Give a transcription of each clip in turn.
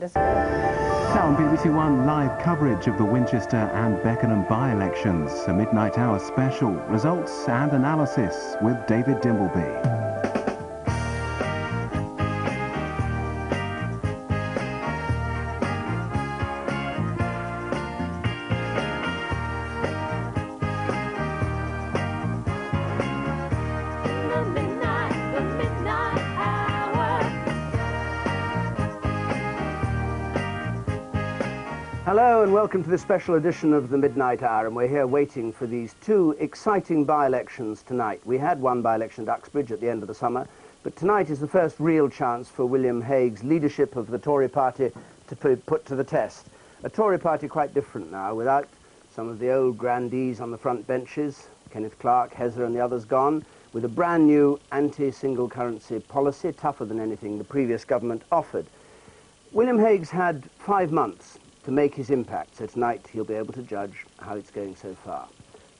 Let's go. Now on BBC One, live coverage of the Winchester and Beckenham by-elections, a midnight hour special, results and analysis with David Dimbleby. Hello and welcome to this special edition of the Midnight Hour, and we're here waiting for these two exciting by-elections tonight. We had one by-election at Uxbridge at the end of the summer, but tonight is the first real chance for William Hague's leadership of the Tory party to be put to the test. A Tory party quite different now, without some of the old grandees on the front benches, Kenneth Clarke, Hezza and the others gone, with a brand new anti-single currency policy, tougher than anything the previous government offered. William Hague's had 5 months to make his impact, so tonight he'll be able to judge how it's going so far.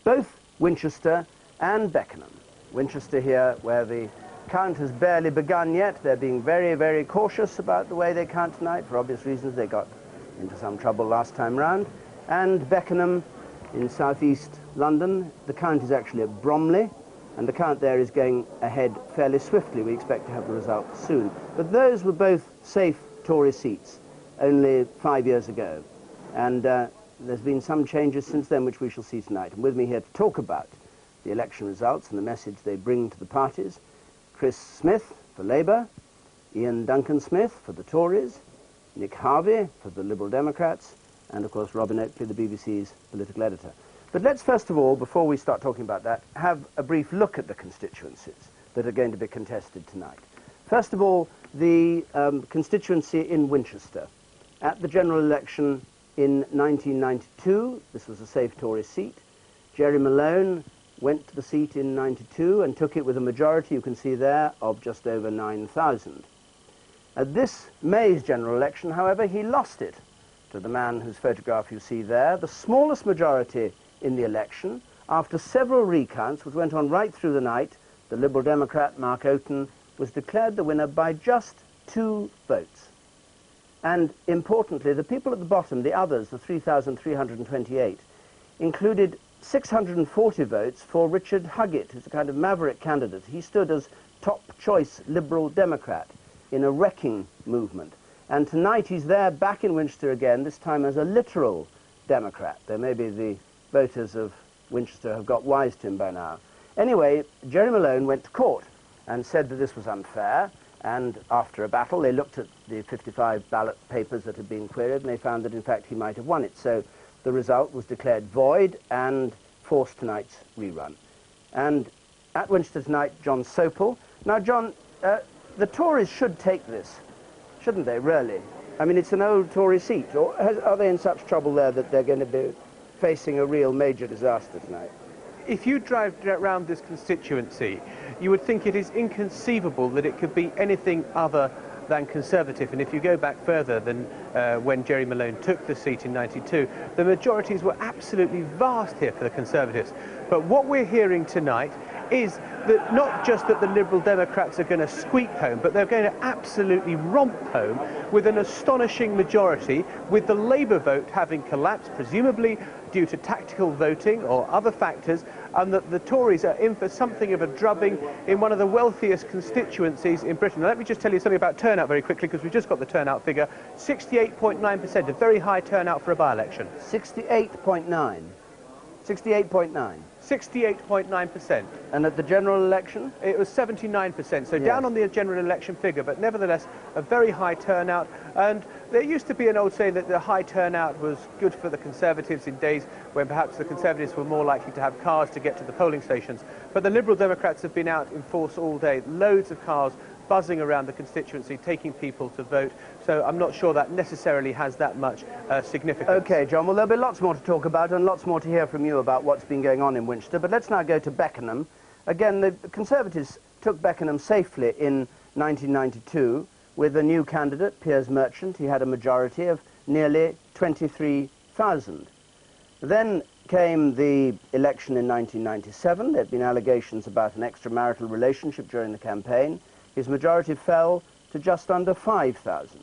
Both Winchester and Beckenham. Winchester here, where the count has barely begun yet. They're being very, very cautious about the way they count tonight, for obvious reasons. They got into some trouble last time round. And Beckenham in southeast London. The count is actually at Bromley, and the count there is going ahead fairly swiftly. We expect to have the results soon. But those were both safe Tory seats only 5 years ago, and there's been some changes since then which we shall see tonight. And with me here to talk about the election results and the message they bring to the parties, Chris Smith for Labour, Iain Duncan Smith for the Tories, Nick Harvey for the Liberal Democrats, and of course Robin Oakley, the BBC's political editor. But let's first of all, before we start talking about that, have a brief look at the constituencies that are going to be contested tonight. First of all, the constituency in Winchester. At the general election in 1992, this was a safe Tory seat. Jerry Malone went to the seat in 92 and took it with a majority, you can see there, of just over 9,000. At this May's general election, however, he lost it to the man whose photograph you see there, the smallest majority in the election. After several recounts, which went on right through the night, the Liberal Democrat Mark Oaten was declared the winner by just 2 votes. And importantly, the people at the bottom, the others, the 3,328, included 640 votes for Richard Huggett, who's a kind of maverick candidate. He stood as top choice Liberal Democrat in a wrecking movement. And tonight he's there back in Winchester again, this time as a literal Democrat. Though maybe the voters of Winchester have got wise to him by now. Anyway, Jerry Malone went to court and said that this was unfair. And after a battle, they looked at the 55 ballot papers that had been queried, and they found that, in fact, he might have won it. So the result was declared void and forced tonight's rerun. And at Winchester tonight, John Sopel. Now, John, the Tories should take this, shouldn't they, really? I mean, it's an old Tory seat. Or are they in such trouble there that they're going to be facing a real major disaster tonight? If you drive around this constituency, you would think it is inconceivable that it could be anything other than Conservative. And if you go back further than when Jerry Malone took the seat in 92, the majorities were absolutely vast here for the Conservatives. But what we're hearing tonight is that not just that the Liberal Democrats are going to squeak home, but they're going to absolutely romp home with an astonishing majority, with the Labour vote having collapsed, presumably due to tactical voting or other factors, and that the Tories are in for something of a drubbing in one of the wealthiest constituencies in Britain. Now, let me just tell you something about turnout very quickly, because we've just got the turnout figure. 68.9%, a very high turnout for a by-election. 68.9. 68.9. 68.9%. And at the general election? It was 79%, so Yes. down on the general election figure, but nevertheless a very high turnout. And there used to be an old saying that the high turnout was good for the Conservatives in days when perhaps the Conservatives were more likely to have cars to get to the polling stations. But the Liberal Democrats have been out in force all day, loads of cars buzzing around the constituency, taking people to vote. So I'm not sure that necessarily has that much significance. OK, John, well, there'll be lots more to talk about and lots more to hear from you about what's been going on in Winchester. But let's now go to Beckenham. Again, the Conservatives took Beckenham safely in 1992 with a new candidate, Piers Merchant. He had a majority of nearly 23,000. Then came the election in 1997. There had been allegations about an extramarital relationship during the campaign. His majority fell to just under 5,000.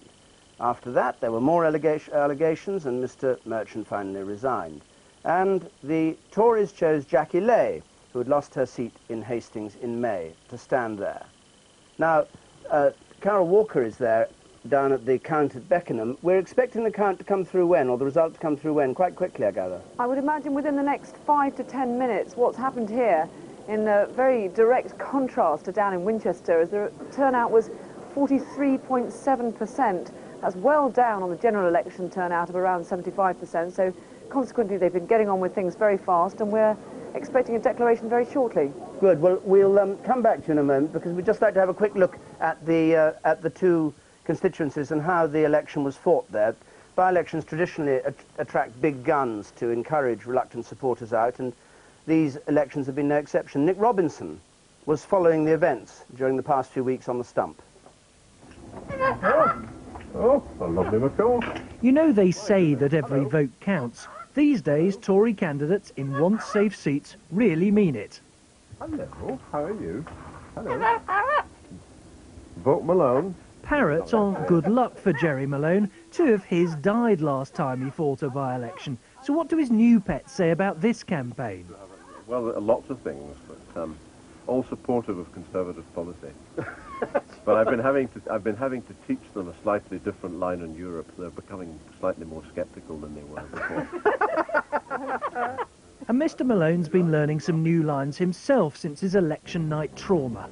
After that, there were more allegations, and Mr. Merchant finally resigned. And the Tories chose Jackie Leigh, who had lost her seat in Hastings in May, to stand there. Now, Carole Walker is there, down at the count at Beckenham. We're expecting the count to come through when, or the result to come through when? Quite quickly, I gather. I would imagine within the next 5 to 10 minutes. What's happened here, in a very direct contrast to down in Winchester, is the turnout was 43.7%. That's well down on the general election turnout of around 75%. So consequently, they've been getting on with things very fast, and we're expecting a declaration very shortly. Good. Well, we'll come back to you in a moment, because we'd just like to have a quick look at the two constituencies and how the election was fought there. By-elections traditionally attract big guns to encourage reluctant supporters out, and these elections have been no exception. Nick Robinson was following the events during the past few weeks on the stump. Oh, a lovely macaw. You know, they say that every vote counts. These days, Tory candidates in once-safe seats really mean it. Hello, how are you? Hello. Vote Malone. Parrots aren't good luck for Jerry Malone. 2 of his died last time he fought a by-election. So what do his new pets say about this campaign? Well, lots of things, but all supportive of Conservative policy. But I've been having to teach them a slightly different line in Europe. They're becoming slightly more sceptical than they were before. And Mr. Malone's been learning some new lines himself since his election night trauma.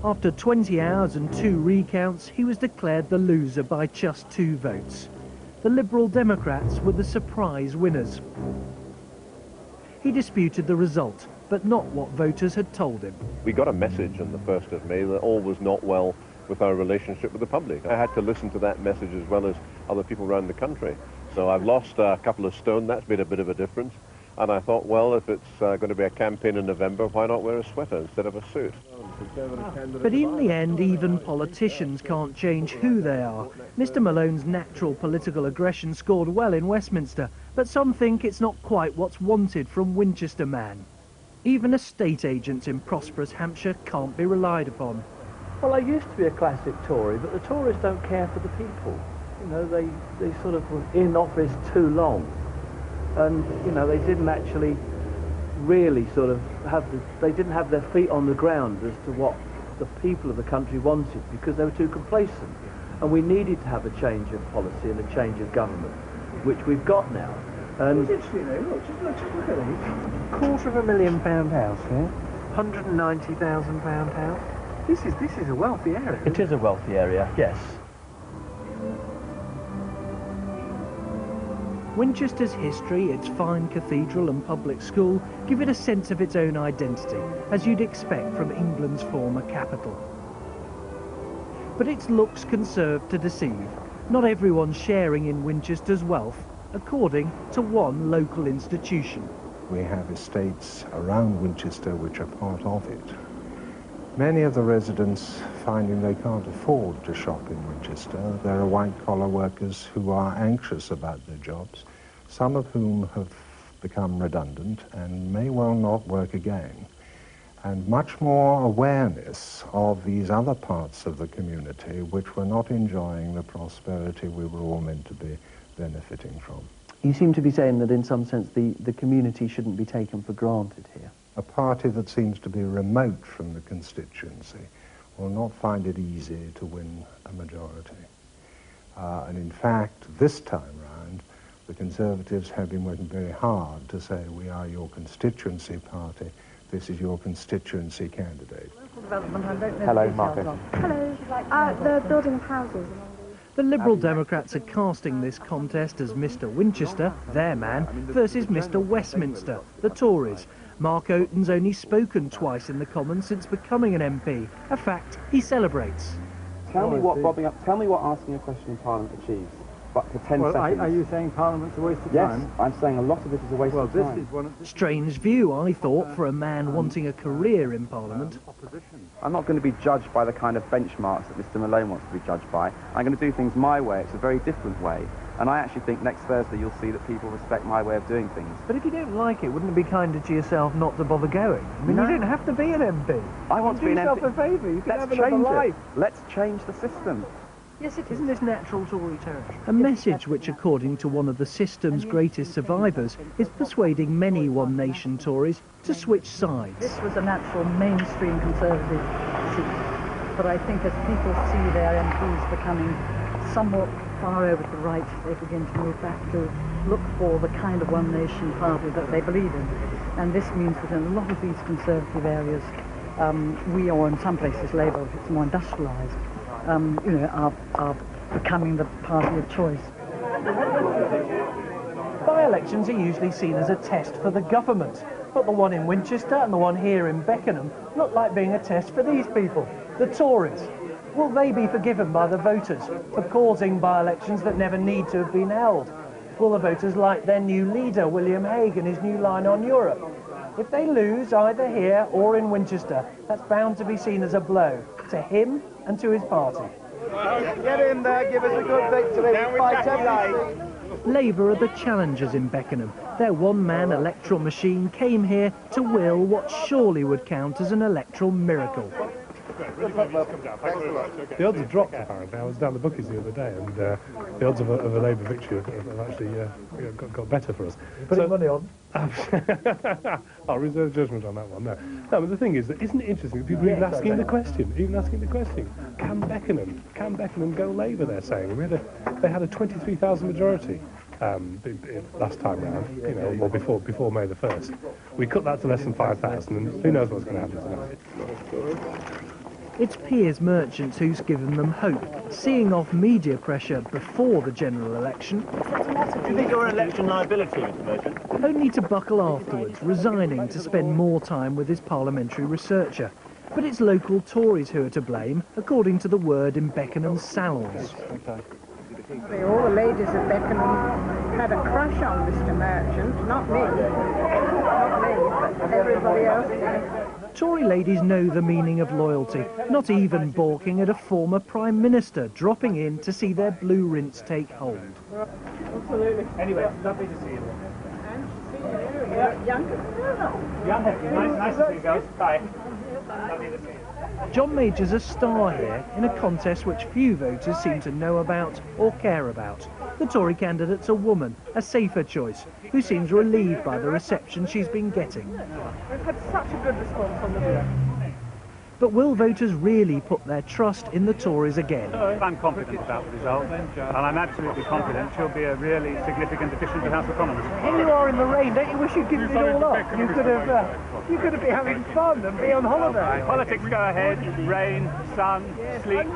After 20 hours and 2 recounts, he was declared the loser by just 2 votes. The Liberal Democrats were the surprise winners. He disputed the result, but not what voters had told him. We got a message on the 1st of May that all was not well with our relationship with the public. I had to listen to that message as well as other people around the country. So I've lost a couple of stone. That's made a bit of a difference. And I thought, well, if it's going to be a campaign in November, why not wear a sweater instead of a suit? But in the end, even politicians can't change who they are. Mr. Malone's natural political aggression scored well in Westminster, but some think it's not quite what's wanted from Winchester man. Even estate agents in prosperous Hampshire can't be relied upon. Well, I used to be a classic Tory, but the Tories don't care for the people. You know, they sort of were in office too long. And, you know, they didn't actually really sort of they didn't have their feet on the ground as to what the people of the country wanted, because they were too complacent. And we needed to have a change of policy and a change of government, which we've got now. And just look at it. £250,000 house here, £190,000 house. This is a wealthy area. it is a wealthy area, yes. Winchester's history, its fine cathedral and public school, give it a sense of its own identity, as you'd expect from England's former capital. But its looks can serve to deceive. Not everyone's sharing in Winchester's wealth, according to one local institution. We have estates around Winchester which are part of it. Many of the residents finding they can't afford to shop in Winchester. There are white-collar workers who are anxious about their jobs, some of whom have become redundant and may well not work again. And much more awareness of these other parts of the community which were not enjoying the prosperity we were all meant to be benefiting from. You seem to be saying that in some sense the community shouldn't be taken for granted here. A party that seems to be remote from the constituency will not find it easy to win a majority. And in fact, this time round, the Conservatives have been working very hard to say, we are your constituency party, this is your constituency candidate. Hello, Marcus. Hello. They're building houses. The Liberal Democrats are casting this contest as Mr. Winchester, their man, versus Mr. Westminster, the Tories. Mark Oaten's only spoken twice in the Commons since becoming an MP, a fact he celebrates. Tell me what asking a question in Parliament achieves. for 10 well, seconds. Are you saying Parliament's a waste of Yes, time? I'm saying a lot of it is a waste of time. Well, this is one of the... Strange view, I thought, for a man wanting a career in Parliament. I'm not going to be judged by the kind of benchmarks that Mr Malone wants to be judged by. I'm going to do things my way. It's a very different way. And I actually think next Thursday you'll see that people respect my way of doing things. But if you don't like it, wouldn't it be kinder to yourself not to bother going? I mean, you don't have to be an MP. I want to be an MP. Do yourself a favour, you can have another life. Let's change the system. Yes, it is. Isn't this natural Tory territory? A message which, according to one of the system's greatest survivors, is persuading many One Nation Tories to switch sides. This was a natural mainstream Conservative seat, but I think as people see their MPs becoming somewhat far over to the right, they begin to move back to look for the kind of One Nation party that they believe in. And this means that in a lot of these Conservative areas, we, or in some places Labour, if it's more industrialised, are becoming the party of choice. By-elections are usually seen as a test for the government, but the one in Winchester and the one here in Beckenham look like being a test for these people, the Tories. Will they be forgiven by the voters for causing by-elections that never need to have been held? Will the voters like their new leader, William Hague, and his new line on Europe? If they lose either here or in Winchester, that's bound to be seen as a blow to him and to his party. Get in there, give us a good victory. Fight everything. Labour are the challengers in Beckenham. Their one-man electoral machine came here to will what surely would count as an electoral miracle. The odds have dropped, apparently. I was down the bookies the other day, and the odds of a Labour victory have actually got better for us. Putting money on? I'll reserve judgment on that one. No, but the thing is, that isn't it interesting that people are even asking the question? Can Beckenham go Labour? They're saying they had a 23,000 majority last time round, or before May the 1st. We cut that to less than 5,000, and who knows what's going to happen tonight. It's Piers Merchants who's given them hope, seeing off media pressure before the general election. Do you think you're an election liability, Mr. Merchant? Only to buckle afterwards, resigning to spend more time with his parliamentary researcher. But it's local Tories who are to blame, according to the word in Beckenham's salons. All the ladies of Beckenham had a crush on Mr. Merchant, not me, but everybody else did. Tory ladies know the meaning of loyalty, not even balking at a former Prime Minister dropping in to see their blue rinse take hold. Absolutely. Anyway, lovely to see you. And to see you. You're younger. Nice to see you guys. Bye. Lovely to see you. John Major's a star here in a contest which few voters seem to know about or care about. The Tory candidate's a woman, a safer choice, who seems relieved by the reception she's been getting. We've had such a good response on the video. But will voters really put their trust in the Tories again? I'm confident about the result, and I'm absolutely confident she'll be a really significant addition to the House of Commons. Here you are in the rain, don't you wish you'd given it all up? You could have been having fun and be on holiday. Politics go ahead, rain, sun, sleet.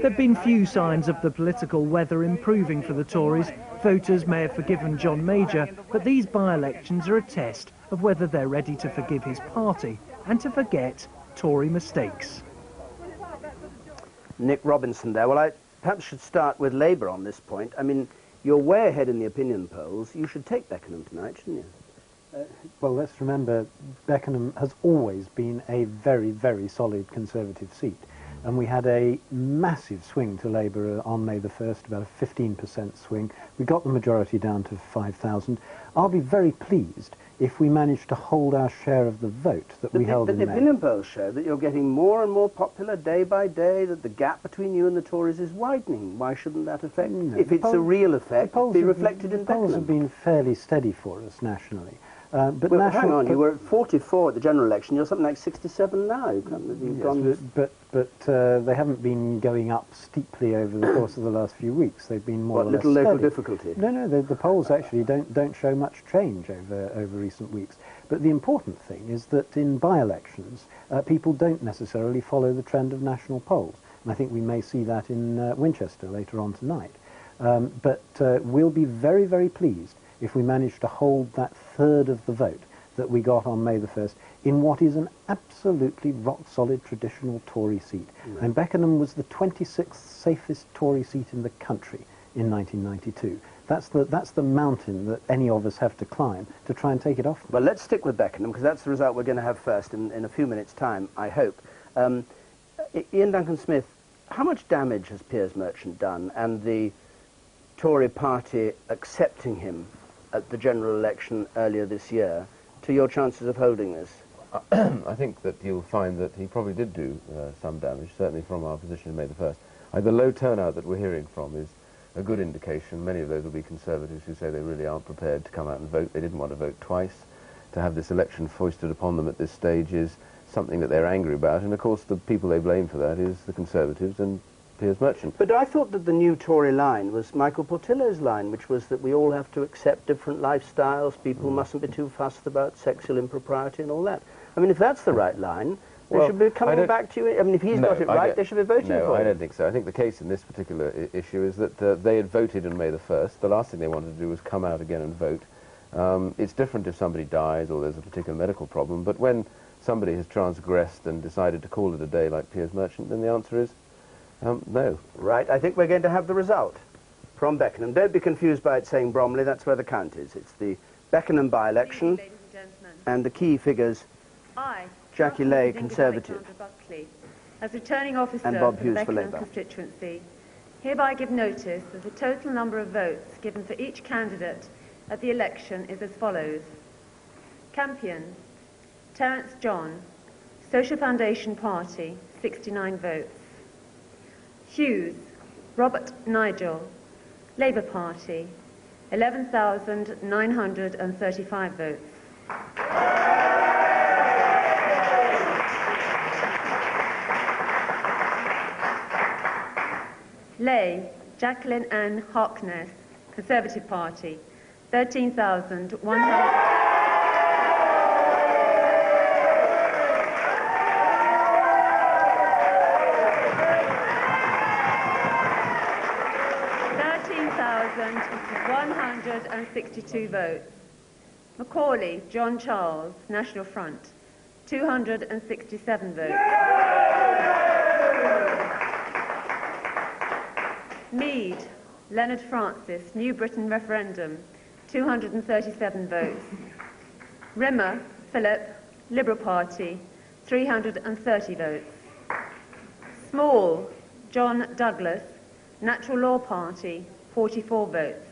There've been few signs of the political weather improving for the Tories. Voters may have forgiven John Major, but these by-elections are a test of whether they're ready to forgive his party and to forget Tory mistakes. Nick Robinson there. Well, I perhaps should start with Labour on this point. I mean, you're way ahead in the opinion polls. You should take Beckenham tonight, shouldn't you? Well, let's remember, Beckenham has always been a very, very solid Conservative seat. And we had a massive swing to Labour on May the 1st, about a 15% swing. We got the majority down to 5,000. I'll be very pleased if we manage to hold our share of the vote that we held in May. The opinion polls show that you're getting more and more popular day by day, that the gap between you and the Tories is widening. Why shouldn't that effect, if it's a real effect, be reflected in Beckenham? The polls have been fairly steady for us nationally. But well, hang on, you were at 44 at the general election, you're something like 67 now. But they haven't been going up steeply over the course of the last few weeks. They've been more or less little steady. local difficulty? No, the polls actually don't show much change over recent weeks. But the important thing is that in by-elections, people don't necessarily follow the trend of national polls. And I think we may see that in Winchester later on tonight. But we'll be very, very pleased if we manage to hold that third of the vote that we got on May the 1st in what is an absolutely rock-solid traditional Tory seat. And Beckenham was the 26th safest Tory seat in the country in 1992. That's the mountain that any of us have to climb to try and take it off them. Well, let's stick with Beckenham, because that's the result we're going to have first in a few minutes' time, I hope. Iain Duncan Smith, how much damage has Piers Merchant done, and the Tory party accepting him at the general election earlier this year, to your chances of holding this? I think that you'll find that he probably did do some damage, certainly from our position in May the 1st. The low turnout that we're hearing from is a good indication. Many of those will be Conservatives who say they really aren't prepared to come out and vote. They didn't want to vote twice. To have this election foisted upon them at this stage is something that they're angry about, and of course the people they blame for that is the Conservatives and Piers Merchant. But I thought that the new Tory line was Michael Portillo's line, which was that we all have to accept different lifestyles, people mustn't be too fussed about sexual impropriety and all that. I mean, if that's the right line, they should be coming back to you. I mean, if he's got it right, they should be voting for him. No, I don't think so. I think the case in this particular issue is that they had voted on May the 1st. The last thing they wanted to do was come out again and vote. It's different if somebody dies or there's a particular medical problem, but when somebody has transgressed and decided to call it a day like Piers Merchant, then the answer is no. Right, I think we're going to have the result from Beckenham. Don't be confused by it saying Bromley, that's where the count is. It's the Beckenham by-election, and the key figures, Jackie Lay, Conservative, Buckley, as returning officer and Bob for Hughes the for Beckenham Labour. constituency, hereby give notice that the total number of votes given for each candidate at the election is as follows. Campion, Terence John, Social Foundation Party, 69 votes. Hughes, Robert Nigel, Labour Party, 11,935 votes. Lay, Jacqueline Ann Harkness, Conservative Party, 13,100. $13,162 votes. Macaulay, John Charles, National Front, 267 votes. Mead, Leonard Francis, New Britain Referendum, 237 votes. Rimmer, Philip, Liberal Party, 330 votes. Small, John Douglas, Natural Law Party, 44 votes.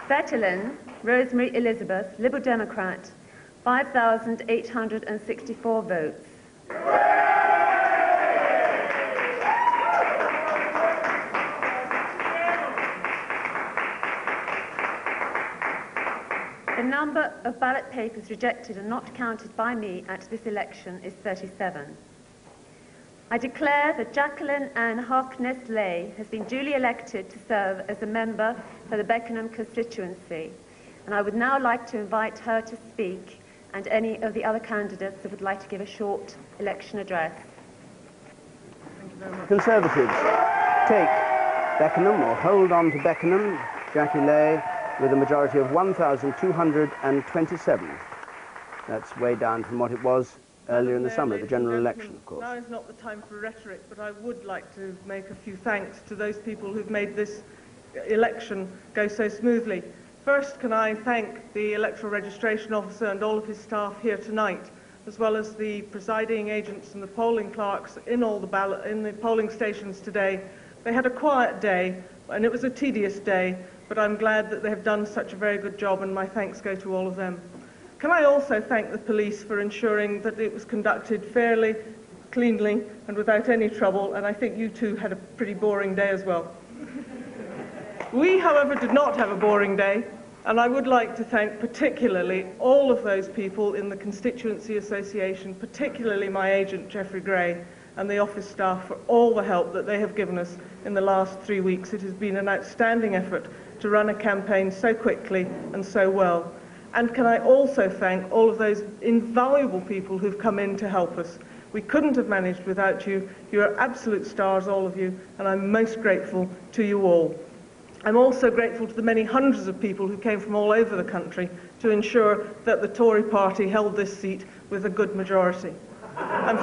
Bettelin, Rosemary Elizabeth, Liberal Democrat, 5,864 votes. The number of ballot papers rejected and not counted by me at this election is 37. I declare that Jacqueline Ann Harkness Lay has been duly elected to serve as a member for the Beckenham constituency, and I would now like to invite her to speak and any of the other candidates that would like to give a short election address. Thank you very much. Conservatives, take Beckenham, or hold on to Beckenham, Jackie Lay, with a majority of 1,227. That's way down from what it was earlier in the summer, the general election, of course. Now is not the time for rhetoric, but I would like to make a few thanks to those people who've made this election go so smoothly. First, can I thank the electoral registration officer and all of his staff here tonight, as well as the presiding agents and the polling clerks in all the polling stations today. They had a quiet day, and it was a tedious day, but I'm glad that they have done such a very good job, and my thanks go to all of them. Can I also thank the police for ensuring that it was conducted fairly, cleanly, and without any trouble, and I think you two had a pretty boring day as well. We, however, did not have a boring day, and I would like to thank particularly all of those people in the Constituency Association, particularly my agent, Geoffrey Gray, and the office staff for all the help that they have given us in the last 3 weeks. It has been an outstanding effort to run a campaign so quickly and so well. And can I also thank all of those invaluable people who've come in to help us. We couldn't have managed without you. You're absolute stars, all of you, and I'm most grateful to you all. I'm also grateful to the many hundreds of people who came from all over the country to ensure that the Tory party held this seat with a good majority. And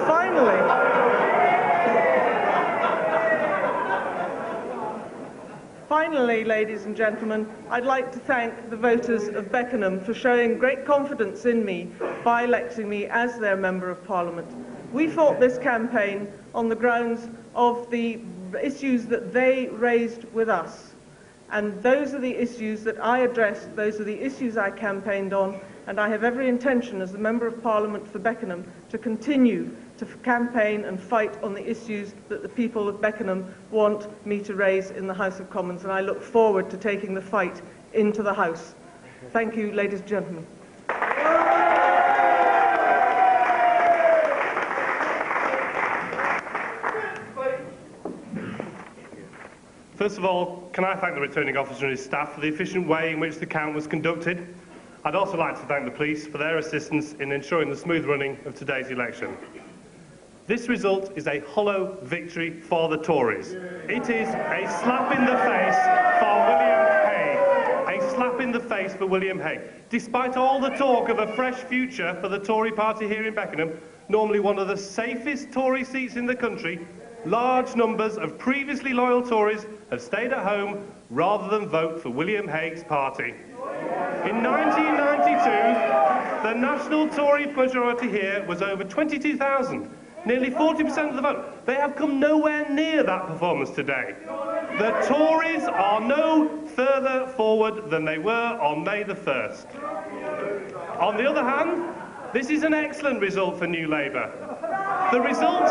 Finally, ladies and gentlemen, I'd like to thank the voters of Beckenham for showing great confidence in me by electing me as their Member of Parliament. We fought this campaign on the grounds of the issues that they raised with us. And those are the issues that I addressed, those are the issues I campaigned on, and I have every intention as the Member of Parliament for Beckenham to continue to campaign and fight on the issues that the people of Beckenham want me to raise in the House of Commons, and I look forward to taking the fight into the House. Thank you, ladies and gentlemen. First of all, can I thank the returning officer and his staff for the efficient way in which the count was conducted. I'd also like to thank the police for their assistance in ensuring the smooth running of today's election. This result is a hollow victory for the Tories. It is a slap in the face for William Hague. A slap in the face for William Hague. Despite all the talk of a fresh future for the Tory party here in Beckenham, normally one of the safest Tory seats in the country, large numbers of previously loyal Tories have stayed at home rather than vote for William Hague's party. In 1992, the national Tory majority here was over 22,000. Nearly 40% of the vote. They have come nowhere near that performance today. The Tories are no further forward than they were on May the 1st. On the other hand, this is an excellent result for New Labour. The result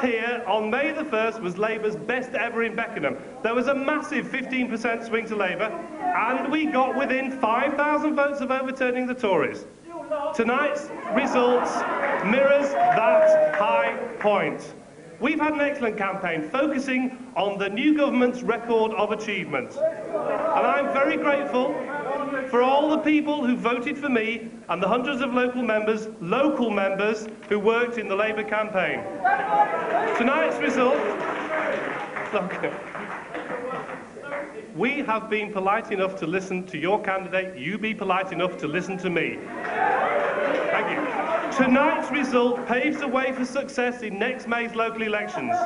here on May the 1st was Labour's best ever in Beckenham. There was a massive 15% swing to Labour, and we got within 5,000 votes of overturning the Tories. Tonight's results mirrors that high point. We've had an excellent campaign focusing on the new government's record of achievement. And I'm very grateful for all the people who voted for me and the hundreds of local members who worked in the Labour campaign. Tonight's result... We have been polite enough to listen to your candidate. You be polite enough to listen to me. Thank you. Tonight's result paves the way for success in next May's local elections.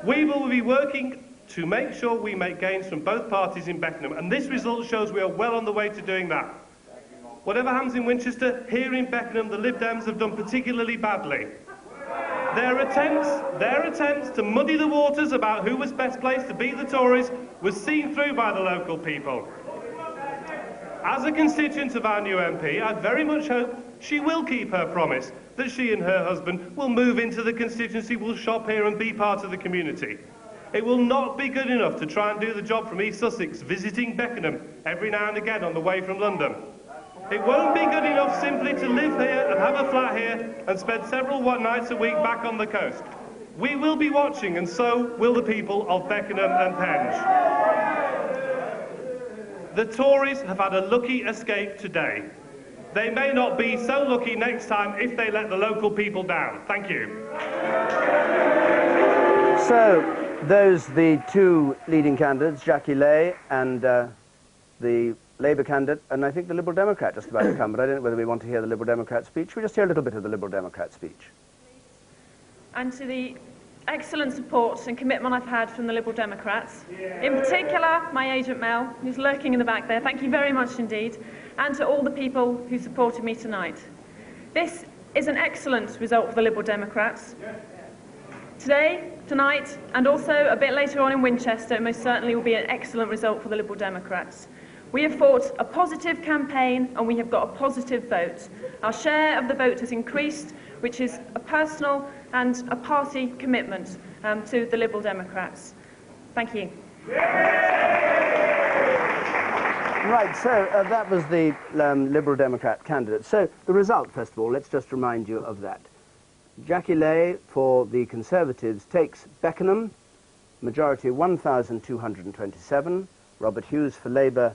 We will be working to make sure we make gains from both parties in Beckenham, and this result shows we are well on the way to doing that. Whatever happens in Winchester, here in Beckenham, the Lib Dems have done particularly badly. Their attempts to muddy the waters about who was best placed to beat the Tories was seen through by the local people. As a constituent of our new MP, I very much hope she will keep her promise that she and her husband will move into the constituency, will shop here and be part of the community. It will not be good enough to try and do the job from East Sussex, visiting Beckenham every now and again on the way from London. It won't be good enough simply to live here and have a flat here and spend several nights a week back on the coast. We will be watching, and so will the people of Beckenham and Penge. The Tories have had a lucky escape today. They may not be so lucky next time if they let the local people down. Thank you. So, those the two leading candidates, Jackie Lay and the Labour candidate, and I think the Liberal Democrat just about to come, but I don't know whether we want to hear the Liberal Democrat speech. We just hear a little bit of the Liberal Democrat speech. And to the excellent support and commitment I've had from the Liberal Democrats, in particular my agent Mel, who's lurking in the back there, thank you very much indeed, and to all the people who supported me tonight. This is an excellent result for the Liberal Democrats. Today, tonight, and also a bit later on in Winchester, it most certainly will be an excellent result for the Liberal Democrats. We have fought a positive campaign and we have got a positive vote. Our share of the vote has increased, which is a personal and a party commitment to the Liberal Democrats. Thank you. Right, so that was the Liberal Democrat candidate. So the result, first of all, let's just remind you of that. Jackie Lay for the Conservatives takes Beckenham, majority 1,227. Robert Hughes for Labour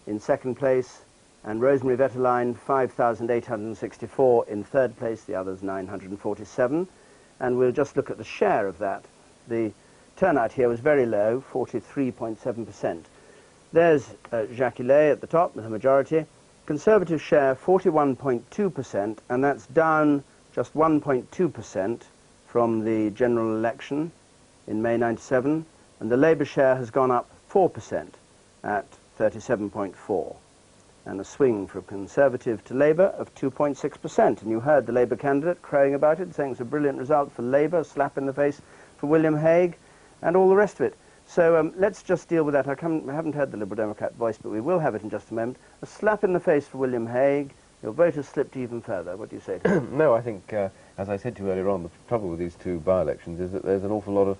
in second place, and Rosemary Vetterlein 5,864 in third place, the others 947. And we'll just look at the share of that. The turnout here was very low, 43.7%. There's Jackie Lay at the top with a majority. Conservative share 41.2%, and that's down just 1.2% from the general election in May 97. and the Labour share has gone up 4% at 37.4%, and a swing from Conservative to Labour of 2.6%. And you heard the Labour candidate crowing about it, saying it's a brilliant result for Labour, a slap in the face for William Hague, and all the rest of it. So let's just deal with that. I haven't heard the Liberal Democrat voice, but we will have it in just a moment. A slap in the face for William Hague. Your vote has slipped even further. What do you say to that? No, I think, as I said to you earlier on, the trouble with these two by-elections is that there's an awful lot of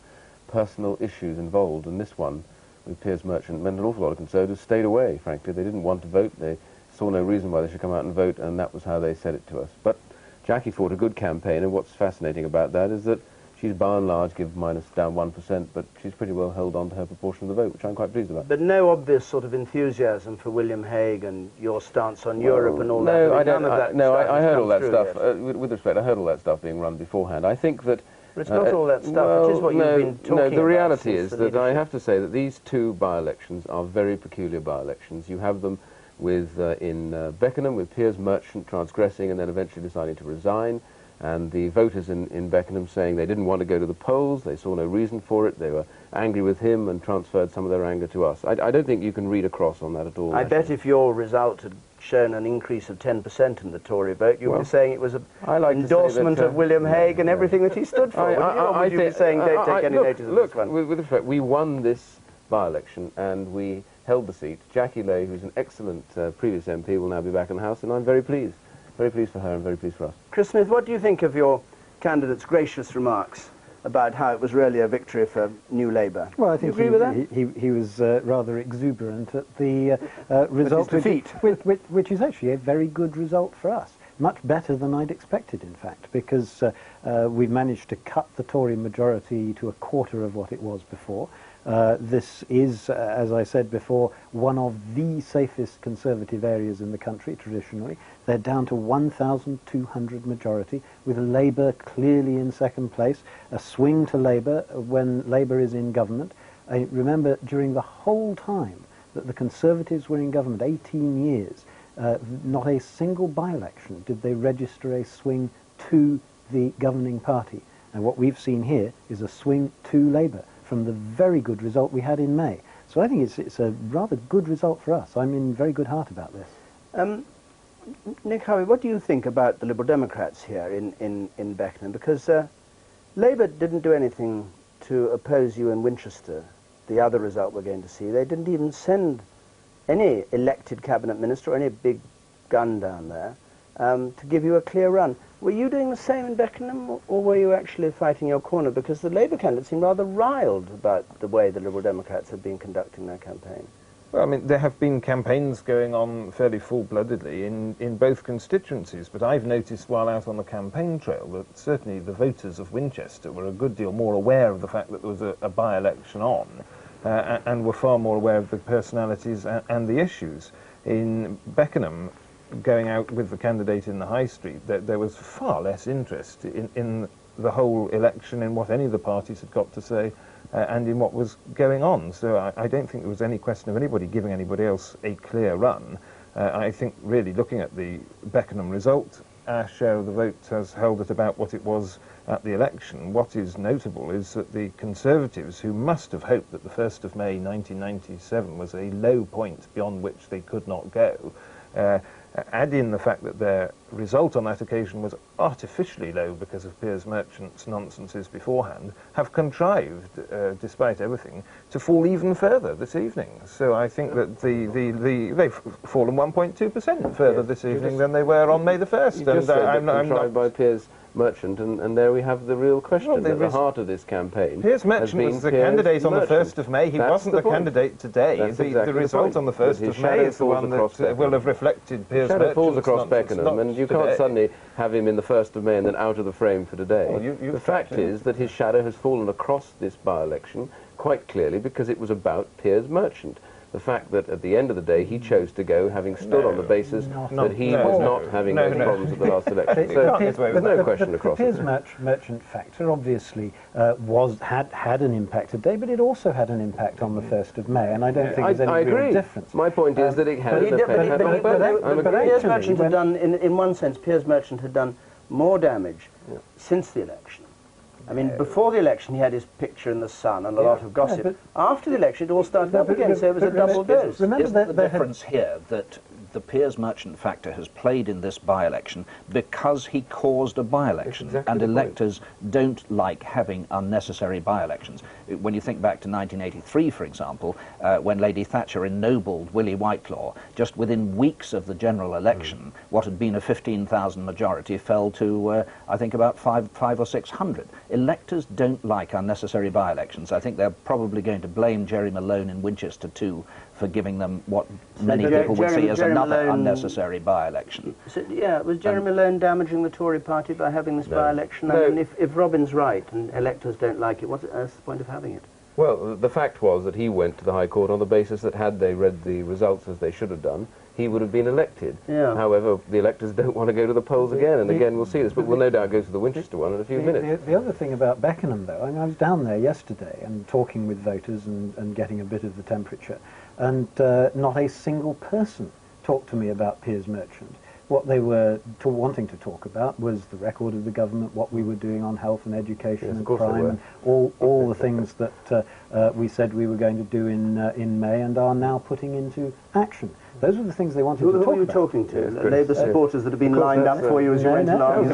personal issues involved, and this one, with Piers Merchant, meant an awful lot of Conservatives stayed away, frankly. They didn't want to vote. They saw no reason why they should come out and vote, and that was how they said it to us. But Jackie fought a good campaign, and what's fascinating about that is that she's by and large given minus down 1%, but she's pretty well held on to her proportion of the vote, which I'm quite pleased about. But no obvious sort of enthusiasm for William Hague and your stance on Europe and all that? No, I heard all that stuff. With respect, I heard all that stuff being run beforehand. I think that... But it's not all that stuff, it is what you've been talking about. No, the reality is that I have to say that these two by-elections are very peculiar by-elections. You have them with, in Beckenham, with Piers Merchant transgressing and then eventually deciding to resign, and the voters in Beckenham saying they didn't want to go to the polls, they saw no reason for it, they were angry with him and transferred some of their anger to us. I don't think you can read across on that at all. I bet if your result had shown an increase of 10% in the Tory vote, you would be saying it was an endorsement of William Hague and everything that he stood for. Or would you be saying don't take any notice of this one? With respect, we won this by-election and we held the seat. Jackie Leigh, who's an excellent previous MP, will now be back in the House, and I'm very pleased. Very pleased for her and very pleased for us. Chris Smith, what do you think of your candidate's gracious remarks about how it was really a victory for New Labour? Well, I think you agree with that? He was rather exuberant at the result, which is actually a very good result for us. Much better than I'd expected, in fact, because we've managed to cut the Tory majority to a quarter of what it was before. This is, as I said before, one of the safest Conservative areas in the country, traditionally. They're down to 1,200 majority, with Labour clearly in second place, a swing to Labour when Labour is in government. I remember during the whole time that the Conservatives were in government, 18 years, not a single by-election did they register a swing to the governing party. And what we've seen here is a swing to Labour from the very good result we had in May. So I think it's a rather good result for us. I'm in very good heart about this. Nick Harvey, what do you think about the Liberal Democrats here in Beckenham? Because Labour didn't do anything to oppose you in Winchester, the other result we're going to see. They didn't even send any elected cabinet minister or any big gun down there to give you a clear run. Were you doing the same in Beckenham, or were you actually fighting your corner? Because the Labour candidates seemed rather riled about the way the Liberal Democrats had been conducting their campaign. Well, I mean, there have been campaigns going on fairly full-bloodedly in both constituencies, but I've noticed while out on the campaign trail that certainly the voters of Winchester were a good deal more aware of the fact that there was a by-election on, and were far more aware of the personalities and the issues. In Beckenham, going out with the candidate in the High Street, there was far less interest in the whole election, in what any of the parties had got to say, and in what was going on. So I don't think there was any question of anybody giving anybody else a clear run. I think really looking at the Beckenham result, our share of the vote has held at about what it was at the election. What is notable is that the Conservatives, who must have hoped that the 1st of May 1997 was a low point beyond which they could not go, add in the fact that their result on that occasion was artificially low because of Piers Merchant's nonsenses beforehand, have contrived, despite everything, to fall even further this evening. So I think that they've fallen 1.2% further this evening than they were on May the 1st. You just said I'm not by Piers Merchant, and there we have the real question. At the heart of this campaign, Piers Merchant was the candidate on the 1st of May. He wasn't the candidate today. The result on the 1st of May is the one that will have reflected Piers Merchant's falls across Beckenham, and you can't suddenly have him in the 1st of May and then out of the frame for today. Well, the fact is that his shadow has fallen across this by-election quite clearly because it was about Piers Merchant. The fact that at the end of the day he chose to go, having stood on the basis that he was not having those problems at the last election. So there's no question across it. The Piers Merchant factor obviously had an impact today, but it also had an impact on the 1st of May, and I don't think there's any real difference. My point is that it had an effect. But Piers Merchant had done, in one sense, Piers Merchant had done more damage since the election I mean, before the election, he had his picture in the Sun and a lot of gossip. Yeah, after the election, it all started up again, so it was a double dose. Isn't the difference here that the Piers Merchant factor has played in this by-election because he caused a by-election, exactly, and electors don't like having unnecessary by-elections. When you think back to 1983, for example, when Lady Thatcher ennobled Willie Whitelaw, just within weeks of the general election, what had been a 15,000 majority fell to, I think, about 500 or 600. Electors don't like unnecessary by-elections. I think they're probably going to blame Jerry Malone in Winchester too for giving them what many people would see as another unnecessary by-election. So, yeah, was Jerry Malone damaging the Tory party by having this by-election? No. I mean, if Robin's right and electors don't like it, what's the point of having it? Well, the fact was that he went to the High Court on the basis that had they read the results as they should have done, he would have been elected. Yeah. However, the electors don't want to go to the polls again, and again we'll see this, but we'll no doubt go to the Winchester one in a few minutes. The other thing about Beckenham, though, I mean, I was down there yesterday and talking with voters and getting a bit of the temperature, and not a single person talked to me about Piers Merchant. What they were wanting to talk about was the record of the government, what we were doing on health and education and crime, and all the things that we said we were going to do in May and are now putting into action. Those were the things they wanted to talk about. Who were you talking to? Labour supporters that have been lined up for you as you went along?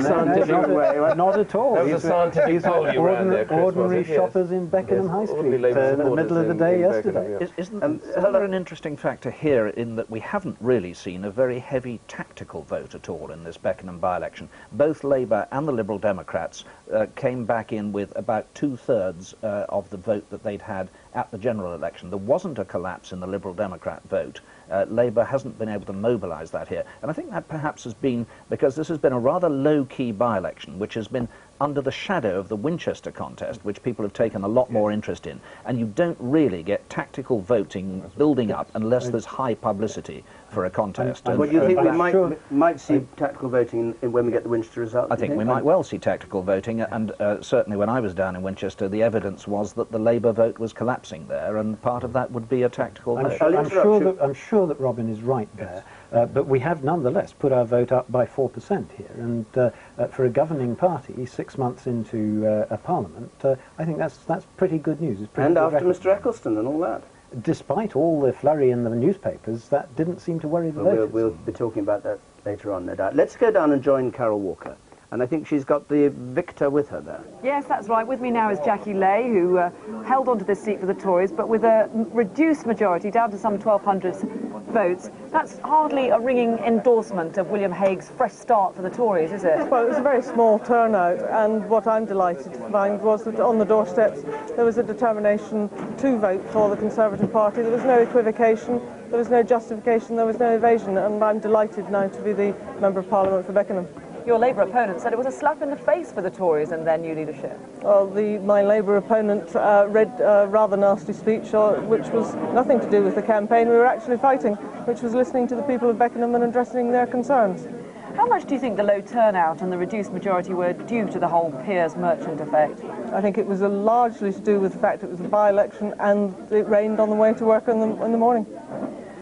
Not at all. That was a scientific poll you ran there, Chris, ordinary shoppers in Beckenham High Street in the middle of the day yesterday. Isn't there an interesting factor here in that we haven't really seen a very heavy tactical vote at all in this Beckenham by-election? Both Labour and the Liberal Democrats came back in with about 2/3 of the vote that they'd had at the general election. There wasn't a collapse in the Liberal Democrat vote. Labour hasn't been able to mobilise that here. And I think that perhaps has been because this has been a rather low-key by-election, which has been under the shadow of the Winchester contest, which people have taken a lot more interest in. And you don't really get tactical voting building up unless there's high publicity for a contest. But you think we might see tactical voting when we get the Winchester result? I think we might well see tactical voting, and certainly when I was down in Winchester, the evidence was that the Labour vote was collapsing there, and part of that would be a tactical vote. I'm sure that Robin is right there, but we have nonetheless put our vote up by 4% here, and for a governing party, 6 months into a parliament, I think that's pretty good news. It's pretty and good after record. Mr Eccleston and all that. Despite all the flurry in the newspapers, that didn't seem to worry the voters. We'll be talking about that later on, no doubt. Let's go down and join Carole Walker. And I think she's got the victor with her there. Yes, that's right. With me now is Jackie Leigh, who held on to this seat for the Tories, but with a reduced majority, down to some 1,200 votes. That's hardly a ringing endorsement of William Hague's fresh start for the Tories, is it? Well, it was a very small turnout, and what I'm delighted to find was that on the doorsteps there was a determination to vote for the Conservative Party. There was no equivocation, there was no justification, there was no evasion, and I'm delighted now to be the Member of Parliament for Beckenham. Your Labour opponent said it was a slap in the face for the Tories and their new leadership. Well, my Labour opponent read a rather nasty speech, which was nothing to do with the campaign we were actually fighting, which was listening to the people of Beckenham and addressing their concerns. How much do you think the low turnout and the reduced majority were due to the whole Piers Merchant effect? I think it was largely to do with the fact it was a by-election and it rained on the way to work in the morning.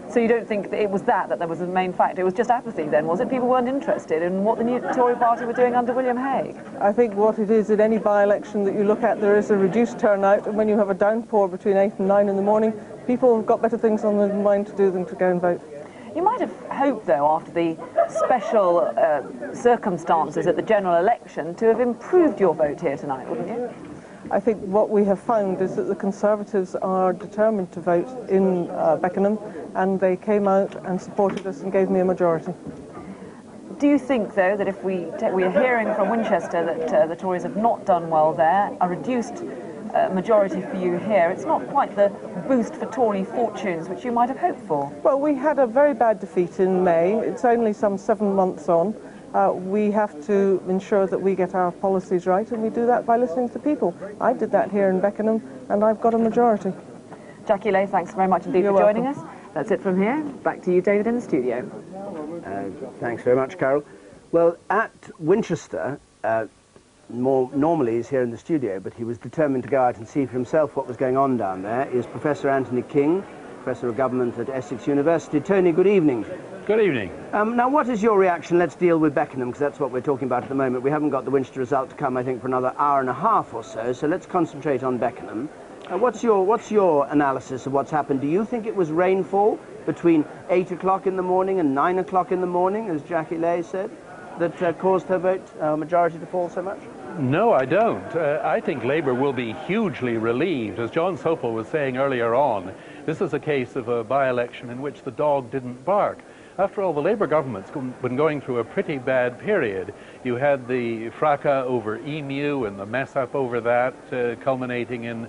So you don't think that it was that was the main factor? It was just apathy then, was it? People weren't interested in what the new Tory party were doing under William Hague? I think what it is, in any by-election that you look at, there is a reduced turnout, and when you have a downpour between 8 and 9 in the morning, people have got better things on their mind to do than to go and vote. You might have hoped, though, after the special circumstances at the general election, to have improved your vote here tonight, wouldn't you? I think what we have found is that the Conservatives are determined to vote in Beckenham, and they came out and supported us and gave me a majority. Do you think, though, that if we are hearing from Winchester that the Tories have not done well there, a reduced majority for you here, it's not quite the boost for Tory fortunes which you might have hoped for? Well, we had a very bad defeat in May. It's only some 7 months on. We have to ensure that we get our policies right, and we do that by listening to the people. I did that here in Beckenham, and I've got a majority. Jackie Leigh, thanks very much indeed for joining us. That's it from here. Back to you, David, in the studio. Thanks very much, Carole. Well, at Winchester, more normally he's here in the studio, but he was determined to go out and see for himself what was going on down there, is Professor Anthony King, Professor of Government at Essex University. Tony, good evening. Good evening. Now, what is your reaction? Let's deal with Beckenham, because that's what we're talking about at the moment. We haven't got the Winchester result to come, I think, for another hour and a half or so, so let's concentrate on Beckenham. What's your analysis of what's happened? Do you think it was rainfall between 8 o'clock in the morning and 9 o'clock in the morning, as Jackie Lay said, that caused her vote majority to fall so much? No, I don't. I think Labour will be hugely relieved. As John Sopel was saying earlier on, this is a case of a by-election in which the dog didn't bark. After all, the Labour government's been going through a pretty bad period. You had the fracas over Emu and the mess-up over that, culminating in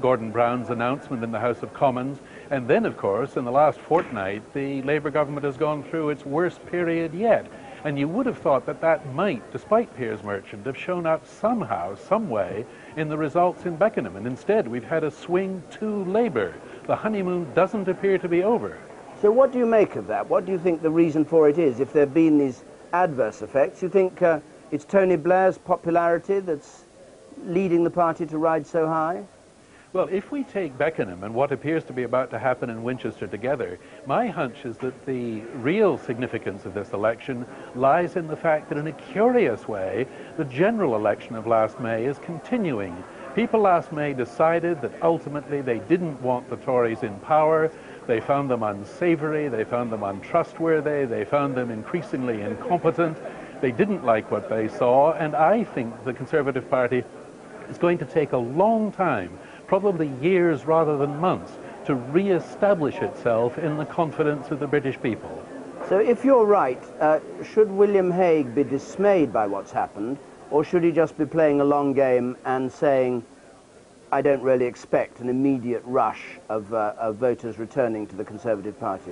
Gordon Brown's announcement in the House of Commons. And then, of course, in the last fortnight, the Labour government has gone through its worst period yet. And you would have thought that that might, despite Piers Merchant, have shown up somehow, some way, in the results in Beckenham. And instead, we've had a swing to Labour. The honeymoon doesn't appear to be over. So what do you make of that? What do you think the reason for it is? If there have been these adverse effects, you think it's Tony Blair's popularity that's leading the party to ride so high? Well, if we take Beckenham and what appears to be about to happen in Winchester together, my hunch is that the real significance of this election lies in the fact that in a curious way, the general election of last May is continuing. People last May decided that ultimately they didn't want the Tories in power. They found them unsavory, they found them untrustworthy, they found them increasingly incompetent. They didn't like what they saw, and I think the Conservative Party is going to take a long time, probably years rather than months, to re-establish itself in the confidence of the British people. So if you're right, should William Hague be dismayed by what's happened, or should he just be playing a long game and saying, I don't really expect an immediate rush of voters returning to the Conservative Party?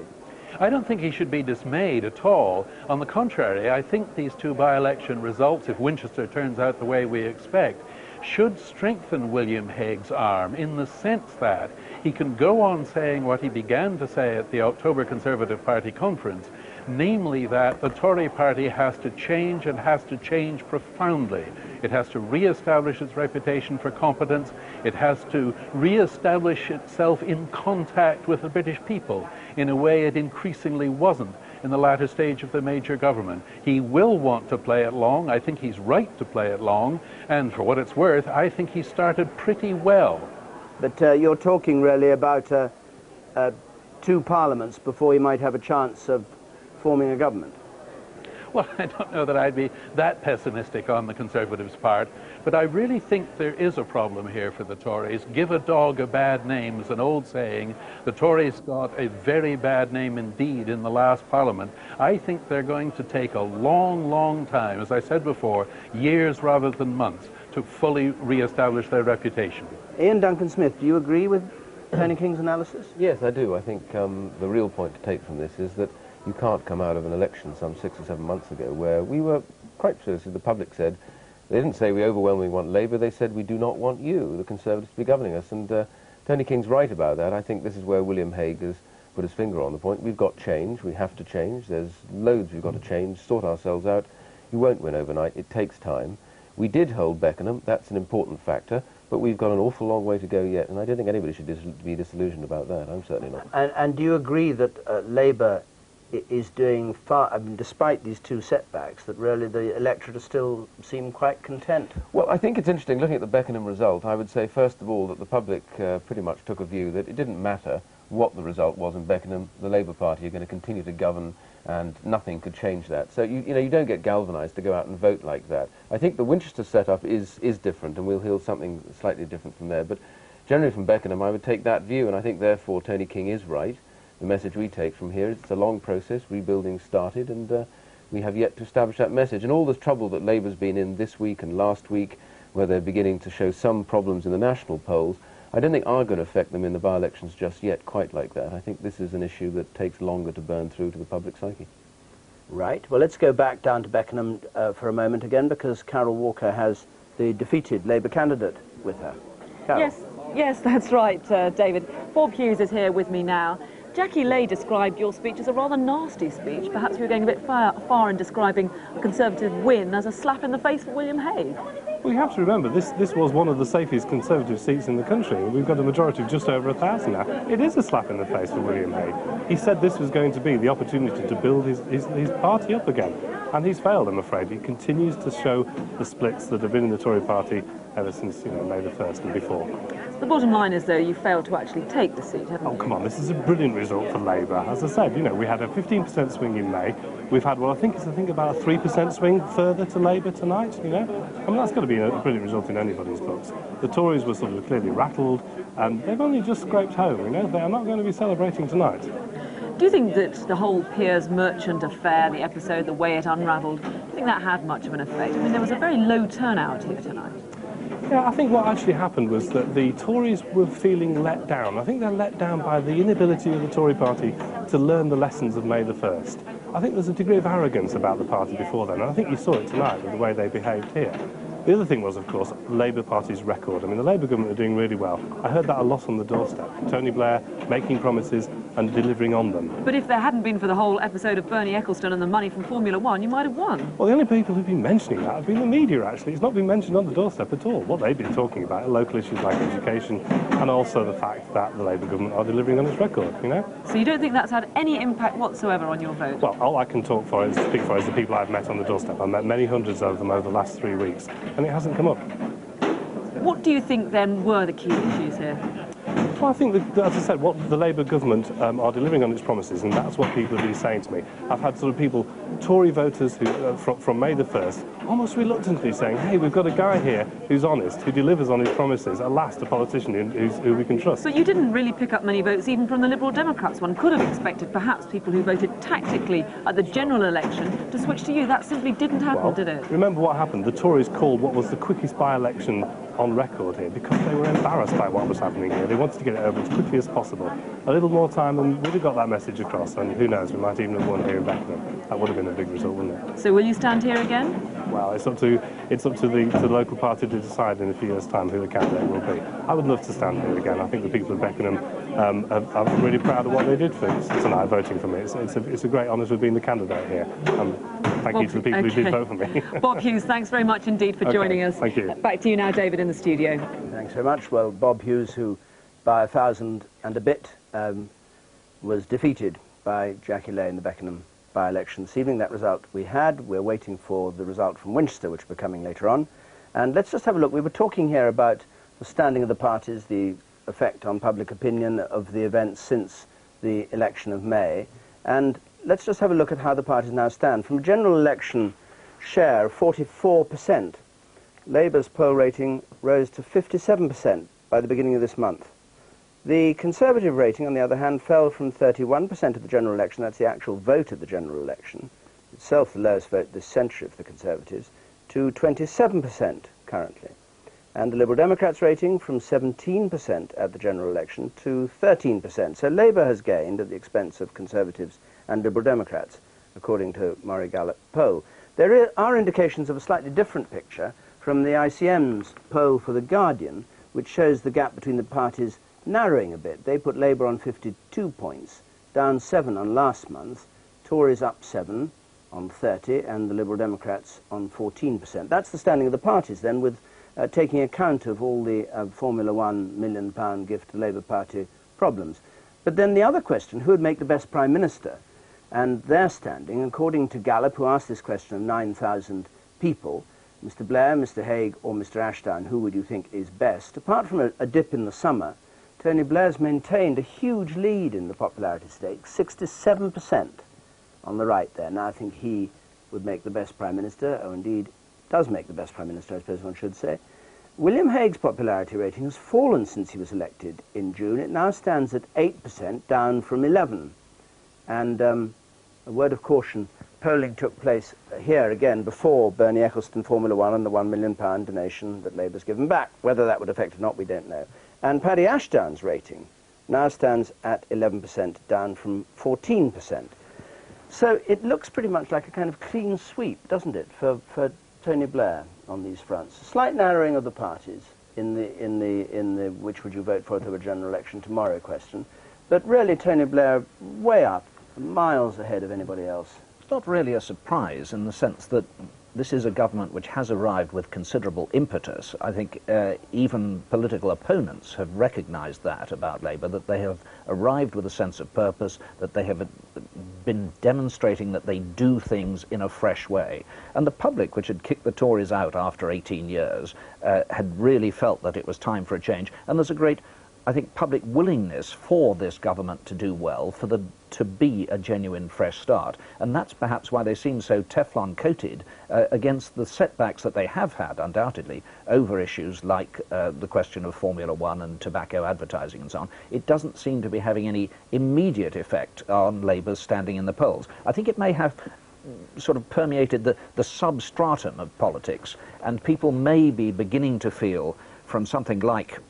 I don't think he should be dismayed at all. On the contrary, I think these two by-election results, if Winchester turns out the way we expect, should strengthen William Hague's arm in the sense that he can go on saying what he began to say at the October Conservative Party conference, namely that the Tory party has to change and has to change profoundly. It has to re-establish its reputation for competence. It has to re-establish itself in contact with the British people in a way it increasingly wasn't in the latter stage of the major government. He will want to play it long. I think he's right to play it long. And for what it's worth, I think he started pretty well. But you're talking really about two parliaments before he might have a chance of forming a government. Well, I don't know that I'd be that pessimistic on the Conservatives' part, but I really think there is a problem here for the Tories. Give a dog a bad name is an old saying. The Tories got a very bad name indeed in the last Parliament. I think they're going to take a long, long time, as I said before, years rather than months, to fully re-establish their reputation. Iain Duncan Smith, do you agree with Tony King's analysis? Yes, I do. I think the real point to take from this is that you can't come out of an election some 6 or 7 months ago where we were quite seriously, the public said, they didn't say we overwhelmingly want Labour, they said we do not want you, the Conservatives, to be governing us. And Tony King's right about that. I think this is where William Hague has put his finger on the point. We've got change, we have to change, there's loads we've got to change, sort ourselves out. You won't win overnight, it takes time. We did hold Beckenham, that's an important factor, but we've got an awful long way to go yet, and I don't think anybody should be disillusioned about that. I'm certainly not. And do you agree that Labour is doing far, I mean, despite these two setbacks, that really the electorate still seem quite content? Well, I think it's interesting, looking at the Beckenham result, I would say, first of all, that the public pretty much took a view that it didn't matter what the result was in Beckenham, the Labour Party are going to continue to govern, and nothing could change that. So, you know, you don't get galvanised to go out and vote like that. I think the Winchester setup is different, and we'll hear something slightly different from there, but generally from Beckenham, I would take that view, and I think, therefore, Tony King is right. The message we take from here is it's a long process, rebuilding started, and we have yet to establish that message. And all this trouble that Labour's been in this week and last week, where they're beginning to show some problems in the national polls, I don't think are going to affect them in the by-elections just yet quite like that. I think this is an issue that takes longer to burn through to the public psyche. Right. Well, let's go back down to Beckenham for a moment again, because Carole Walker has the defeated Labour candidate with her. Carole. Yes, that's right, David. Bob Hughes is here with me now. Jackie Lay described your speech as a rather nasty speech. Perhaps you were going a bit far in describing a Conservative win as a slap in the face for William Hague. Well, you have to remember, this was one of the safest Conservative seats in the country. We've got a majority of just over 1,000 now. It is a slap in the face for William Hague. He said this was going to be the opportunity to build his party up again. And he's failed, I'm afraid. He continues to show the splits that have been in the Tory party ever since, May the 1st and before. The bottom line is, though, you failed to actually take the seat, haven't you? Oh, come on, this is a brilliant result for Labour. As I said, we had a 15% swing in May. We've had, well, I think about a 3% swing further to Labour tonight, I mean, that's got to be a brilliant result in anybody's books. The Tories were sort of clearly rattled, and they've only just scraped home, They are not going to be celebrating tonight. Do you think that the whole Piers Merchant affair, the episode, the way it unravelled, do you think that had much of an effect? I mean, there was a very low turnout here tonight. Yeah, I think what actually happened was that the Tories were feeling let down. I think they're let down by the inability of the Tory party to learn the lessons of May the 1st. I think there's a degree of arrogance about the party before then, and I think you saw it tonight with the way they behaved here. The other thing was, of course, Labour Party's record. I mean, the Labour government are doing really well. I heard that a lot on the doorstep. Tony Blair making promises and delivering on them. But if there hadn't been for the whole episode of Bernie Ecclestone and the money from Formula One, you might have won. Well, the only people who've been mentioning that have been the media, actually. It's not been mentioned on the doorstep at all. What they've been talking about are local issues like education and also the fact that the Labour government are delivering on its record, So you don't think that's had any impact whatsoever on your vote? Well, all I can speak for is the people I've met on the doorstep. I've met many hundreds of them over the last 3 weeks, and it hasn't come up. What do you think, then, were the key issues here? Well, I think, that, as I said, what the Labour government are delivering on its promises, and that's what people have been saying to me. I've had sort of people, Tory voters who, from May the 1st, almost reluctantly saying, hey, we've got a guy here who's honest, who delivers on his promises, at last a politician who we can trust. But you didn't really pick up many votes even from the Liberal Democrats. One could have expected perhaps people who voted tactically at the general election to switch to you. That simply didn't happen, did it? Remember what happened? The Tories called what was the quickest by-election on record here because they were embarrassed by what was happening here. They wanted to get it over as quickly as possible. A little more time and we'd have got that message across, and who knows, we might even have won here in Beckenham. That would have been a big result, wouldn't it? So will you stand here again? Well, it's up to the local party to decide in a few years' time who the candidate will be. I would love to stand here again. I think the people of Beckenham are really proud of what they did for tonight, voting for me. It's a great honour to have been the candidate here. Thank you to the people who did vote for me. Bob Hughes, thanks very much indeed for joining us. Thank you. Back to you now, David, in the studio. Thanks very much. Well, Bob Hughes, who by 1,000 and a bit was defeated by Jackie Lay in the Beckenham by-election this evening. That result we had. We're waiting for the result from Winchester, which will be coming later on. And let's just have a look. We were talking here about the standing of the parties, the effect on public opinion of the events since the election of May. And let's just have a look at how the parties now stand. From a general election share of 44%, Labour's poll rating rose to 57% by the beginning of this month. The Conservative rating, on the other hand, fell from 31% of the general election, that's the actual vote of the general election, itself the lowest vote this century for the Conservatives, to 27% currently. And the Liberal Democrats rating from 17% at the general election to 13%. So Labour has gained at the expense of Conservatives and Liberal Democrats, according to Murray Gallup poll. There are indications of a slightly different picture from the ICM's poll for The Guardian, which shows the gap between the parties narrowing a bit. They put Labour on 52 points, down 7 on last month, Tories up 7 on 30, and the Liberal Democrats on 14%. That's the standing of the parties then, with taking account of all the Formula One £1 million gift to Labour Party problems. But then the other question, who would make the best Prime Minister? And their standing, according to Gallup, who asked this question of 9,000 people, Mr. Blair, Mr. Hague or Mr. Ashdown, who would you think is best? Apart from a dip in the summer, Tony Blair's maintained a huge lead in the popularity stakes, 67% on the right there. Now I think he would make the best Prime Minister, or indeed does make the best Prime Minister, I suppose one should say. William Hague's popularity rating has fallen since he was elected in June. It now stands at 8%, down from 11%. And a word of caution, polling took place here again before Bernie Ecclestone Formula One and the £1 million donation that Labour's given back. Whether that would affect or not, we don't know. And Paddy Ashdown's rating now stands at 11%, down from 14%. So it looks pretty much like a kind of clean sweep, doesn't it, for Tony Blair on these fronts? A slight narrowing of the parties in the which would you vote for if there were a general election tomorrow question. But really, Tony Blair, way up, miles ahead of anybody else. It's not really a surprise in the sense that this is a government which has arrived with considerable impetus. I think even political opponents have recognised that about Labour, that they have arrived with a sense of purpose, that they have been demonstrating that they do things in a fresh way. And the public, which had kicked the Tories out after 18 years, had really felt that it was time for a change. And there's a great, I think, public willingness for this government to do well, for the to be a genuine fresh start. And that's perhaps why they seem so Teflon-coated against the setbacks that they have had, undoubtedly, over issues like the question of Formula One and tobacco advertising and so on. It doesn't seem to be having any immediate effect on Labour's standing in the polls. I think it may have sort of permeated the substratum of politics, and people may be beginning to feel from something like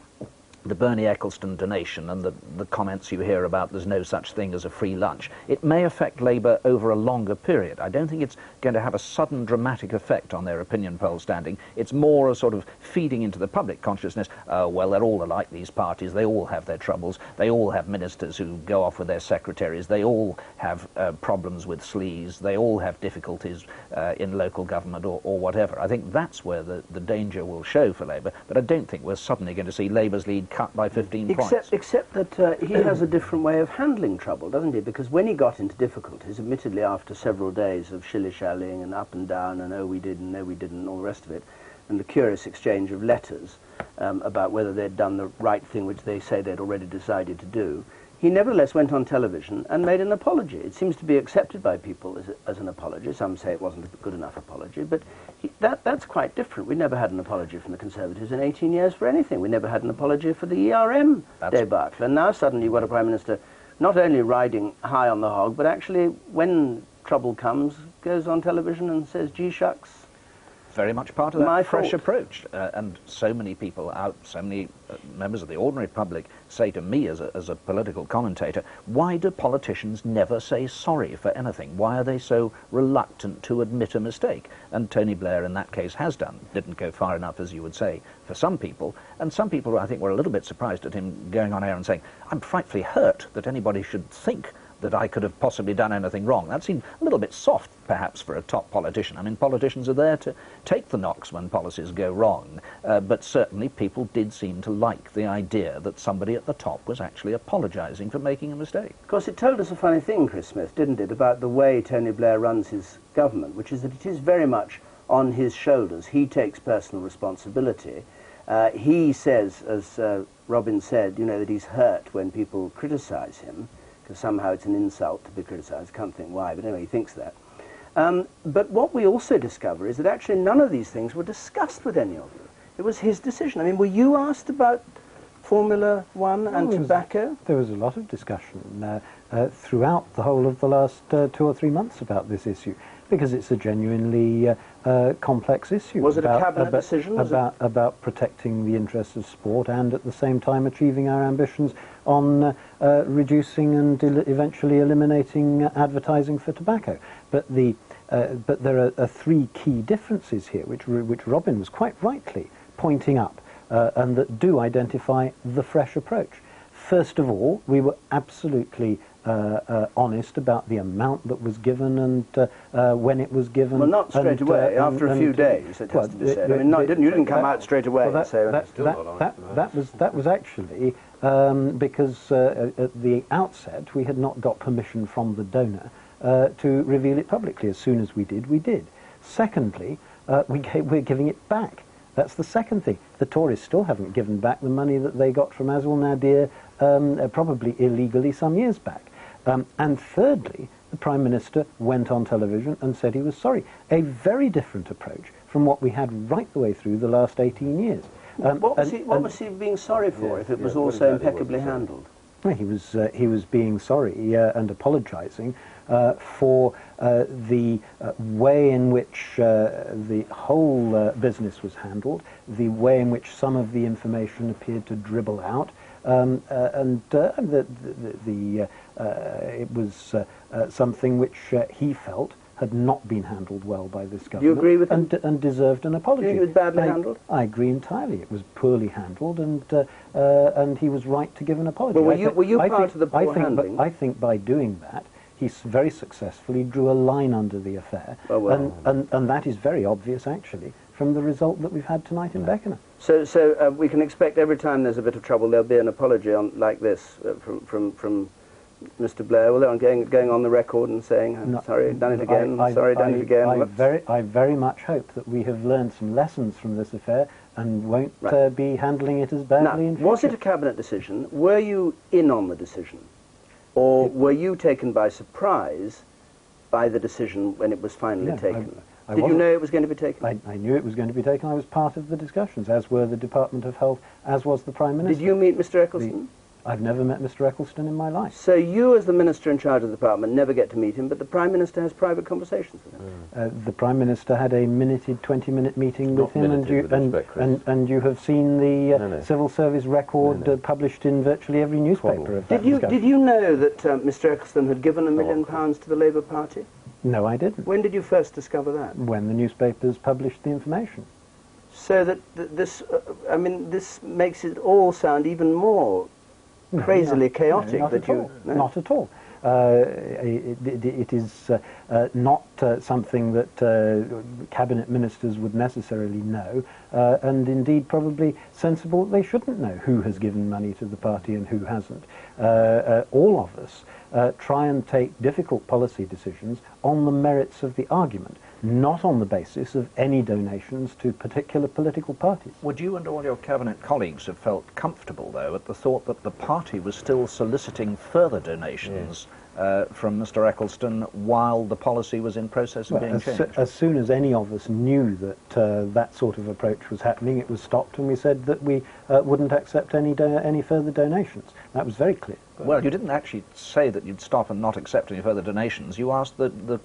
the Bernie Ecclestone donation and the comments you hear about there's no such thing as a free lunch, it may affect Labour over a longer period. I don't think it's going to have a sudden dramatic effect on their opinion poll standing. It's more a sort of feeding into the public consciousness, well, they're all alike, these parties, they all have their troubles, they all have ministers who go off with their secretaries, they all have problems with sleaze, they all have difficulties in local government or whatever. I think that's where the danger will show for Labour, but I don't think we're suddenly going to see Labour's lead cut by 15 points. Except that he has a different way of handling trouble, doesn't he? Because when he got into difficulties, admittedly after several days of shilly-shallying and up and down and oh we did and no we didn't and all the rest of it, and the curious exchange of letters about whether they'd done the right thing, which they say they'd already decided to do, he nevertheless went on television and made an apology. It seems to be accepted by people as an apology. Some say it wasn't a good enough apology, but that's quite different. We never had an apology from the Conservatives in 18 years for anything. We never had an apology for the ERM debacle. And now suddenly you've got a Prime Minister not only riding high on the hog, but actually, when trouble comes, goes on television and says, gee shucks. Very much part of that fresh approach. And so many people out, so many members of the ordinary public say to me as a political commentator, why do politicians never say sorry for anything? Why are they so reluctant to admit a mistake? And Tony Blair in that case has done. Didn't go far enough, as you would say, for some people. And some people, I think, were a little bit surprised at him going on air and saying, I'm frightfully hurt that anybody should think that I could have possibly done anything wrong. That seemed a little bit soft, perhaps, for a top politician. I mean, politicians are there to take the knocks when policies go wrong, but certainly people did seem to like the idea that somebody at the top was actually apologising for making a mistake. Of course, it told us a funny thing, Chris Smith, didn't it, about the way Tony Blair runs his government, which is that it is very much on his shoulders. He takes personal responsibility. He says, as Robin said, you know, that he's hurt when people criticise him, because somehow it's an insult to be criticised. Can't think why, but anyway, he thinks that. But what we also discover is that actually none of these things were discussed with any of you. It was his decision. I mean, were you asked about Formula One and tobacco? There was a lot of discussion throughout the whole of the last 2 or 3 months about this issue, because it's a genuinely complex issue. Was it a cabinet decision? About protecting the interests of sport and at the same time achieving our ambitions on reducing and eventually eliminating advertising for tobacco. But there are 3 key differences here, which Robin was quite rightly pointing up, and that do identify the fresh approach. First of all, we were absolutely honest about the amount that was given and when it was given. Well, not straight away. After a few days, it has to be said. I mean, you didn't come out straight away and say that was actually because at the outset we had not got permission from the donor to reveal it publicly. As soon as we did, we did. Secondly, we're giving it back. That's the second thing. The Tories still haven't given back the money that they got from Azul Nadir, probably illegally some years back. And thirdly, the Prime Minister went on television and said he was sorry. A very different approach from what we had right the way through the last 18 years. What was he being sorry for if it was all so impeccably handled? He was being sorry and apologising for the way in which the whole business was handled, the way in which some of the information appeared to dribble out, it was something which he felt had not been handled well by this government. Do you agree with him? And deserved an apology. Do you think it was badly handled? I agree entirely. It was poorly handled, and he was right to give an apology. Well, were you part of the poor handling? I think by doing that, he very successfully drew a line under the affair, and that is very obvious, actually, from the result that we've had tonight in Beckenham. So we can expect every time there's a bit of trouble, there'll be an apology like this from Mr. Blair. Well, they're going on the record and saying, sorry, done it again, sorry, done it again. I very much hope that we have learned some lessons from this affair and won't be handling it as badly in future. Was it a cabinet decision? Were you in on the decision? Or were you taken by surprise by the decision when it was finally taken? Did you know it was going to be taken? I knew it was going to be taken. I was part of the discussions, as were the Department of Health, as was the Prime Minister. Did you meet Mr. Eccleston? I've never met Mr. Eccleston in my life. So you, as the Minister in charge of the department, never get to meet him, but the Prime Minister has private conversations with him? The Prime Minister had a 20-minute meeting with him, and you have seen the civil service record published in virtually every newspaper of that discussion. Did you know that Mr. Eccleston had given £1 million to the Labour Party? No, I didn't. When did you first discover that? When the newspapers published the information. So that this makes it all sound even more crazily chaotic. Not at all. It is not something that cabinet ministers would necessarily know, and indeed probably sensible that they shouldn't know who has given money to the party and who hasn't. All of us try and take difficult policy decisions on the merits of the argument, not on the basis of any donations to particular political parties. Would you and all your cabinet colleagues have felt comfortable, though, at the thought that the party was still soliciting further donations from Mr. Eccleston while the policy was in process of being changed? As soon as any of us knew that that sort of approach was happening, it was stopped, and we said that we wouldn't accept any further donations. That was very clear. Well, you didn't actually say that you'd stop and not accept any further donations. You asked the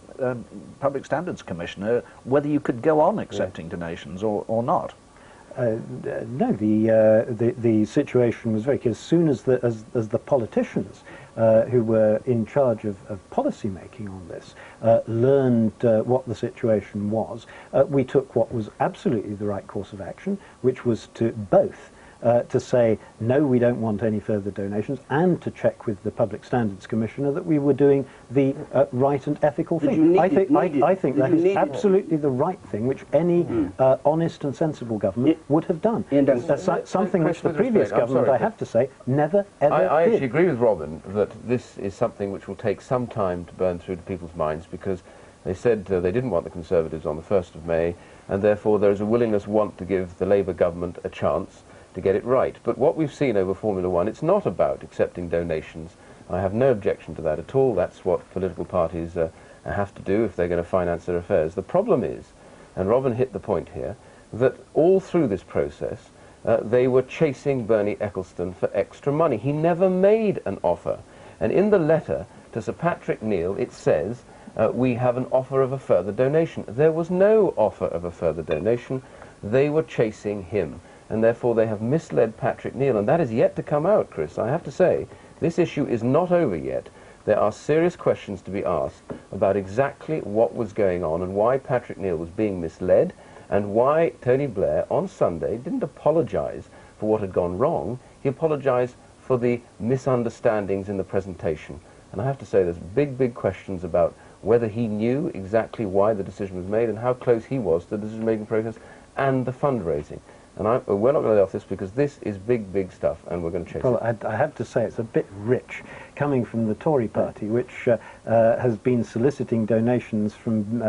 Public Standards Commissioner whether you could go on accepting donations or not. No, the situation was very clear. As soon as the politicians who were in charge of policy making on this learned what the situation was, we took what was absolutely the right course of action, which was to both to say, no, we don't want any further donations, and to check with the Public Standards Commissioner that we were doing the right and ethical thing. I think that is absolutely the right thing, which any honest and sensible government would have done. Something which the previous government, I have to say, never, ever did. I actually agree with Robin that this is something which will take some time to burn through to people's minds, because they said they didn't want the Conservatives on the 1st of May, and therefore there is a willingness to give the Labour government a chance to get it right. But what we've seen over Formula One, it's not about accepting donations. I have no objection to that at all. That's what political parties have to do if they're going to finance their affairs. The problem is, and Robin hit the point here, that all through this process they were chasing Bernie Eccleston for extra money. He never made an offer. And in the letter to Sir Patrick Neill it says, we have an offer of a further donation. There was no offer of a further donation. They were chasing him, and therefore they have misled Patrick Neill, and that is yet to come out, Chris. I have to say, this issue is not over yet. There are serious questions to be asked about exactly what was going on and why Patrick Neill was being misled, and why Tony Blair on Sunday didn't apologise for what had gone wrong. He apologised for the misunderstandings in the presentation. And I have to say, there's big questions about whether he knew exactly why the decision was made and how close he was to the decision-making process and the fundraising. And we're not going to lay off this, because this is big stuff, and we're going to chase it. I have to say it's a bit rich, coming from the Tory party, which has been soliciting donations from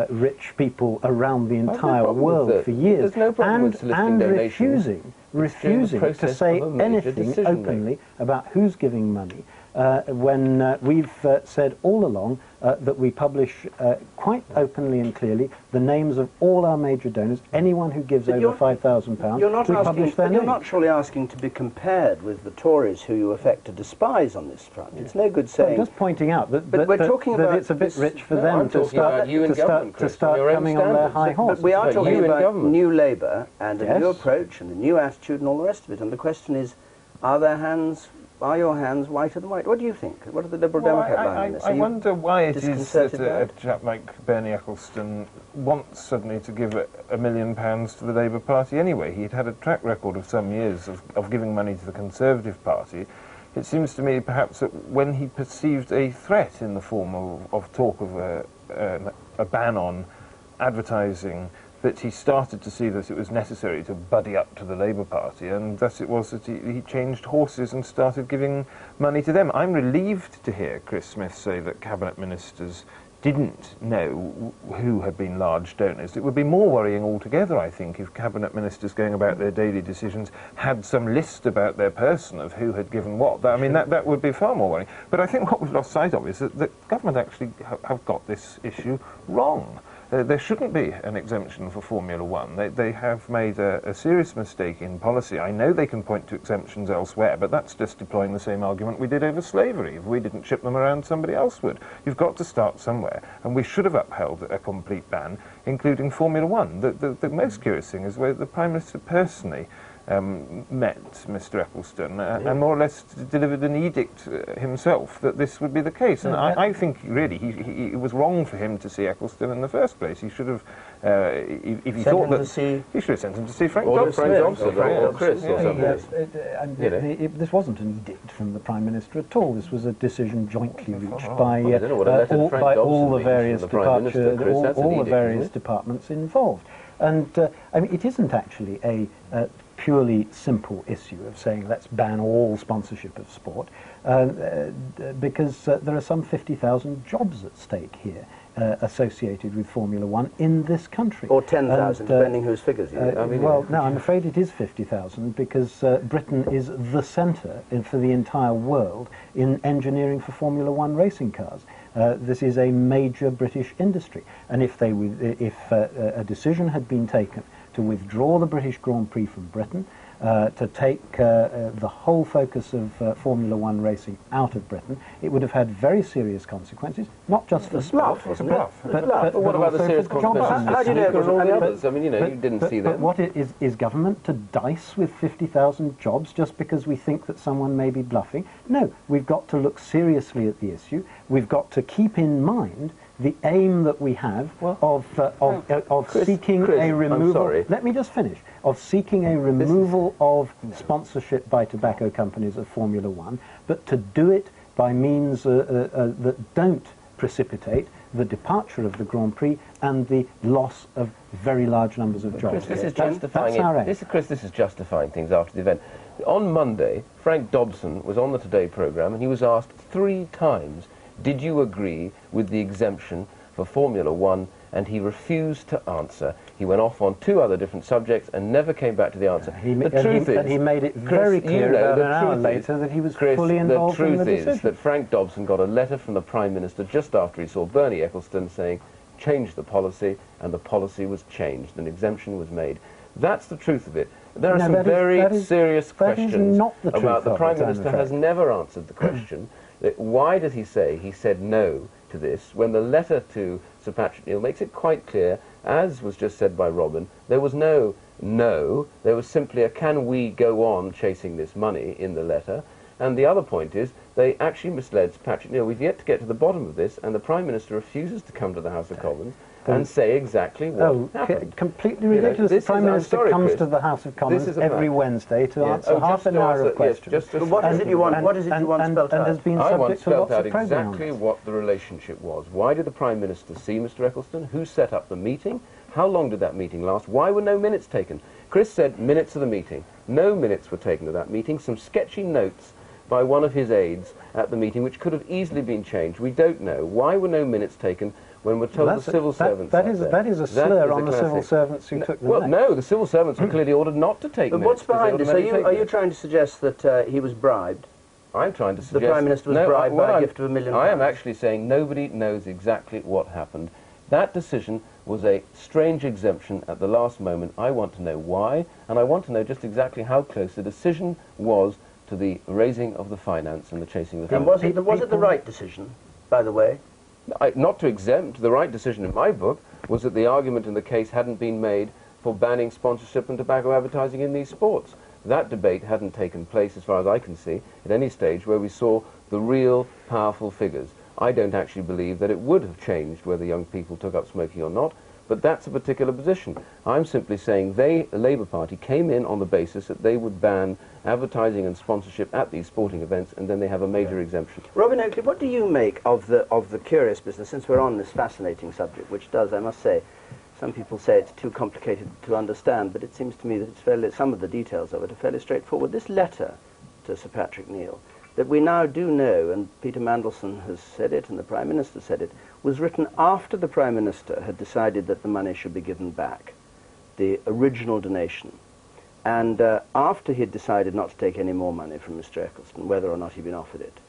rich people around the entire world for years, There's no problem with soliciting donations. refusing to say anything openly about who's giving money, when we've said all along that we publish quite openly and clearly the names of all our major donors. Anyone who gives over £5,000, we publish their names. You're not surely asking to be compared with the Tories, who you affect to despise on this front. It's no good saying... Well, just pointing out that, we're talking about it's a bit rich for them to start coming on their high horse. But we are talking about new Labour and a new approach and a new attitude and all the rest of it. And the question is, are their hands Are your hands whiter than white? What do you think? What are the Liberal Democrat line on this? I wonder why it is that disconcerted by a it? chap like Bernie Ecclestone wants suddenly to give £1 million to the Labour Party anyway. He'd had a track record of some years of giving money to the Conservative Party. It seems to me perhaps that when he perceived a threat in the form of talk of a ban on advertising, that he started to see that it was necessary to buddy up to the Labour Party, and thus it was that he changed horses and started giving money to them. I'm relieved to hear Chris Smith say that Cabinet Ministers didn't know who had been large donors. It would be more worrying altogether, I think, if Cabinet Ministers going about their daily decisions had some list about their person of who had given what. I mean, that would be far more worrying. But I think what we've lost sight of is that the government actually have got this issue wrong. There shouldn't be an exemption for Formula One. They have made a serious mistake in policy. I know they can point to exemptions elsewhere, but that's just deploying the same argument we did over slavery. If we didn't ship them around, somebody else would. You've got to start somewhere, and we should have upheld a complete ban, including Formula One. The most curious thing is where the Prime Minister personally met Mr Ecclestone and more or less delivered an edict himself that this would be the case. And I think really it was wrong for him to see Ecclestone in the first place. He should have, if he thought that, he should have sent him to see Frank Dobson. Or Chris or somebody. This wasn't an edict from the Prime Minister at all. This was a decision jointly reached by all the various departments involved. And I mean, it isn't actually a purely simple issue of saying let's ban all sponsorship of sport, because there are some 50,000 jobs at stake here associated with Formula One in this country. Or 10,000, depending whose figures you use. Well, no, I'm afraid it is 50,000 because Britain is the centre for the entire world in engineering for Formula One racing cars. This is a major British industry, and if a decision had been taken to withdraw the British Grand Prix from Britain, to take the whole focus of Formula One racing out of Britain, it would have had very serious consequences, not just for sport, but what about the serious consequences? How do you know it wasn't others? I mean, you know, you didn't see that. But what is government to dice with 50,000 jobs just because we think that someone may be bluffing? No, we've got to look seriously at the issue. We've got to keep in mind the aim that we have of seeking a removal. Let me just finish. Of seeking a removal of sponsorship by tobacco companies of Formula One, but to do it by means that don't precipitate the departure of the Grand Prix and the loss of very large numbers of jobs. Chris, this is justifying this is justifying things after the event. On Monday, Frank Dobson was on the Today programme and he was asked 3 times, did you agree with the exemption for Formula One? And he refused to answer. He went off on 2 other different subjects and never came back to the answer. The truth is, he made it very clear about an hour later that he was fully involved in the decision. The truth is that Frank Dobson got a letter from the Prime Minister just after he saw Bernie Ecclestone saying, change the policy, and the policy was changed. An exemption was made. That's the truth of it. There are some very serious questions about the Prime Minister has never answered the question. Why did he say he said no to this when the letter to Sir Patrick Neil makes it quite clear, as was just said by Robin, there was no no, there was simply a can we go on chasing this money in the letter. And the other point is they actually misled Sir Patrick Neil. We've yet to get to the bottom of this, and the Prime Minister refuses to come to the House of Commons and say exactly what happened. Completely ridiculous. The Prime Minister comes to the House of Commons every Wednesday to answer half an hour of questions. But what is it you want? What is it you want spelled out? Has been I want subject to lots spelled of out exactly what the relationship was. Why did the Prime Minister see Mr Ecclestone? Who set up the meeting? How long did that meeting last? Why were no minutes taken? Chris said minutes of the meeting. No minutes were taken of that meeting. Some sketchy notes by one of his aides at the meeting, which could have easily been changed. We don't know. Why were no minutes taken when we're told the civil servants... That is a slur on the civil servants who took the Well, no, the civil servants were clearly ordered not to take minutes. But what's behind this? Are you trying to suggest that he was bribed? I'm trying to suggest... The Prime Minister was bribed by a gift of £1 million? I am actually saying nobody knows exactly what happened. That decision was a strange exemption at the last moment. I want to know why, and I want to know just exactly how close the decision was to the raising of the finance and the chasing of the finance. And was it the right decision, by the way? Not to exempt. The right decision in my book was that the argument in the case hadn't been made for banning sponsorship and tobacco advertising in these sports. That debate hadn't taken place, as far as I can see, at any stage where we saw the real powerful figures. I don't actually believe that it would have changed whether young people took up smoking or not, but that's a particular position. I'm simply saying the Labour Party came in on the basis that they would ban advertising and sponsorship at these sporting events, and then they have a major exemption. Robin Oakley, what do you make of the curious business, since we're on this fascinating subject, which does, I must say, some people say it's too complicated to understand, but it seems to me that it's fairly, some of the details of it are fairly straightforward. This letter to Sir Patrick Neill, that we now do know, and Peter Mandelson has said it and the Prime Minister said it, was written after the Prime Minister had decided that the money should be given back, the original donation, and after he had decided not to take any more money from Mr. Eccleston, whether or not he'd been offered it.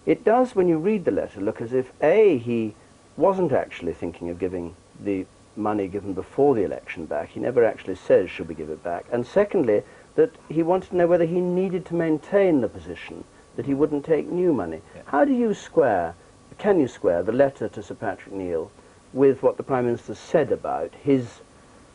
It does, when you read the letter, look as if, A, he wasn't actually thinking of giving the money given before the election back. He never actually says, should we give it back? And secondly, that he wanted to know whether he needed to maintain the position that he wouldn't take new money. Yeah. How do you square, can you square the letter to Sir Patrick Neill with what the Prime Minister said about his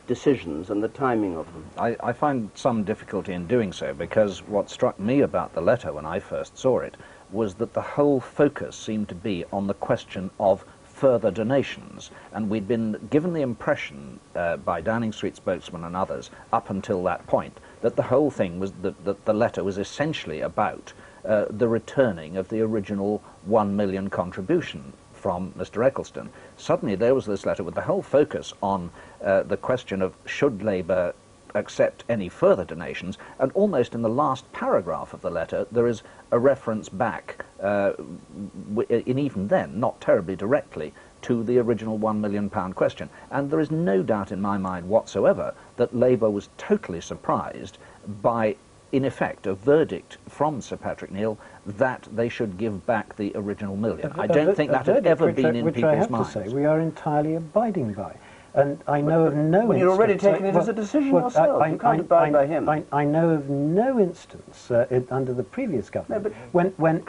decisions and the timing of them? I find some difficulty in doing so, because what struck me about the letter when I first saw it was that the whole focus seemed to be on the question of further donations, and we'd been given the impression by Downing Street spokesmen and others up until that point that the whole thing was that the letter was essentially about the returning of the original 1 million contribution from Mr. Eccleston. Suddenly there was this letter with the whole focus on the question of should Labour accept any further donations, and almost in the last paragraph of the letter there is a reference back, in even then, not terribly directly, to the original £1 million question. And there is no doubt in my mind whatsoever that Labour was totally surprised by, in effect, a verdict from Sir Patrick Neill that they should give back the original million. I don't think that had ever been in people's minds. Which I have to say we are entirely abiding by. And I know of no instance... You're already taking it as a decision yourself. You can't abide by him. I know of no instance under the previous government when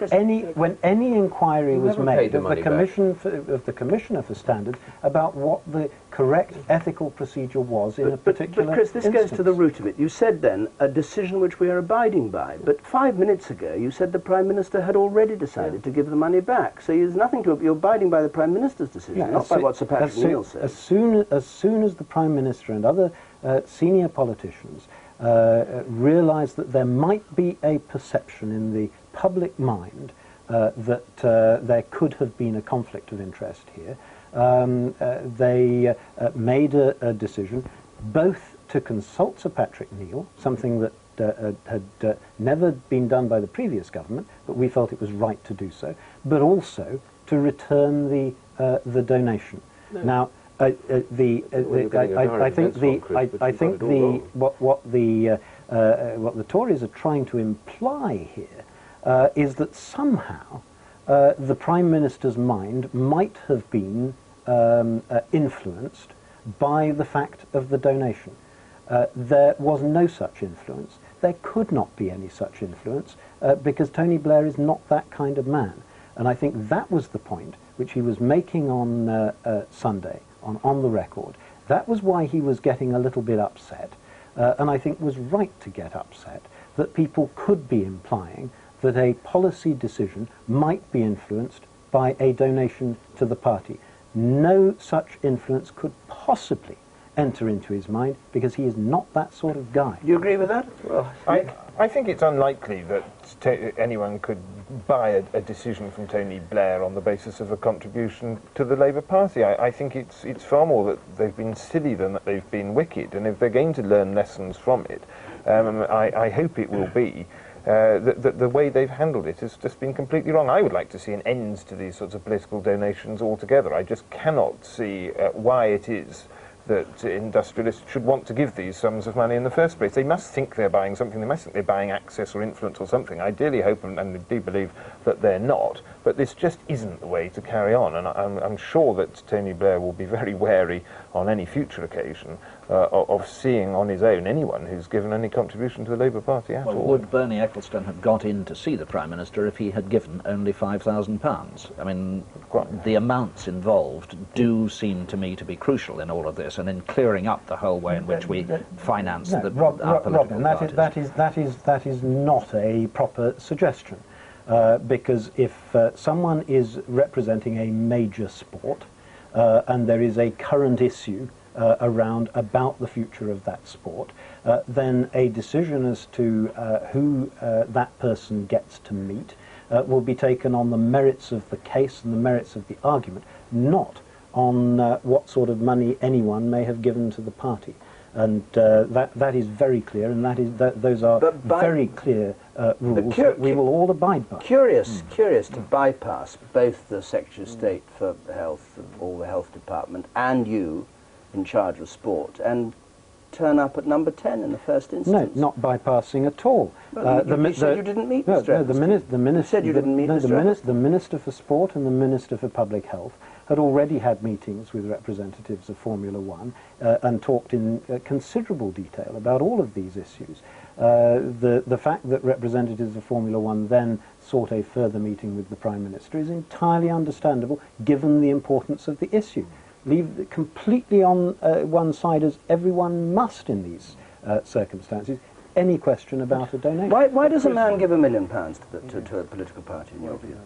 any inquiry was made of the Commissioner for Standards about what the correct ethical procedure was in a particular But Chris, this instance. goes to the root of it. You said then a decision which we are abiding by, but 5 minutes ago you said the Prime Minister had already decided to give the money back. So there's nothing to... You're abiding by the Prime Minister's decision, not by what Sir Patrick Neill said. As soon as the Prime Minister and other senior politicians realised that there might be a perception in the public mind that there could have been a conflict of interest here, they made a decision both to consult Sir Patrick Neill, something that had never been done by the previous government, but we felt it was right to do so, but also to return the donation. No. Now, I think what the Tories are trying to imply here is that somehow the Prime Minister's mind might have been influenced by the fact of the donation. There was no such influence. There could not be any such influence because Tony Blair is not that kind of man. And I think that was the point which he was making on Sunday, on the record. That was why he was getting a little bit upset, and I think was right to get upset, that people could be implying that a policy decision might be influenced by a donation to the party. No such influence could possibly enter into his mind, because he is not that sort of guy. Do you agree with that? Well, I think it's unlikely that anyone could buy a decision from Tony Blair on the basis of a contribution to the Labour Party. I think it's far more that they've been silly than that they've been wicked, and if they're going to learn lessons from it, I hope it will be that the way they've handled it has just been completely wrong. I would like to see an end to these sorts of political donations altogether. I just cannot see why it is that industrialists should want to give these sums of money in the first place. They must think they're buying something. They must think they're buying access or influence or something. I ideally hope and do believe that they're not, but this just isn't the way to carry on, and I'm sure that Tony Blair will be very wary on any future occasion of seeing on his own anyone who's given any contribution to the Labour Party at all. Would Bernie Ecclestone have got in to see the Prime Minister if he had given only £5,000? I mean, the amounts involved do seem to me to be crucial in all of this, and in clearing up the whole way in which we finance our political Robin, parties. that is not a proper suggestion, because if someone is representing a major sport and there is a current issue about the future of that sport, then a decision as to who that person gets to meet will be taken on the merits of the case and the merits of the argument, not on what sort of money anyone may have given to the party. And that is very clear, and those are very clear rules that we will all abide by. Curious to bypass both the Secretary of State for Health, or the Health Department, and you in charge of sport, and turn up at number 10 in the first instance. No, not bypassing at all. Well, you said you didn't meet Mr. The Minister for Sport and the Minister for Public Health had already had meetings with representatives of Formula One and talked in considerable detail about all of these issues. The fact that representatives of Formula One then sought a further meeting with the Prime Minister is entirely understandable given the importance of the issue. Leave it completely on one side, as everyone must in these circumstances, any question about a donation. Why does a man give £1 million to a political party, in your view?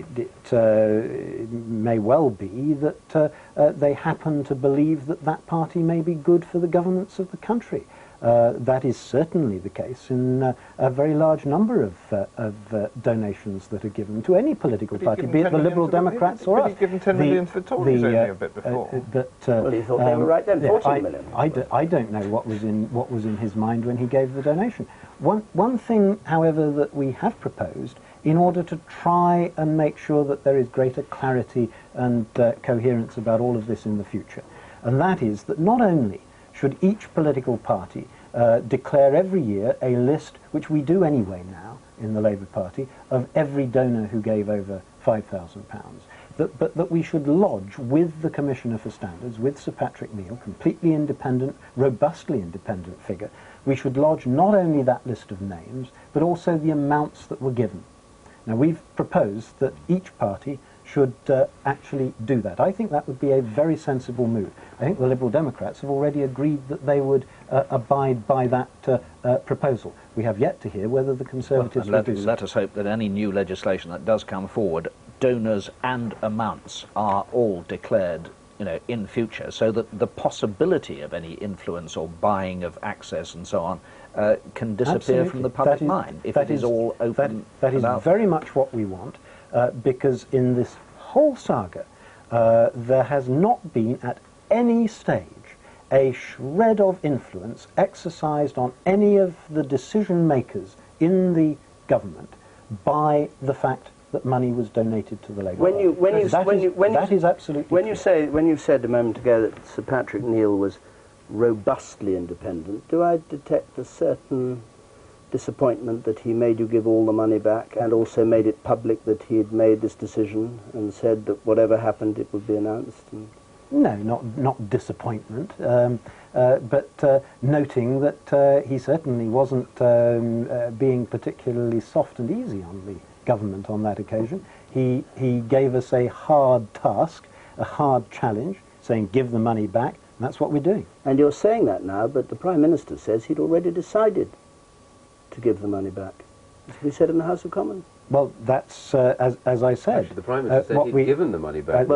It may well be that they happen to believe that that party may be good for the governance of the country. That is certainly the case in a very large number of donations that are given to any political party, be it the Liberal Democrats or us. But he's given 10 million for Tories only a bit before. Well, he thought they were right then, 14 million. I don't know what was in his mind when he gave the donation. One thing, however, that we have proposed in order to try and make sure that there is greater clarity and coherence about all of this in the future, and that is that not only should each political party declare every year a list, which we do anyway now in the Labour Party, of every donor who gave over £5,000, but that we should lodge with the Commissioner for Standards, with Sir Patrick Neil, completely independent, robustly independent figure, we should lodge not only that list of names, but also the amounts that were given. Now, we've proposed that each party should actually do that. I think that would be a very sensible move. I think the Liberal Democrats have already agreed that they would abide by that proposal. We have yet to hear whether the Conservatives will do so. Let us hope that any new legislation that does come forward, donors and amounts are all declared, in future, so that the possibility of any influence or buying of access and so on can disappear from the public mind, if it is all open. That is very much what we want. Because in this whole saga, there has not been at any stage a shred of influence exercised on any of the decision makers in the government by the fact that money was donated to the Labour Party. That is absolutely clear. When you said a moment ago that Sir Patrick Neil was robustly independent, do I detect a certain disappointment that he made you give all the money back, and also made it public that he had made this decision and said that whatever happened it would be announced? No, not disappointment, but noting that he certainly wasn't being particularly soft and easy on the government on that occasion. He gave us a hard task, a hard challenge, saying give the money back, and that's what we're doing. And you're saying that now, but the Prime Minister says he'd already decided to give the money back. As we said in the House of Commons. Well, that's as I said. Actually, the Prime Minister said he'd given the money back.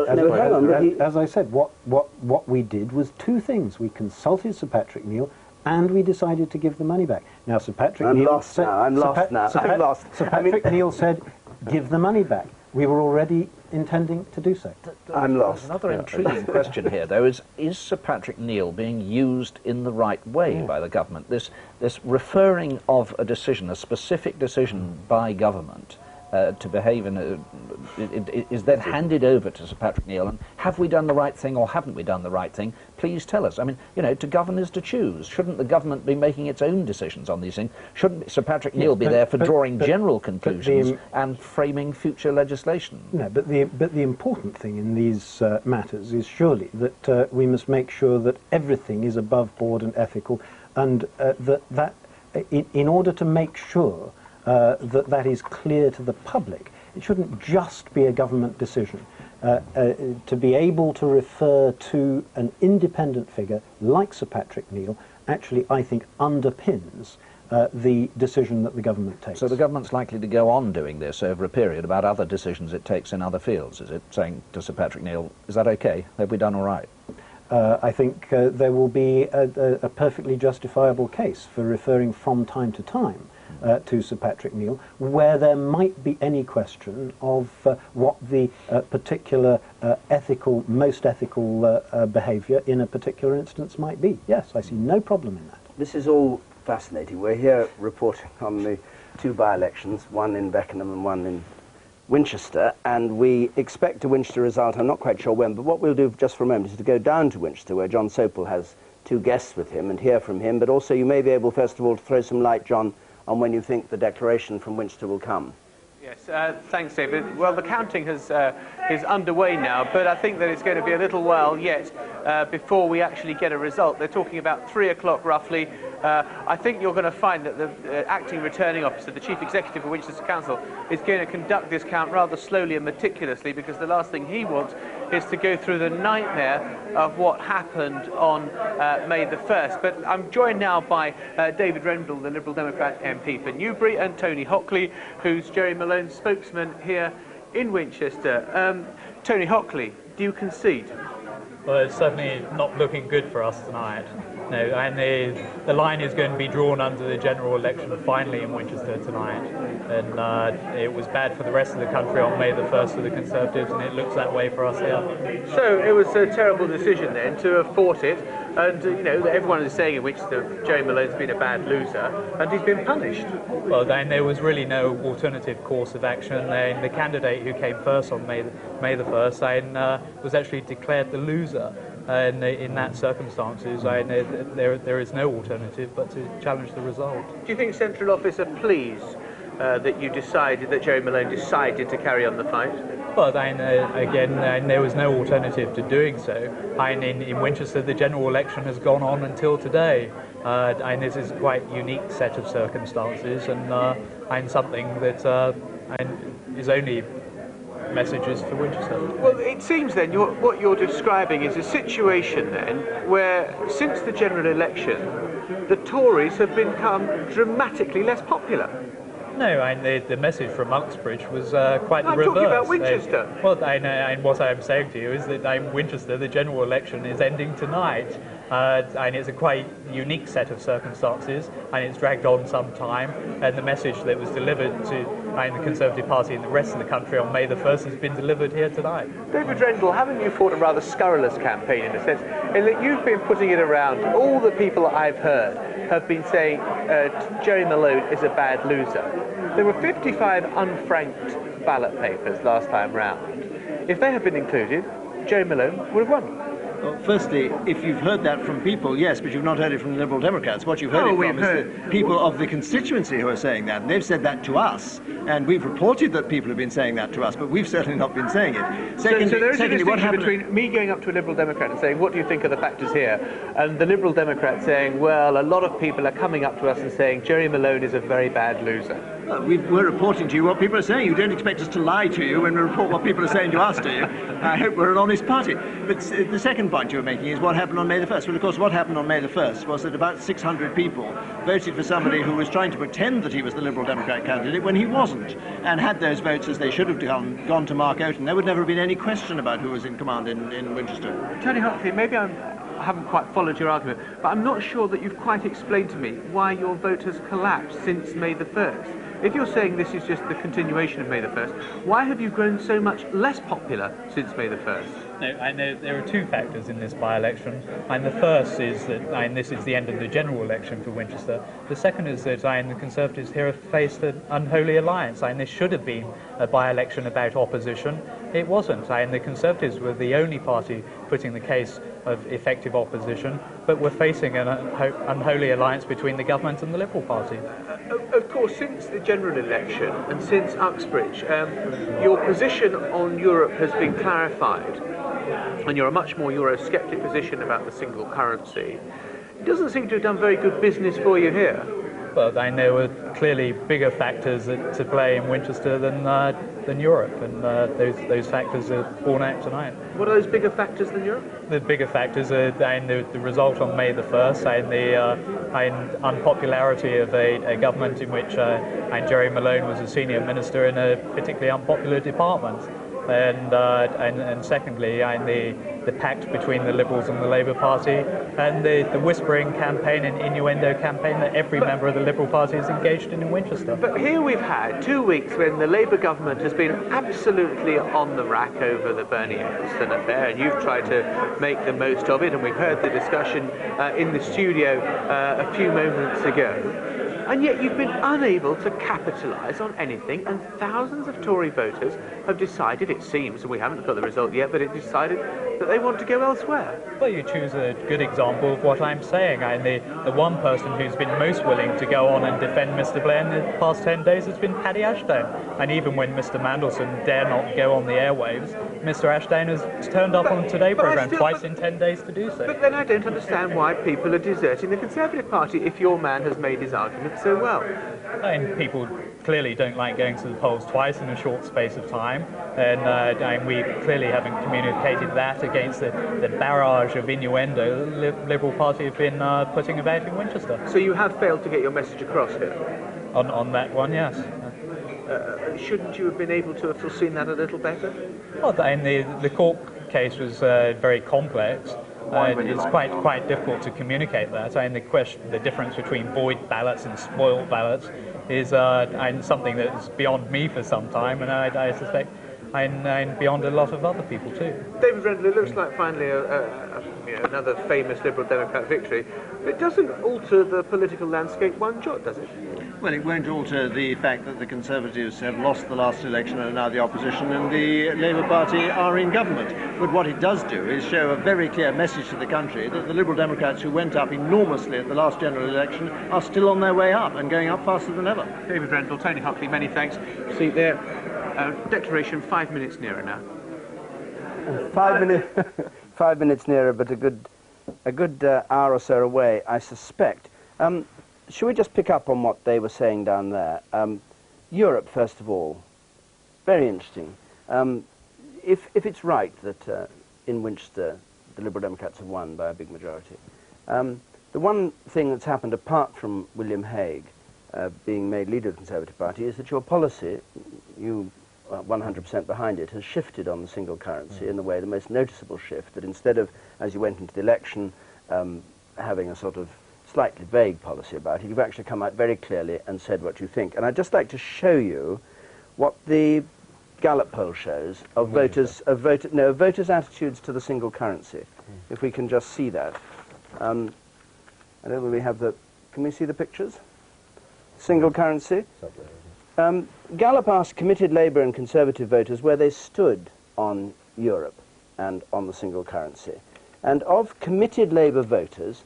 As I said, what we did was two things. We consulted Sir Patrick Neil, and we decided to give the money back. Now, Sir Patrick Neil said, Sir Patrick Neil said, give the money back. We were already intending to do so. I'm lost. Another intriguing question here, though, is Sir Patrick Neil being used in the right way by the government? This referring of a decision, a specific decision by government, to behave in is then handed over to Sir Patrick Neil, and have we done the right thing or haven't we done the right thing? Please tell us. I mean, you know, to govern is to choose. Shouldn't the government be making its own decisions on these things? Shouldn't Sir Patrick Neil be there for drawing general conclusions and framing future legislation? No, but the important thing in these matters is surely that we must make sure that everything is above board and ethical, and that in order to make sure that is clear to the public, it shouldn't just be a government decision. To be able to refer to an independent figure like Sir Patrick Neil actually, I think, underpins the decision that the government takes. So the government's likely to go on doing this over a period about other decisions it takes in other fields, is it? Saying to Sir Patrick Neil, is that okay? Have we done all right? I think there will be a perfectly justifiable case for referring from time to time to Sir Patrick Neil, where there might be any question of what the particular most ethical behaviour in a particular instance might be. Yes, I see no problem in that. This is all fascinating. We're here reporting on the two by-elections, one in Beckenham and one in Winchester, and we expect a Winchester result. I'm not quite sure when, but what we'll do just for a moment is to go down to Winchester, where John Sopel has two guests with him, and hear from him. But also you may be able, first of all, to throw some light, John, on when you think the declaration from Winchester will come. Yes, thanks, David. Well, the counting is underway now, but I think that it's going to be a little while yet before we actually get a result. They're talking about 3 o'clock roughly. I think you're going to find that the acting returning officer, the chief executive of Winchester Council, is going to conduct this count rather slowly and meticulously, because the last thing he wants is to go through the nightmare of what happened on May the 1st. But I'm joined now by David Rendell, the Liberal Democrat MP for Newbury, and Tony Hockley, who's Jerry Malone's spokesman here in Winchester. Tony Hockley, do you concede? Well, it's certainly not looking good for us tonight. No, and the line is going to be drawn under the general election finally in Winchester tonight. And it was bad for the rest of the country on May the 1st for the Conservatives, and it looks that way for us here. So it was a terrible decision then to have fought it, and you know, everyone is saying in Winchester Jerry Malone's been a bad loser, and he's been punished. Well, then there was really no alternative course of action. The candidate who came first on May the 1st was actually declared the loser. And in that circumstances, there is no alternative but to challenge the result. Do you think Central Office are pleased that Jerry Malone decided to carry on the fight? Well, again, there was no alternative to doing so. In Winchester, the general election has gone on until today. And this is quite a unique set of circumstances, and something that is only messages for Winchester. Well, it seems then what you're describing is a situation then where since the general election the Tories have become dramatically less popular. No, and the message from Uxbridge was quite the reverse. I'm talking about Winchester. Well, and what I'm saying to you is that in Winchester the general election is ending tonight, and it's a quite unique set of circumstances, and it's dragged on some time, and the message that was delivered to the Conservative Party and the rest of the country on May the 1st has been delivered here tonight. David Rendell, haven't you fought a rather scurrilous campaign in a sense, in that you've been putting it around, all the people that I've heard have been saying Jerry Malone is a bad loser. There were 55 unfranked ballot papers last time round. If they had been included, Jerry Malone would have won. Well, firstly, if you've heard that from people, yes, but you've not heard it from the Liberal Democrats. What you've heard from is the people of the constituency who are saying that. And they've said that to us, and we've reported that people have been saying that to us, but we've certainly not been saying it. Secondly, so there is a distinction between me going up to a Liberal Democrat and saying, what do you think are the factors here? And the Liberal Democrat saying, well, a lot of people are coming up to us and saying Jerry Malone is a very bad loser. Well, we're reporting to you what people are saying. You don't expect us to lie to you when we report what people are saying to us, do you? I hope we're an honest party. But the second point you were making is what happened on May the 1st. Well, of course, what happened on May the 1st was that about 600 people voted for somebody who was trying to pretend that he was the Liberal Democrat candidate when he wasn't, and had those votes as they should have gone to Mark Oaten. There would never have been any question about who was in command in Winchester. Tony Hockley, maybe I haven't quite followed your argument, but I'm not sure that you've quite explained to me why your vote has collapsed since May the 1st. If you're saying this is just the continuation of May the 1st, why have you grown so much less popular since May the 1st? No, I know there are two factors in this by-election. And the first is that this is the end of the general election for Winchester. The second is that the Conservatives here have faced an unholy alliance. This should have been a by-election about opposition. It wasn't. The Conservatives were the only party putting the case of effective opposition, but we're facing an unholy alliance between the government and the Liberal Party. Of course, since the general election and since Uxbridge, your position on Europe has been clarified, and you're a much more Eurosceptic position about the single currency. It doesn't seem to have done very good business for you here. Well, there were clearly bigger factors to play in Winchester than Europe, and those factors are borne out tonight. What are those bigger factors than Europe? The bigger factors are the result on May the 1st, and the unpopularity of a government in which Jerry Malone was a senior minister in a particularly unpopular department. And secondly, the pact between the Liberals and the Labour Party, and the whispering campaign and innuendo campaign that every member of the Liberal Party is engaged in Winchester. But here we've had 2 weeks when the Labour government has been absolutely on the rack over the Bernie Ecclestone affair, and you've tried to make the most of it, and we've heard the discussion in the studio a few moments ago. And yet you've been unable to capitalise on anything, and thousands of Tory voters have decided, it seems, and we haven't got the result yet, but it decided that they want to go elsewhere. Well, you choose a good example of what I'm saying. The one person who's been most willing to go on and defend Mr. Blair in the past 10 days has been Paddy Ashdown. And even when Mr. Mandelson dare not go on the airwaves, Mr. Ashdown has turned up on the Today programme twice in 10 days to do so. But then I don't understand why people are deserting the Conservative Party if your man has made his argument so well. And people clearly don't like going to the polls twice in a short space of time, and we clearly haven't communicated that against the barrage of innuendo the Liberal Party have been putting about in Winchester. So you have failed to get your message across here? On that one, yes. Shouldn't you have been able to have foreseen that a little better? Well, the Cork case was very complex. It's quite difficult to communicate that. The difference between void ballots and spoiled ballots is something that's beyond me for some time, and I suspect I'm beyond a lot of other people too. David Rendell, it looks like finally another famous Liberal Democrat victory. It doesn't alter the political landscape one jot, does it? Well, it won't alter the fact that the Conservatives have lost the last election and are now the opposition, and the Labour Party are in government. But what it does do is show a very clear message to the country that the Liberal Democrats, who went up enormously at the last general election, are still on their way up and going up faster than ever. David Rendell, Tony Huckley, many thanks. See there, declaration 5 minutes nearer now. 5 minutes, 5 minutes nearer, but a good hour or so away, I suspect. Should we just pick up on what they were saying down there? Europe, first of all, very interesting. If it's right that in Winchester the Liberal Democrats have won by a big majority, the one thing that's happened apart from William Hague being made leader of the Conservative Party is that your policy, you 100% behind it, has shifted on the single currency in the way, the most noticeable shift, that instead of, as you went into the election, having a sort of slightly vague policy about it, you've actually come out very clearly and said what you think. And I'd just like to show you what the Gallup poll shows of voters' attitudes to the single currency. If we can just see that. I don't know whether we have the... Can we see the pictures? Single currency. Gallup asked committed Labour and Conservative voters where they stood on Europe and on the single currency. And of committed Labour voters,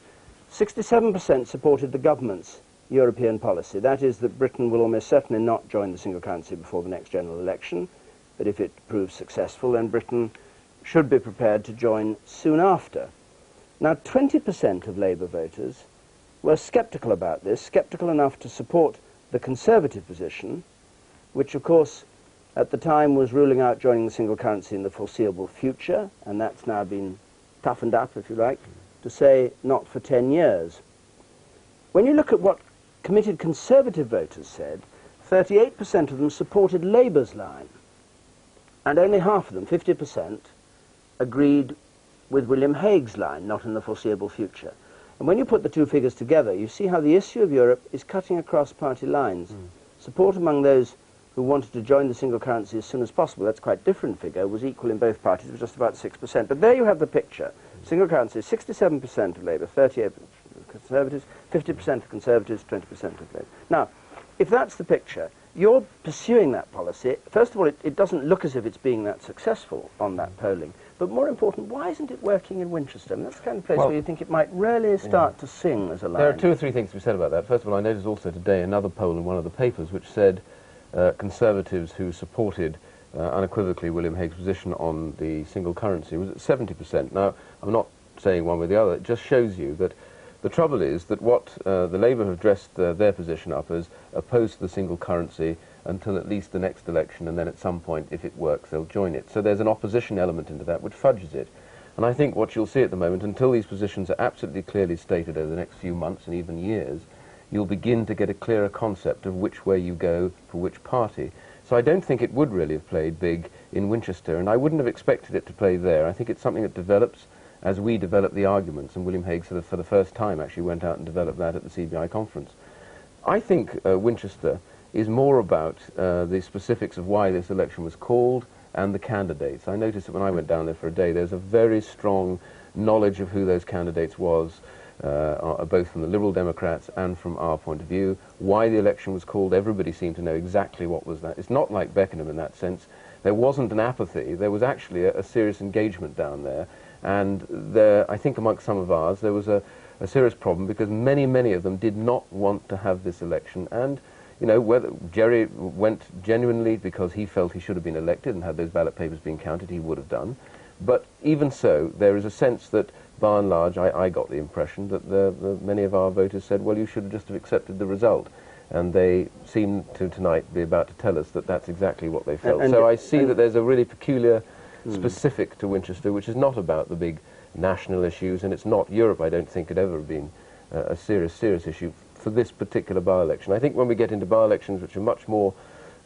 67% supported the government's European policy. That is, that Britain will almost certainly not join the single currency before the next general election, but if it proves successful, then Britain should be prepared to join soon after. Now, 20% of Labour voters were sceptical about this, sceptical enough to support the Conservative position, which, of course, at the time was ruling out joining the single currency in the foreseeable future, and that's now been toughened up, if you like, to say not for 10 years. When you look at what committed Conservative voters said, 38% of them supported Labour's line, and only half of them, 50%, agreed with William Hague's line, not in the foreseeable future. And when you put the two figures together, you see how the issue of Europe is cutting across party lines. Support among those who wanted to join the single currency as soon as possible, that's quite a different figure, was equal in both parties, was just about 6%. But there you have the picture. Single currency, 67% of Labour, 38% of Conservatives, 50% of Conservatives, 20% of Labour. Now, if that's the picture, you're pursuing that policy. First of all, it doesn't look as if it's being that successful on that polling. But more important, why isn't it working in Winchester? I mean, that's the kind of place where you think it might really start to sing as a line. There are two or three things to be said about that. First of all, I noticed also today another poll in one of the papers which said Conservatives who supported unequivocally William Hague's position on the single currency was at 70%. Now, I'm not saying one way or the other. It just shows you that the trouble is that what the Labour have dressed their position up as opposed to the single currency until at least the next election, and then at some point, if it works, they'll join it. So there's an opposition element into that which fudges it. And I think what you'll see at the moment, until these positions are absolutely clearly stated over the next few months and even years, you'll begin to get a clearer concept of which way you go for which party. So I don't think it would really have played big in Winchester, and I wouldn't have expected it to play there. I think it's something that develops as we develop the arguments, and William Hague sort of for the first time actually went out and developed that at the CBI conference. I think Winchester is more about the specifics of why this election was called and the candidates. I noticed that when I went down there for a day, there's a very strong knowledge of who those candidates was, both from the Liberal Democrats and from our point of view. Why the election was called, everybody seemed to know exactly what was that. It's not like Beckenham in that sense. There wasn't an apathy. There was actually a serious engagement down there. And there, I think amongst some of ours, there was a serious problem because many, many of them did not want to have this election. And, you know, whether Jerry went genuinely because he felt he should have been elected and had those ballot papers being counted, he would have done. But even so, there is a sense that, by and large, I got the impression that many of our voters said, well, you should have just have accepted the result. And they seem to tonight be about to tell us that that's exactly what they felt. So I see that there's a really peculiar specific to Winchester, which is not about the big national issues, and it's not Europe, I don't think, had ever been a serious issue for this particular by-election. I think when we get into by-elections, which are much more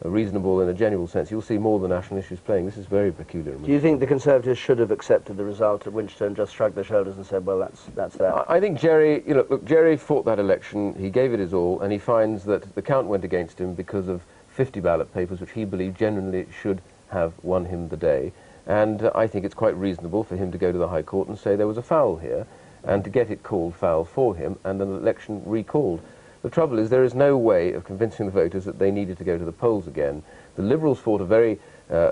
reasonable in a general sense, you'll see more of the national issues playing. This is very peculiar. Do you think the Conservatives should have accepted the result at Winchester and just shrugged their shoulders and said, well, that's that? I think Jerry, you know, look, Jerry fought that election, he gave it his all, and he finds that the count went against him because of 50 ballot papers, which he believed genuinely should have won him the day. And I think it's quite reasonable for him to go to the High Court and say there was a foul here, and to get it called foul for him, and an election recalled. The trouble is there is no way of convincing the voters that they needed to go to the polls again. The Liberals fought a very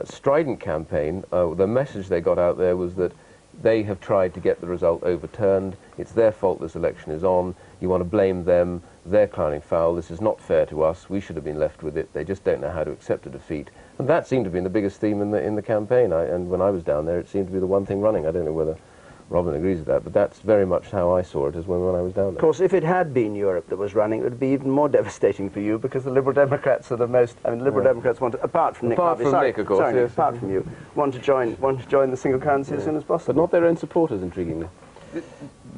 strident campaign. The message they got out there was that they have tried to get the result overturned. It's their fault this election is on. You want to blame them. They're clowning foul. This is not fair to us. We should have been left with it. They just don't know how to accept a defeat. And that seemed to be the biggest theme in the campaign. And when I was down there, it seemed to be the one thing running. I don't know whether Robin agrees with that, but that's very much how I saw it as when I was down there. Of course, if it had been Europe that was running, it would be even more devastating for you because the Liberal Democrats are the most. I mean, Liberal Democrats want to, apart from Nick Harvey, Nick, of course, sorry, yes. Apart from you, want to join the single currency as soon as possible. But not their own supporters, intriguingly.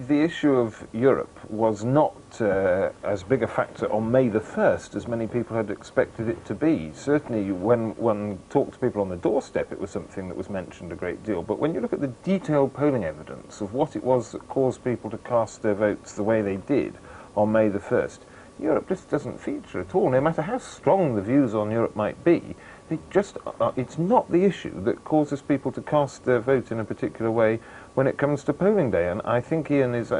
The issue of Europe was not as big a factor on May the 1st as many people had expected it to be. Certainly when one talked to people on the doorstep, it was something that was mentioned a great deal. But when you look at the detailed polling evidence of what it was that caused people to cast their votes the way they did on May the 1st, Europe just doesn't feature at all. No matter how strong the views on Europe might be, it's not the issue that causes people to cast their vote in a particular way when it comes to polling day. And I think Iain is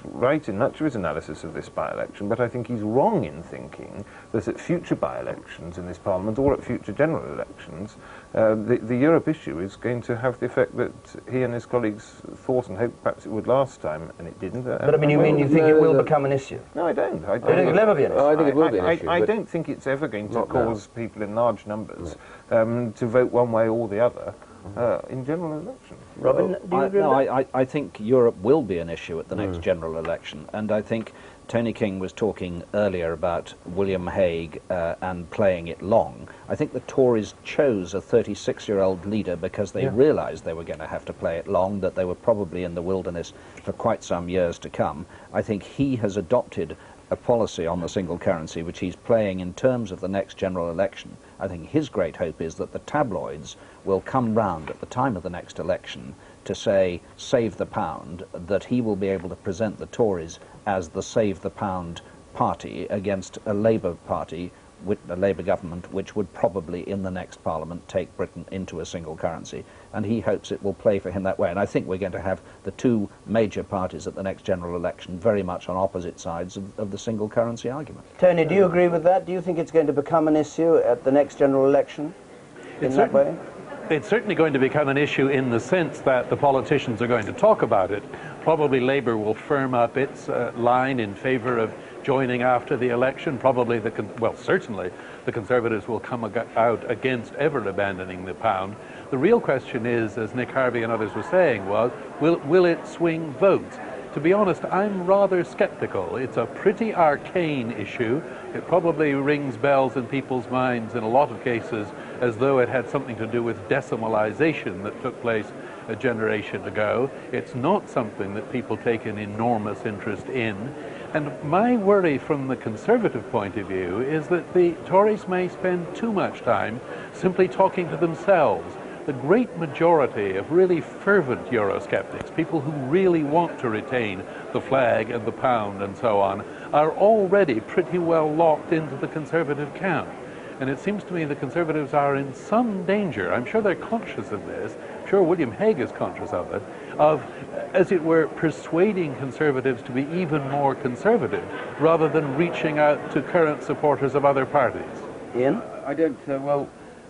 right in much of his analysis of this by-election, but I think he's wrong in thinking that at future by-elections in this Parliament or at future general elections, the Europe issue is going to have the effect that he and his colleagues thought and hoped perhaps it would last time, and it didn't. But I mean, you think it will become an issue? No, I don't. I think it'll never be an issue. I think it will be an issue. I don't think it's ever going to cause people in large numbers to vote one way or the other in general elections. Robin, do you agree with that? I think Europe will be an issue at the next general election, and I think Tony King was talking earlier about William Hague and playing it long. I think the Tories chose a 36-year-old leader because they realised they were going to have to play it long, that they were probably in the wilderness for quite some years to come. I think he has adopted a policy on the single currency which he's playing in terms of the next general election. I think his great hope is that the tabloids will come round at the time of the next election to say, save the pound, that he will be able to present the Tories as the save the pound party against a Labour party a Labour government which would probably, in the next Parliament, take Britain into a single currency. And he hopes it will play for him that way. And I think we're going to have the two major parties at the next general election very much on opposite sides of the single currency argument. Tony, do you agree with that? Do you think it's going to become an issue at the next general election in that way? It's certainly going to become an issue in the sense that the politicians are going to talk about it. Probably Labour will firm up its line in favour of joining after the election. Probably, certainly the Conservatives will come out against ever abandoning the pound. The real question is, as Nick Harvey and others were saying, will it swing votes? To be honest, I'm rather sceptical. It's a pretty arcane issue. It probably rings bells in people's minds in a lot of cases as though it had something to do with decimalisation that took place a generation ago. It's not something that people take an enormous interest in. And my worry from the Conservative point of view is that the Tories may spend too much time simply talking to themselves. The great majority of really fervent Eurosceptics, people who really want to retain the flag and the pound and so on, are already pretty well locked into the Conservative camp. And it seems to me the Conservatives are in some danger. I'm sure they're conscious of this. I'm sure William Hague is conscious of it, of, as it were, persuading Conservatives to be even more conservative rather than reaching out to current supporters of other parties. Iain? I don't,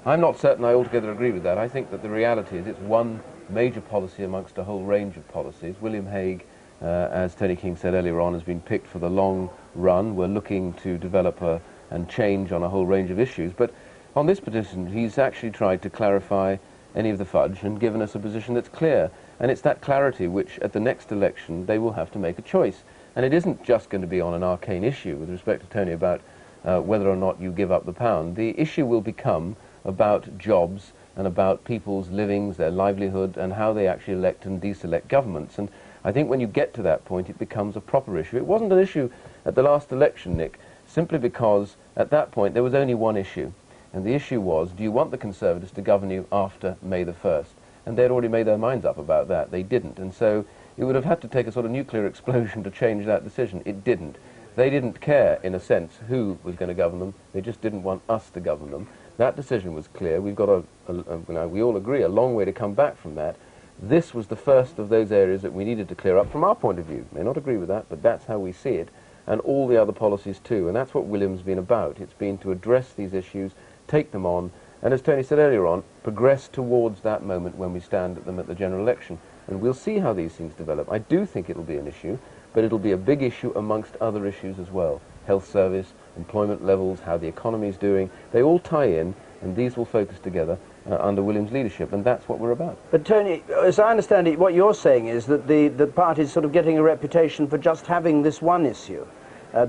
I'm not certain I altogether agree with that. I think that the reality is it's one major policy amongst a whole range of policies. William Hague, as Tony King said earlier on, has been picked for the long run. We're looking to develop and change on a whole range of issues. But on this petition, he's actually tried to clarify any of the fudge and given us a position that's clear. And it's that clarity which, at the next election, they will have to make a choice. And it isn't just going to be on an arcane issue with respect to Tony about whether or not you give up the pound. The issue will become about jobs and about people's livings, their livelihood, and how they actually elect and deselect governments. And I think when you get to that point, it becomes a proper issue. It wasn't an issue at the last election, Nick, simply because at that point there was only one issue. And the issue was, do you want the Conservatives to govern you after May the 1st? And they'd already made their minds up about that. They didn't. And so it would have had to take a sort of nuclear explosion to change that decision. It didn't. They didn't care, in a sense, who was going to govern them. They just didn't want us to govern them. That decision was clear. We've got we all agree, a long way to come back from that. This was the first of those areas that we needed to clear up from our point of view. May not agree with that, but that's how we see it, and all the other policies too. And that's what William's been about. It's been to address these issues, take them on, and as Tony said earlier on, progress towards that moment when we stand at them at the general election. And we'll see how these things develop. I do think it'll be an issue, but it'll be a big issue amongst other issues as well. Health service, employment levels, how the economy's doing, they all tie in, and these will focus together under William's leadership, and that's what we're about. But Tony, as I understand it, what you're saying is that the party's sort of getting a reputation for just having this one issue,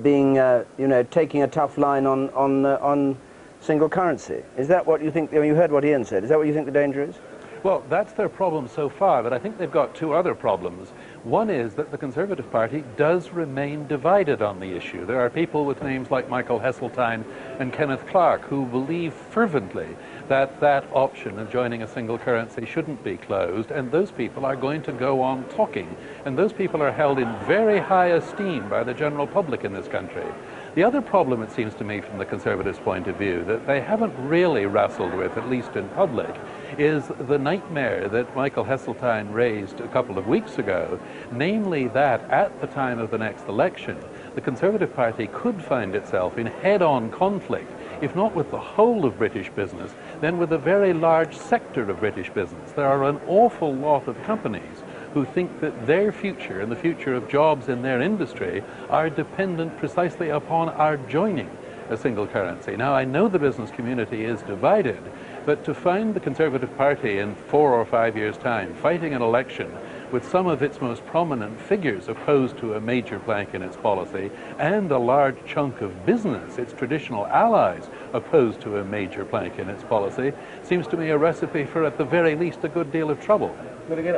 being, taking a tough line on single currency. Is that what you think? I mean, you heard what Iain said. Is that what you think the danger is? Well, that's their problem so far, but I think they've got two other problems. One is that the Conservative Party does remain divided on the issue. There are people with names like Michael Heseltine and Kenneth Clarke who believe fervently that that option of joining a single currency shouldn't be closed, and those people are going to go on talking. And those people are held in very high esteem by the general public in this country. The other problem, it seems to me, from the Conservatives' point of view, that they haven't really wrestled with, at least in public, is the nightmare that Michael Heseltine raised a couple of weeks ago, namely that at the time of the next election, the Conservative Party could find itself in head-on conflict, if not with the whole of British business, then with a very large sector of British business. There are an awful lot of companies who think that their future and the future of jobs in their industry are dependent precisely upon our joining a single currency. Now, I know the business community is divided, but to find the Conservative Party in 4 or 5 years' time fighting an election with some of its most prominent figures opposed to a major plank in its policy, and a large chunk of business, its traditional allies, opposed to a major plank in its policy, seems to me a recipe for, at the very least, a good deal of trouble. But again,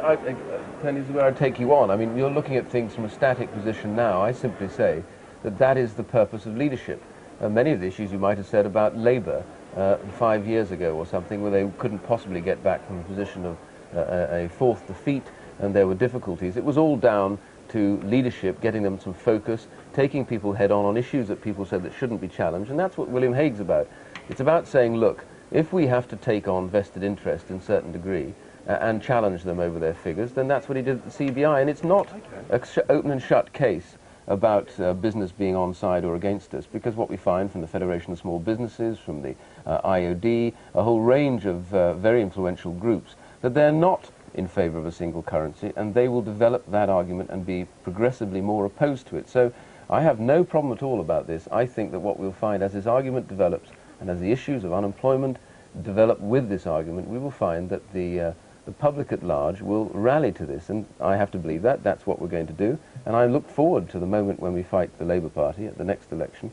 Tony, this is where I take you on. I mean, you're looking at things from a static position now. I simply say that that is the purpose of leadership. Many of the issues you might have said about Labour 5 years ago or something, where they couldn't possibly get back from a position of a fourth defeat, and there were difficulties. It was all down to leadership, getting them some focus, taking people head-on on issues that people said that shouldn't be challenged, and that's what William Hague's about. It's about saying, look, if we have to take on vested interest in a certain degree and challenge them over their figures, then that's what he did at the CBI, and it's not an open and shut case about business being on side or against us, because what we find from the Federation of Small Businesses, from the IOD, a whole range of very influential groups, that they're not in favour of a single currency, and they will develop that argument and be progressively more opposed to it. So I have no problem at all about this. I think that what we'll find as this argument develops, and as the issues of unemployment develop with this argument, we will find that the public at large will rally to this, and I have to believe that. That's what we're going to do, and I look forward to the moment when we fight the Labour Party at the next election,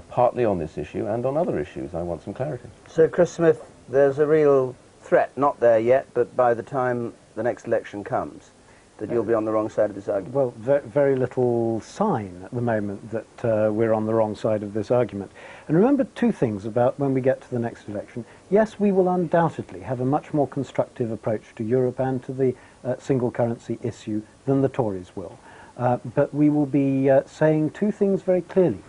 partly on this issue and on other issues. I want some clarity. So, Chris Smith, there's a real threat, not there yet, but by the time the next election comes, that you'll be on the wrong side of this argument? Well, very little sign at the moment that we're on the wrong side of this argument. And remember two things about when we get to the next election. Yes, we will undoubtedly have a much more constructive approach to Europe and to the single currency issue than the Tories will. But we will be saying two things very clearly.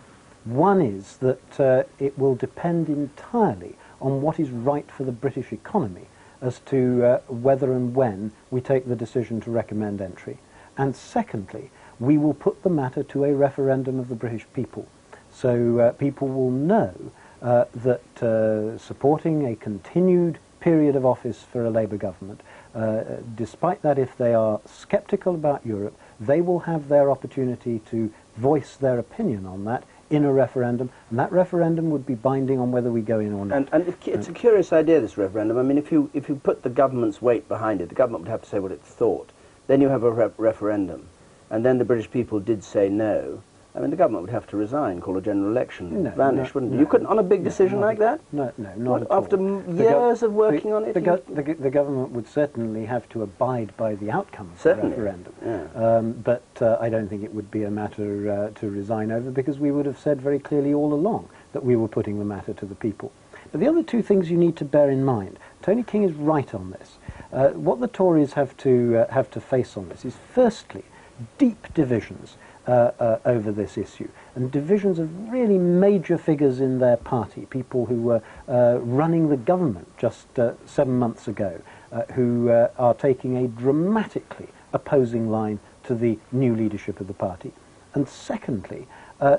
One is that it will depend entirely on what is right for the British economy as to whether and when we take the decision to recommend entry. And secondly, we will put the matter to a referendum of the British people. So people will know that supporting a continued period of office for a Labour government, despite that if they are sceptical about Europe, they will have their opportunity to voice their opinion on that in a referendum, and that referendum would be binding on whether we go in or not. And it's a curious idea, this referendum. I mean, if you put the government's weight behind it, the government would have to say what it thought. Then you have a referendum, and then the British people did say no. I mean, the government would have to resign, call a general election, vanish, wouldn't it? You couldn't, on a big decision like that? No, not at all. After years of working on it? The government would certainly have to abide by the outcome of the referendum. Yeah. But I don't think it would be a matter to resign over, because we would have said very clearly all along that we were putting the matter to the people. But the other two things you need to bear in mind, Tony King is right on this. What the Tories have to face on this is, firstly, deep divisions over this issue, and divisions of really major figures in their party, people who were running the government just 7 months ago, who are taking a dramatically opposing line to the new leadership of the party. And secondly,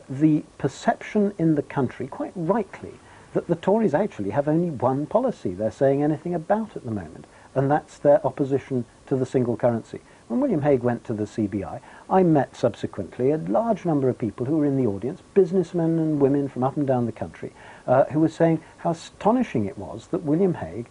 the perception in the country, quite rightly, that the Tories actually have only one policy they're saying anything about at the moment, and that's their opposition to the single currency. When William Hague went to the CBI, I met subsequently a large number of people who were in the audience, businessmen and women from up and down the country, who were saying how astonishing it was that William Hague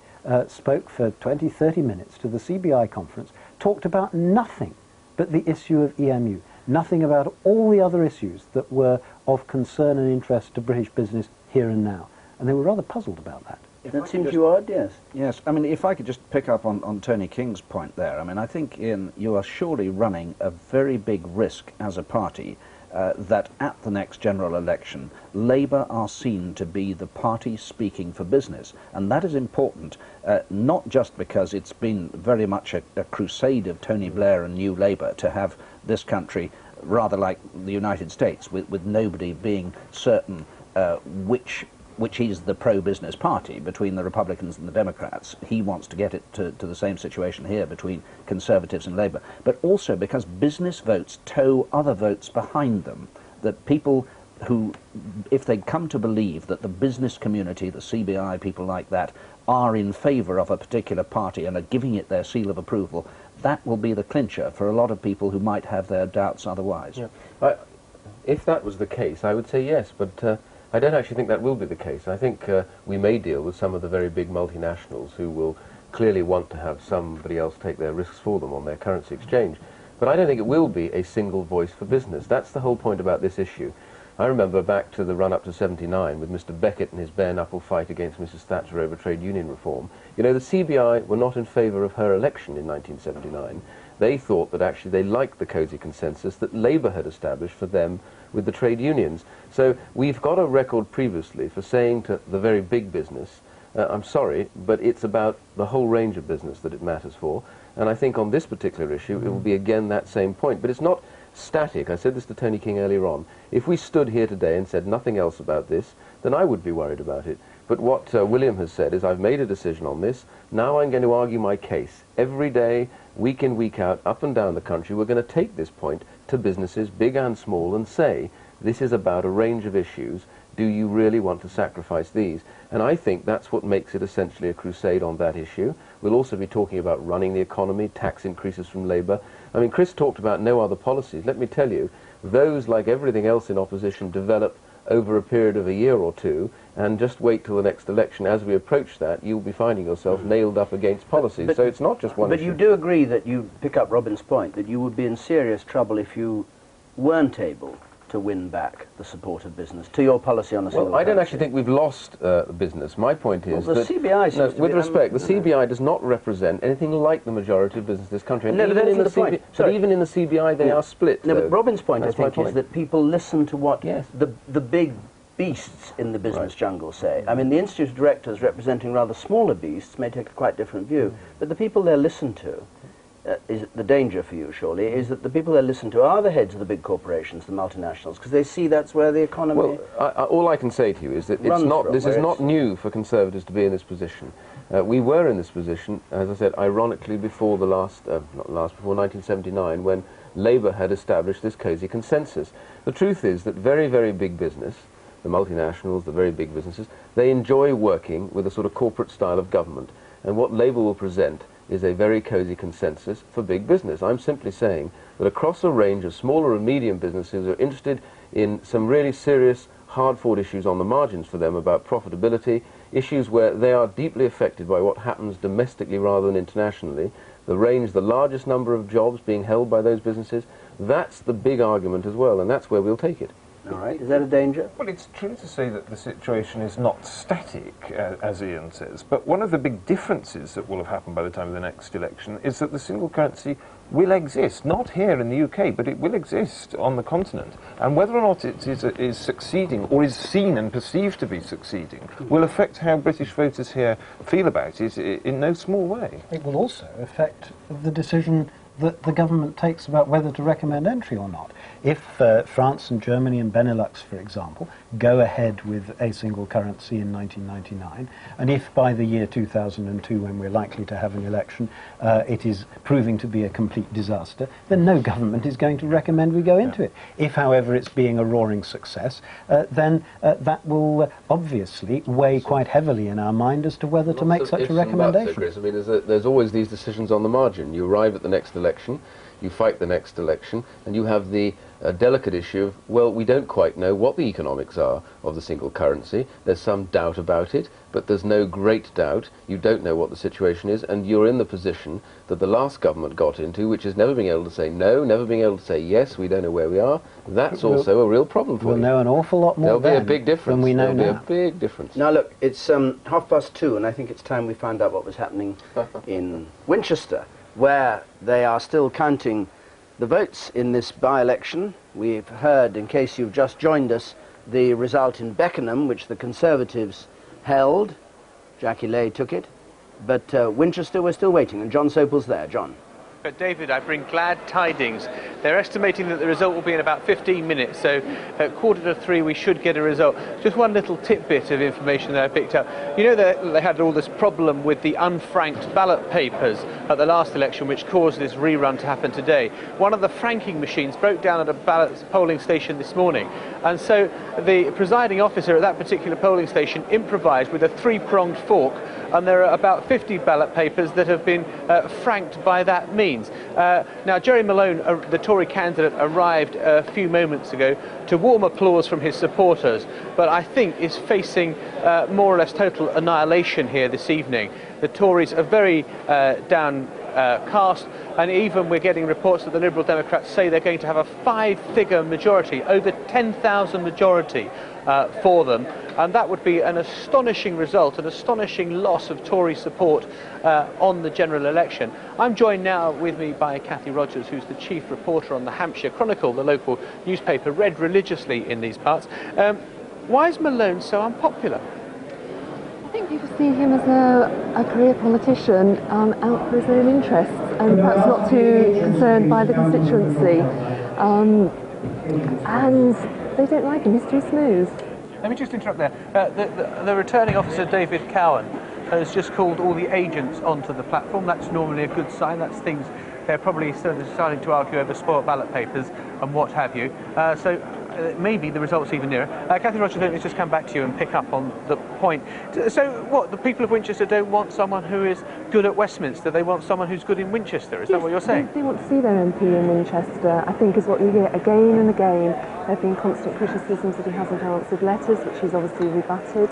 spoke for 20, 30 minutes to the CBI conference, talked about nothing but the issue of EMU, nothing about all the other issues that were of concern and interest to British business here and now. And they were rather puzzled about that. That seems you odd, yes. Yes, I mean, if I could just pick up on Tony King's point there, I mean, I think, Iain, you are surely running a very big risk as a party that at the next general election, Labour are seen to be the party speaking for business. And that is important, not just because it's been very much a crusade of Tony Blair and New Labour to have this country rather like the United States, with nobody being certain which is the pro-business party between the Republicans and the Democrats. He wants to get it to the same situation here between Conservatives and Labour, but also because business votes tow other votes behind them, that people who, if they come to believe that the business community, the CBI, people like that, are in favour of a particular party and are giving it their seal of approval, that will be the clincher for a lot of people who might have their doubts otherwise. Yeah. If that was the case, I would say yes, but I don't actually think that will be the case. I think we may deal with some of the very big multinationals who will clearly want to have somebody else take their risks for them on their currency exchange. But I don't think it will be a single voice for business. That's the whole point about this issue. I remember back to the run-up to '79 with Mr. Beckett and his bare-knuckle fight against Mrs. Thatcher over trade union reform. You know, the CBI were not in favour of her election in 1979. They thought that actually they liked the cosy consensus that Labour had established for them with the trade unions. So we've got a record previously for saying to the very big business, I'm sorry, but it's about the whole range of business that it matters for. And I think on this particular issue, it will be again that same point. But it's not static. I said this to Tony King earlier on. If we stood here today and said nothing else about this, then I would be worried about it. But what William has said is, I've made a decision on this, now I'm going to argue my case. Every day, week in, week out, up and down the country, we're going to take this point to businesses, big and small, and say, this is about a range of issues. Do you really want to sacrifice these? And I think that's what makes it essentially a crusade on that issue. We'll also be talking about running the economy, tax increases from Labour. I mean, Chris talked about no other policies. Let me tell you, those, like everything else in opposition, develop over a period of a year or two, and just wait till the next election. As we approach that, you'll be finding yourself nailed up against policies. So it's not just one issue. But you do agree that you pick up Robin's point, that you would be in serious trouble if you weren't able to win back the support of business to your policy on the single Well, I don't currency. actually think we've lost business. My point is the that... CBI seems to with be, respect, the CBI does not represent anything like the majority of business in this country. And No, but even, in the that's the point. but even in the CBI, they are split. No, though. but Robin's point, That's I think, my is point. that people listen to what the big beasts in the business jungle say. I mean, the Institute of Directors, representing rather smaller beasts, may take a quite different view. But the people they listen to, is the danger for you, surely, is that the people they listen to are the heads of the big corporations, the multinationals, because they see that's where the economy... Well, all I can say to you is that this is not new for Conservatives to be in this position. We were in this position, as I said, ironically, before the before 1979, when Labour had established this cosy consensus. The truth is that very, very big business, the multinationals, the very big businesses, they enjoy working with a sort of corporate style of government. And what Labour will present is a very cosy consensus for big business. I'm simply saying that across a range of smaller and medium businesses who are interested in some really serious, hard-fought issues on the margins for them about profitability, issues where they are deeply affected by what happens domestically rather than internationally, the largest number of jobs being held by those businesses, that's the big argument as well, and that's where we'll take it. All right, is that a danger? Well, it's true to say that the situation is not static, as Iain says, but one of the big differences that will have happened by the time of the next election is that the single currency will exist, not here in the UK, but it will exist on the continent. And whether or not it is succeeding, or is seen and perceived to be succeeding, will affect how British voters here feel about it in no small way. It will also affect the decision that the government takes about whether to recommend entry or not. If France and Germany and Benelux, for example, go ahead with a single currency in 1999, and if by the year 2002, when we're likely to have an election, it is proving to be a complete disaster, then no government is going to recommend we go into it. If, however, it's being a roaring success, then that will obviously weigh quite heavily in our mind as to whether to make such a recommendation. Chris. I mean, there's always these decisions on the margin. You arrive at the next election, you fight the next election, and you have the delicate issue of, well, we don't quite know what the economics are of the single currency. There's some doubt about it, but there's no great doubt. You don't know what the situation is, and you're in the position that the last government got into, which is never being able to say no, never being able to say yes, we don't know where we are. That's also a real problem for you. We'll know an awful lot more There'll be a big difference. than we know now. There'll be a big difference. Now look, it's 2:30, and I think it's time we found out what was happening in Winchester, where they are still counting the votes in this by-election. We've heard, in case you've just joined us, the result in Beckenham, which the Conservatives held. Jackie Leigh took it. But Winchester, we're still waiting, and John Sopel's there. John. But David, I bring glad tidings. They're estimating that the result will be in about 15 minutes, so at 2:45 we should get a result. Just one little tidbit of information that I picked up. You know that they had all this problem with the unfranked ballot papers at the last election, which caused this rerun to happen today. One of the franking machines broke down at a polling station this morning, and so the presiding officer at that particular polling station improvised with a three-pronged fork, and there are about 50 ballot papers that have been franked by that means. Now, Jerry Malone, the Tory candidate, arrived a few moments ago to warm applause from his supporters, but I think is facing more or less total annihilation here this evening. The Tories are very downcast, and even we're getting reports that the Liberal Democrats say they're going to have a 5-figure majority, over 10,000 majority for them, and that would be an astonishing result, an astonishing loss of Tory support on the general election. I'm joined now with me by Cathy Rogers, who's the chief reporter on the Hampshire Chronicle, the local newspaper read religiously in these parts. Why is Malone so unpopular? I think people see him as a career politician out for his own interests and perhaps not too concerned by the constituency. and they don't like him. He's too smooth. Let me just interrupt there. The returning officer, David Cowan, has just called all the agents onto the platform. That's normally a good sign. That's things they're probably sort of starting to argue over spoiled ballot papers and what have you. So maybe the result's even nearer. Cathy Rogers, let me just come back to you and pick up on the point. So what, the people of Winchester don't want someone who is good at Westminster, they want someone who's good in Winchester, is that what you're saying? They want to see their MP in Winchester, I think, is what you hear again and again. There have been constant criticisms that he hasn't answered letters, which he's obviously rebutted,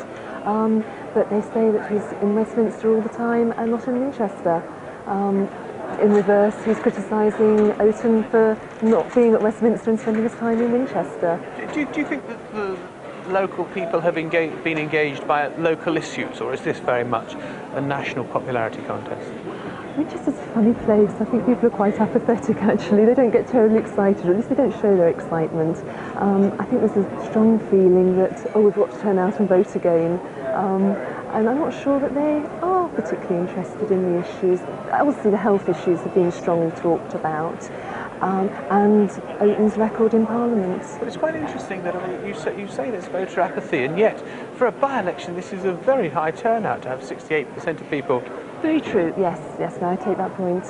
but they say that he's in Westminster all the time and not in Winchester. In reverse, he's criticising Oaten for not being at Westminster and spending his time in Winchester. Do you think that the local people have been engaged by local issues, or is this very much a national popularity contest? Winchester's a funny place. I think people are quite apathetic, actually. They don't get terribly excited, or at least they don't show their excitement. I think there's a strong feeling that, oh, we've got to turn out and vote again. And I'm not sure that they are particularly interested in the issues. Obviously, the health issues have been strongly talked about, and Oaten's record in Parliament. But it's quite interesting that you say there's voter apathy, and yet for a by-election this is a very high turnout to have 68% of people. Very true, yes, no, I take that point.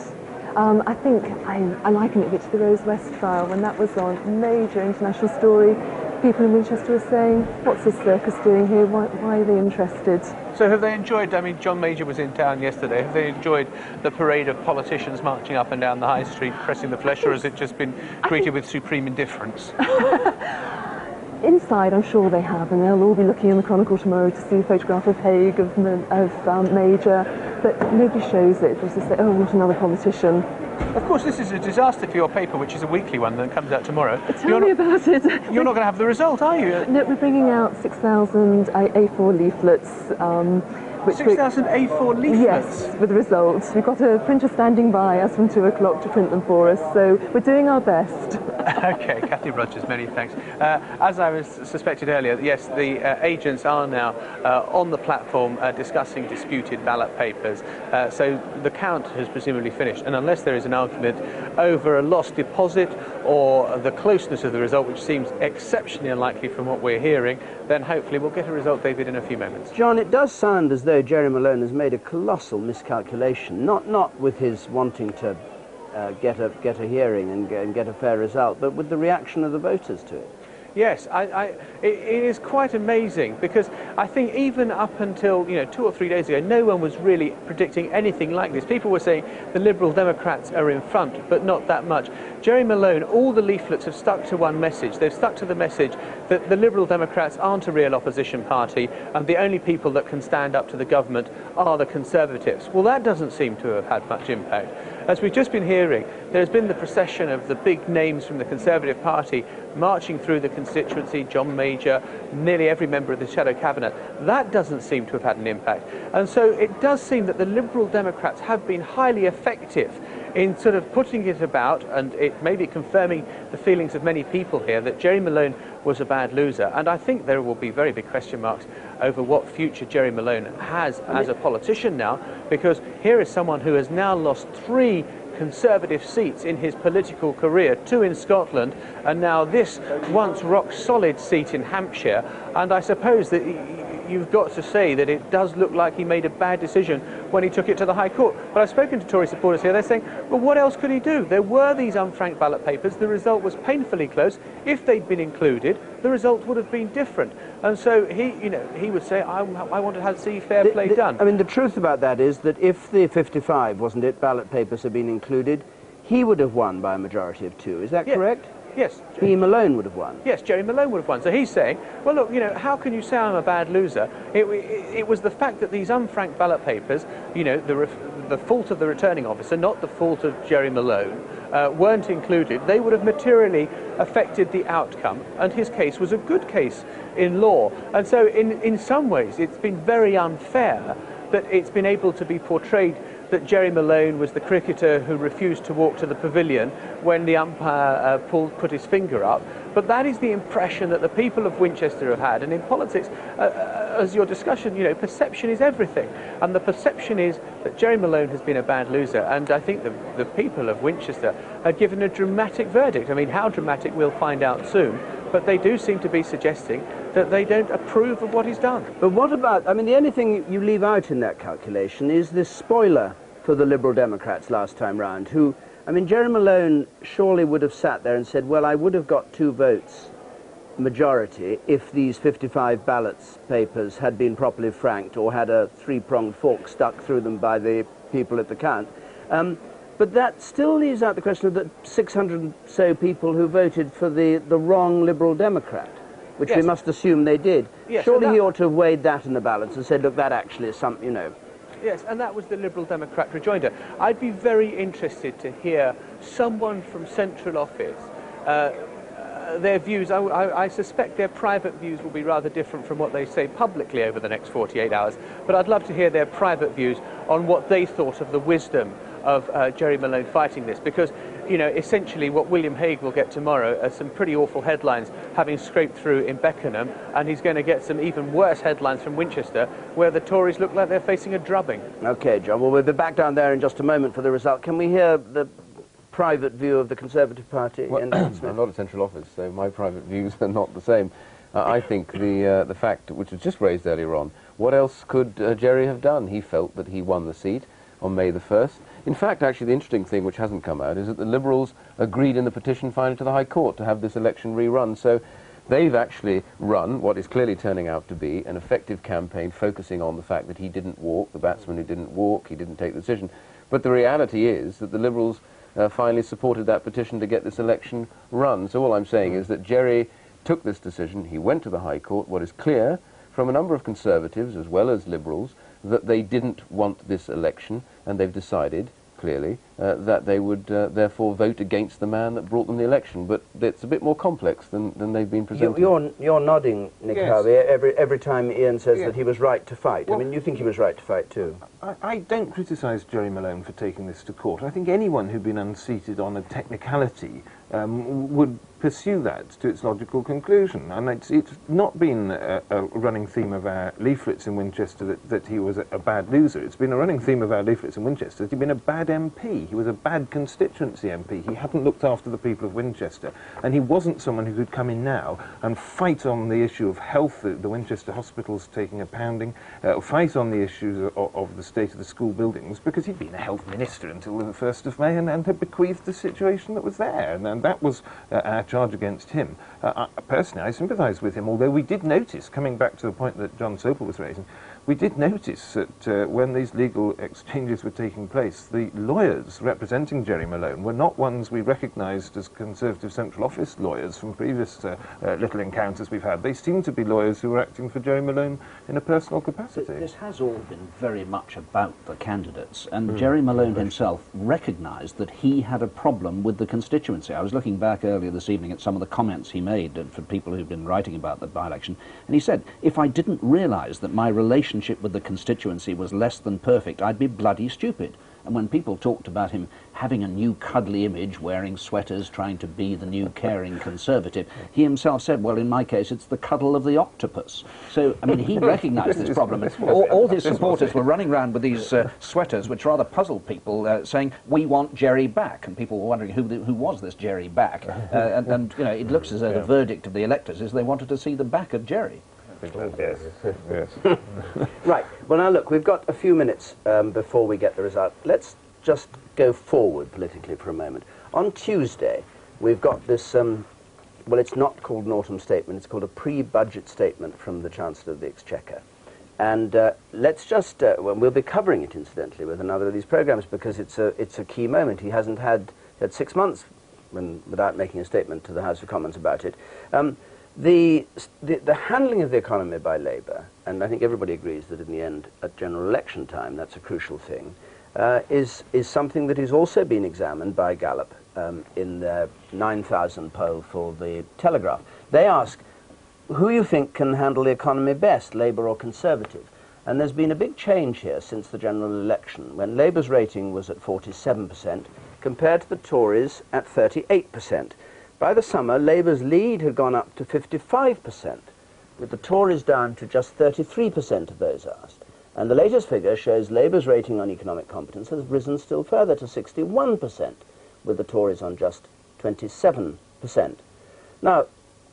I think I liken it a bit to the Rose West trial. When that was on, major international story, people in Winchester were saying, what's this circus doing here, why are they interested? So have they enjoyed, I mean, John Major was in town yesterday, have they enjoyed the parade of politicians marching up and down the high street pressing the flesh, or has it just been greeted with supreme indifference? Inside, I'm sure they have, and they'll all be looking in the Chronicle tomorrow to see a photograph of Hague, of Major, but nobody shows it. They just say, oh, not another politician. Of course, this is a disaster for your paper, which is a weekly one that comes out tomorrow. Tell me about it. You're not going to have the result, are you? No, we're bringing out 6,000 A4 leaflets. 6,000 A4 leaflets? Yes, with the results. We've got a printer standing by us from 2 o'clock to print them for us, so we're doing our best. Okay, Cathy Rogers, many thanks. As I was suspected earlier, yes, the agents are now on the platform discussing disputed ballot papers. So the count has presumably finished, and unless there is an argument over a lost deposit or the closeness of the result, which seems exceptionally unlikely from what we're hearing, then hopefully we'll get a result, David, in a few moments. John, it does sound as though Jerry Malone has made a colossal miscalculation, not with his wanting to get a hearing and get a fair result, but with the reaction of the voters to it. Yes, it is quite amazing, because I think even up until 2 or 3 days ago, no one was really predicting anything like this. People were saying the Liberal Democrats are in front, but not that much. Jerry Malone, all the leaflets have stuck to one message. They've stuck to the message that the Liberal Democrats aren't a real opposition party, and the only people that can stand up to the government are the Conservatives. Well, that doesn't seem to have had much impact. As we've just been hearing, there's been the procession of the big names from the Conservative Party marching through the constituency, John Major, nearly every member of the Shadow Cabinet. That doesn't seem to have had an impact. And so it does seem that the Liberal Democrats have been highly effective in sort of putting it about, and it may be confirming the feelings of many people here, that Jerry Malone was a bad loser. And I think there will be very big question marks over what future Jerry Malone has as a politician now, because here is someone who has now lost 3 Conservative seats in his political career, 2 in Scotland, and now this once rock-solid seat in Hampshire. And I suppose that you've got to say that it does look like he made a bad decision when he took it to the High Court. But I've spoken to Tory supporters here, they're saying, well, what else could he do? There were these unfranked ballot papers, the result was painfully close. If they'd been included, the result would have been different. And so he would say, I want to see fair play done. I mean, the truth about that is that if the 55, wasn't it, ballot papers had been included, he would have won by a majority of 2. Is that correct? Yes. He, Malone, would have won. Yes, Jerry Malone would have won. So he's saying, well, look, how can you say I'm a bad loser? It was the fact that these unfranked ballot papers, the fault of the returning officer, not the fault of Jerry Malone, weren't included. They would have materially affected the outcome, and his case was a good case in law. And so in some ways it's been very unfair that it's been able to be portrayed that Jerry Malone was the cricketer who refused to walk to the pavilion when the umpire put his finger up. But that is the impression that the people of Winchester have had. And in politics, as your discussion, you know, perception is everything. And the perception is that Jerry Malone has been a bad loser. And I think the people of Winchester are given a dramatic verdict. I mean, how dramatic we'll find out soon. But they do seem to be suggesting that they don't approve of what he's done. But what about, I mean, the only thing you leave out in that calculation is this spoiler for the Liberal Democrats last time round, who, I mean, Jerry Malone surely would have sat there and said, well, I would have got 2 votes majority if these 55 ballots papers had been properly franked or had a 3-pronged fork stuck through them by the people at the count. But that still leaves out the question of the 600 and so people who voted for the wrong Liberal Democrat, which Yes. we must assume they did. Yes, Surely and he ought to have weighed that in the balance and said, look, that actually is something, you know. Yes, and that was the Liberal Democrat rejoinder. I'd be very interested to hear someone from central office, their views. I suspect their private views will be rather different from what they say publicly over the next 48 hours, but I'd love to hear their private views on what they thought of the wisdom of Jerry Malone fighting this, because, you know, essentially what William Hague will get tomorrow are some pretty awful headlines having scraped through in Beckenham, and he's going to get some even worse headlines from Winchester, where the Tories look like they're facing a drubbing. OK, John, well, we'll be back down there in just a moment for the result. Can we hear the private view of the Conservative Party? Well, I'm not at central office, so my private views are not the same. I think the fact, which was just raised earlier on, what else could Jerry have done? He felt that he won the seat on May the 1st. In fact, actually, the interesting thing which hasn't come out is that the Liberals agreed in the petition finally to the High Court to have this election rerun. So they've actually run what is clearly turning out to be an effective campaign focusing on the fact that he didn't walk, the batsman who didn't walk, he didn't take the decision. But the reality is that the Liberals finally supported that petition to get this election run. So all I'm saying is that Jerry took this decision, he went to the High Court. What is clear from a number of Conservatives as well as Liberals that they didn't want this election, and they've decided, clearly, that they would therefore vote against the man that brought them the election. But it's a bit more complex than they've been presented. You're nodding, Nick Harvey, every time Iain says that he was right to fight. Well, I mean, you think he was right to fight too? I don't criticise Jerry Malone for taking this to court. I think anyone who'd been unseated on a technicality would pursue that to its logical conclusion. And it's not been a running theme of our leaflets in Winchester that he was a bad loser. It's been a running theme of our leaflets in Winchester that he'd been a bad MP. He was a bad constituency MP. He hadn't looked after the people of Winchester. And he wasn't someone who could come in now and fight on the issue of health, the Winchester hospitals taking a pounding, fight on the issues of the state of the school buildings, because he'd been a health minister until the 1st of May and had bequeathed the situation that was there. And that was our charge against him. Personally, I sympathise with him, although we did notice, coming back to the point that John Sopel was raising, we did notice that when these legal exchanges were taking place, the lawyers representing Jerry Malone were not ones we recognised as Conservative Central Office lawyers from previous little encounters we've had. They seemed to be lawyers who were acting for Jerry Malone in a personal capacity. This has all been very much about the candidates, and Jerry Malone himself recognised that he had a problem with the constituency. I was looking back earlier this evening at some of the comments he made for people who've been writing about the by-election, and he said, if I didn't realise that my relationship with the constituency was less than perfect, I'd be bloody stupid. And when people talked about him having a new cuddly image, wearing sweaters, trying to be the new caring Conservative, he himself said, well, in my case, it's the cuddle of the octopus. So, I mean, he recognised this problem. All his supporters were running around with these sweaters, which rather puzzled people, saying, we want Jerry back. And people were wondering who was this Jerry back. And, you know, it looks as though the verdict of the electors is they wanted to see the back of Jerry. Yes, yes. Right, well now look, we've got a few minutes before we get the result. Let's just go forward politically for a moment. On Tuesday, we've got this, well, it's not called an autumn statement, it's called a pre-budget statement from the Chancellor of the Exchequer. And let's just, well, we'll be covering it incidentally with another of these programmes because it's a key moment. He had 6 months without making a statement to the House of Commons about it. The handling of the economy by Labour, and I think everybody agrees that in the end, at general election time, that's a crucial thing, is something that is also being examined by Gallup in their 9,000 poll for the Telegraph. They ask, who you think can handle the economy best, Labour or Conservative? And there's been a big change here since the general election, when Labour's rating was at 47%, compared to the Tories at 38%. By the summer, Labour's lead had gone up to 55%, with the Tories down to just 33% of those asked. And the latest figure shows Labour's rating on economic competence has risen still further to 61%, with the Tories on just 27%. Now,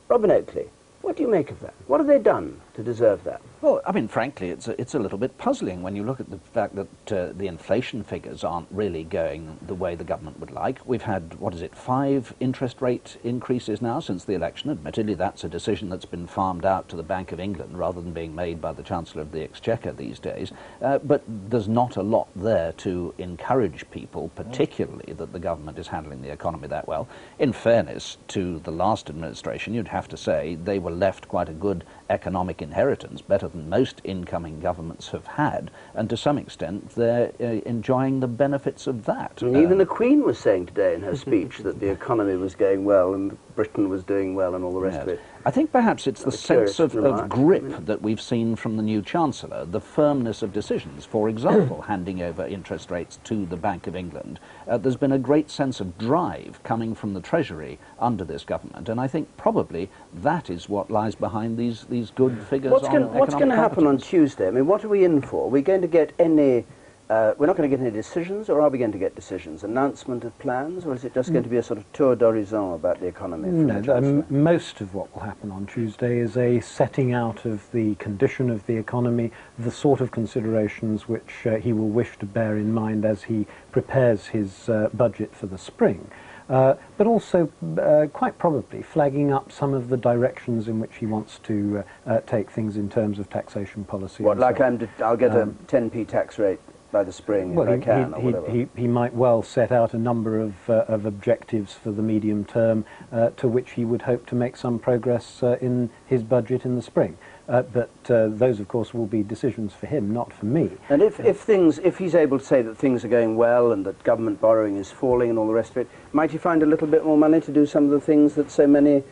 Robin Oakley, what do you make of that? What have they done to deserve that? Well, I mean, frankly, it's a little bit puzzling when you look at the fact that the inflation figures aren't really going the way the government would like. We've had, 5 interest rate increases now since the election. Admittedly, that's a decision that's been farmed out to the Bank of England rather than being made by the Chancellor of the Exchequer these days. But there's not a lot there to encourage people, particularly that the government is handling the economy that well. In fairness to the last administration, you'd have to say they were left quite a good economic inheritance, better than most incoming governments have had, and to some extent they're enjoying the benefits of that. And even the Queen was saying today in her speech that the economy was going well and Britain was doing well and all the rest of it. I think perhaps it's the sense of grip that we've seen from the new Chancellor, the firmness of decisions. For example, handing over interest rates to the Bank of England. There's been a great sense of drive coming from the Treasury under this government, and I think probably that is what lies behind these good figures What's going to happen on Tuesday? I mean, what are we in for? Are we going to get any... we're not going to get any decisions, or are we going to get decisions? Announcement of plans, or is it just going to be a sort of tour d'horizon about the economy? No, most of what will happen on Tuesday is a setting out of the condition of the economy, the sort of considerations which he will wish to bear in mind as he prepares his budget for the spring. But also, quite probably, flagging up some of the directions in which he wants to take things in terms of taxation policy. What, like I'll get a 10p tax rate by the spring if I can, or whatever? He might well set out a number of objectives for the medium term to which he would hope to make some progress in his budget in the spring. But those, of course, will be decisions for him, not for me. And if he's able to say that things are going well and that government borrowing is falling and all the rest of it, might he find a little bit more money to do some of the things that so many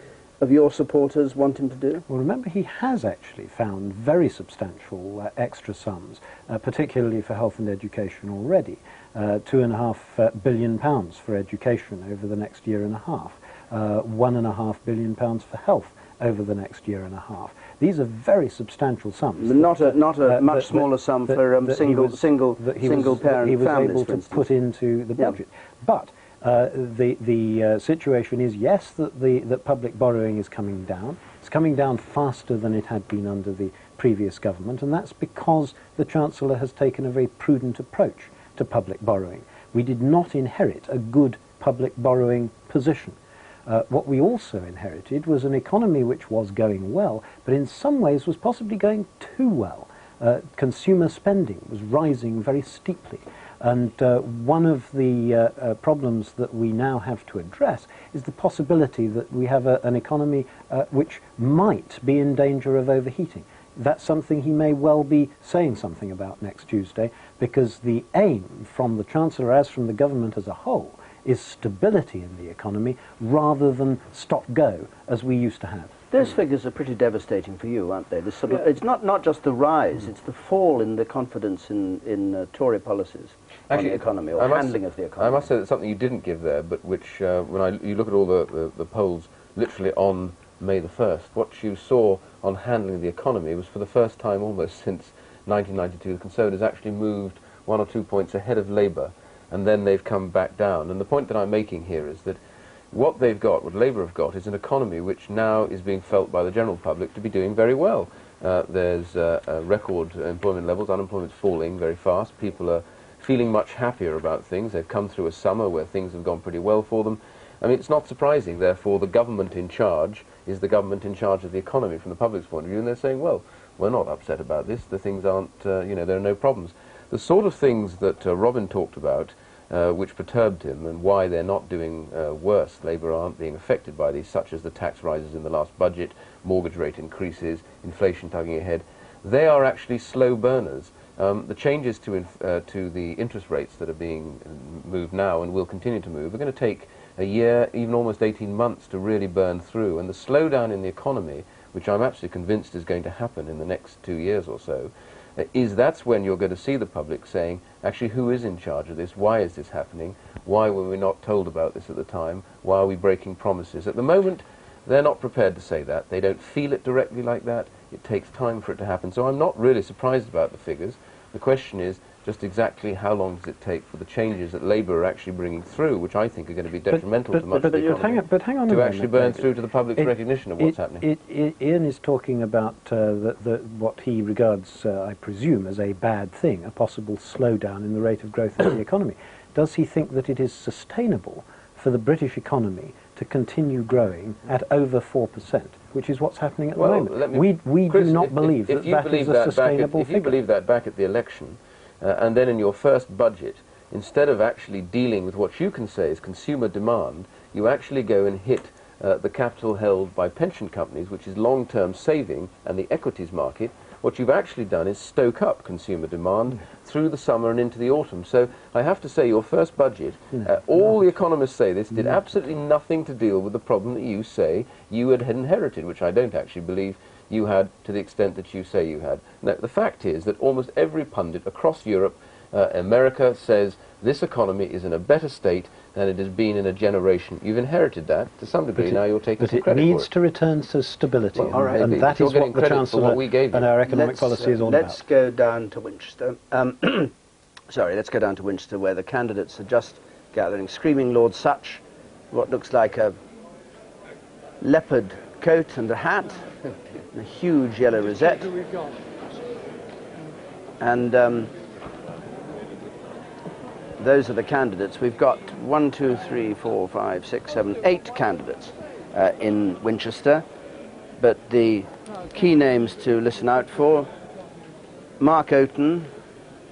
of your supporters want him to do? Well, remember, he has actually found very substantial extra sums, particularly for health and education already. £2.5 billion for education over the next year and a half. £1.5 billion for health over the next year and a half. These are very substantial sums. Not a much smaller sum for single parent he was families, able to put into the budget. But the situation is, yes, that public borrowing is coming down. It's coming down faster than it had been under the previous government, and that's because the Chancellor has taken a very prudent approach to public borrowing. We did not inherit a good public borrowing position. What we also inherited was an economy which was going well, but in some ways was possibly going too well. Consumer spending was rising very steeply. And one of the problems that we now have to address is the possibility that we have an economy which might be in danger of overheating. That's something he may well be saying something about next Tuesday, because the aim from the Chancellor, as from the government as a whole, is stability in the economy rather than stop-go as we used to have. Those figures are pretty devastating for you, aren't they? It's not just the rise, it's the fall in the confidence in Tory policies on the economy, or handling of the economy. I must say that something you didn't give there, but which, when you look at all the polls literally on May the 1st, what you saw on handling the economy was, for the first time almost since 1992, the Conservatives actually moved 1 or 2 points ahead of Labour, and then they've come back down. And the point that I'm making here is that what they've got, what Labour have got, is an economy which now is being felt by the general public to be doing very well. There's record employment levels, unemployment's falling very fast, people are feeling much happier about things. They've come through a summer where things have gone pretty well for them. I mean, it's not surprising, therefore, the government in charge is the government in charge of the economy from the public's point of view, and they're saying, well, we're not upset about this, the things aren't, you know, there are no problems. The sort of things that Robin talked about, which perturbed him, and why they're not doing worse, Labour aren't being affected by these, such as the tax rises in the last budget, mortgage rate increases, inflation tugging ahead, they are actually slow burners. The changes to the interest rates that are being moved now and will continue to move are going to take a year, even almost 18 months to really burn through, and the slowdown in the economy, which I'm absolutely convinced is going to happen in the next 2 years or so, that's when you're going to see the public saying, actually, who is in charge of this? Why is this happening? Why were we not told about this at the time? Why are we breaking promises? At the moment, they're not prepared to say that. They don't feel it directly like that. It takes time for it to happen. So I'm not really surprised about the figures. The question is just exactly how long does it take for the changes that Labour are actually bringing through, which I think are going to be detrimental to much of the economy, to actually burn through to the public's recognition of what's happening. Iain is talking about what he regards, I presume, as a bad thing, a possible slowdown in the rate of growth of the economy. Does he think that it is sustainable for the British economy to continue growing at over 4%, which is what's happening at the moment? We Chris, do not believe that that is a sustainable figure. If you believe that back at the election, and then in your first budget, instead of actually dealing with what you can say is consumer demand, you actually go and hit the capital held by pension companies, which is long-term saving, and the equities market. What you've actually done is stoke up consumer demand through the summer and into the autumn. So I have to say your first budget, all the economists say this, did absolutely nothing to deal with the problem that you say you had inherited, which I don't actually believe you had to the extent that you say you had. Now, the fact is that almost every pundit across Europe, America, says this economy is in a better state than it has been in a generation. You've inherited that to some degree. Now you're taking some credit for it. But it needs to return to stability, and that is what the Chancellor and our economic policy is all about. Let's go down to Winchester. Sorry, let's go down to Winchester, where the candidates are just gathering, screaming Lord Such, what looks like a leopard coat and a hat, a huge yellow rosette, and those are the candidates. We've got 1, 2, 3, 4, 5, 6, 7, 8 candidates in Winchester, but the key names to listen out for: Mark Oaten,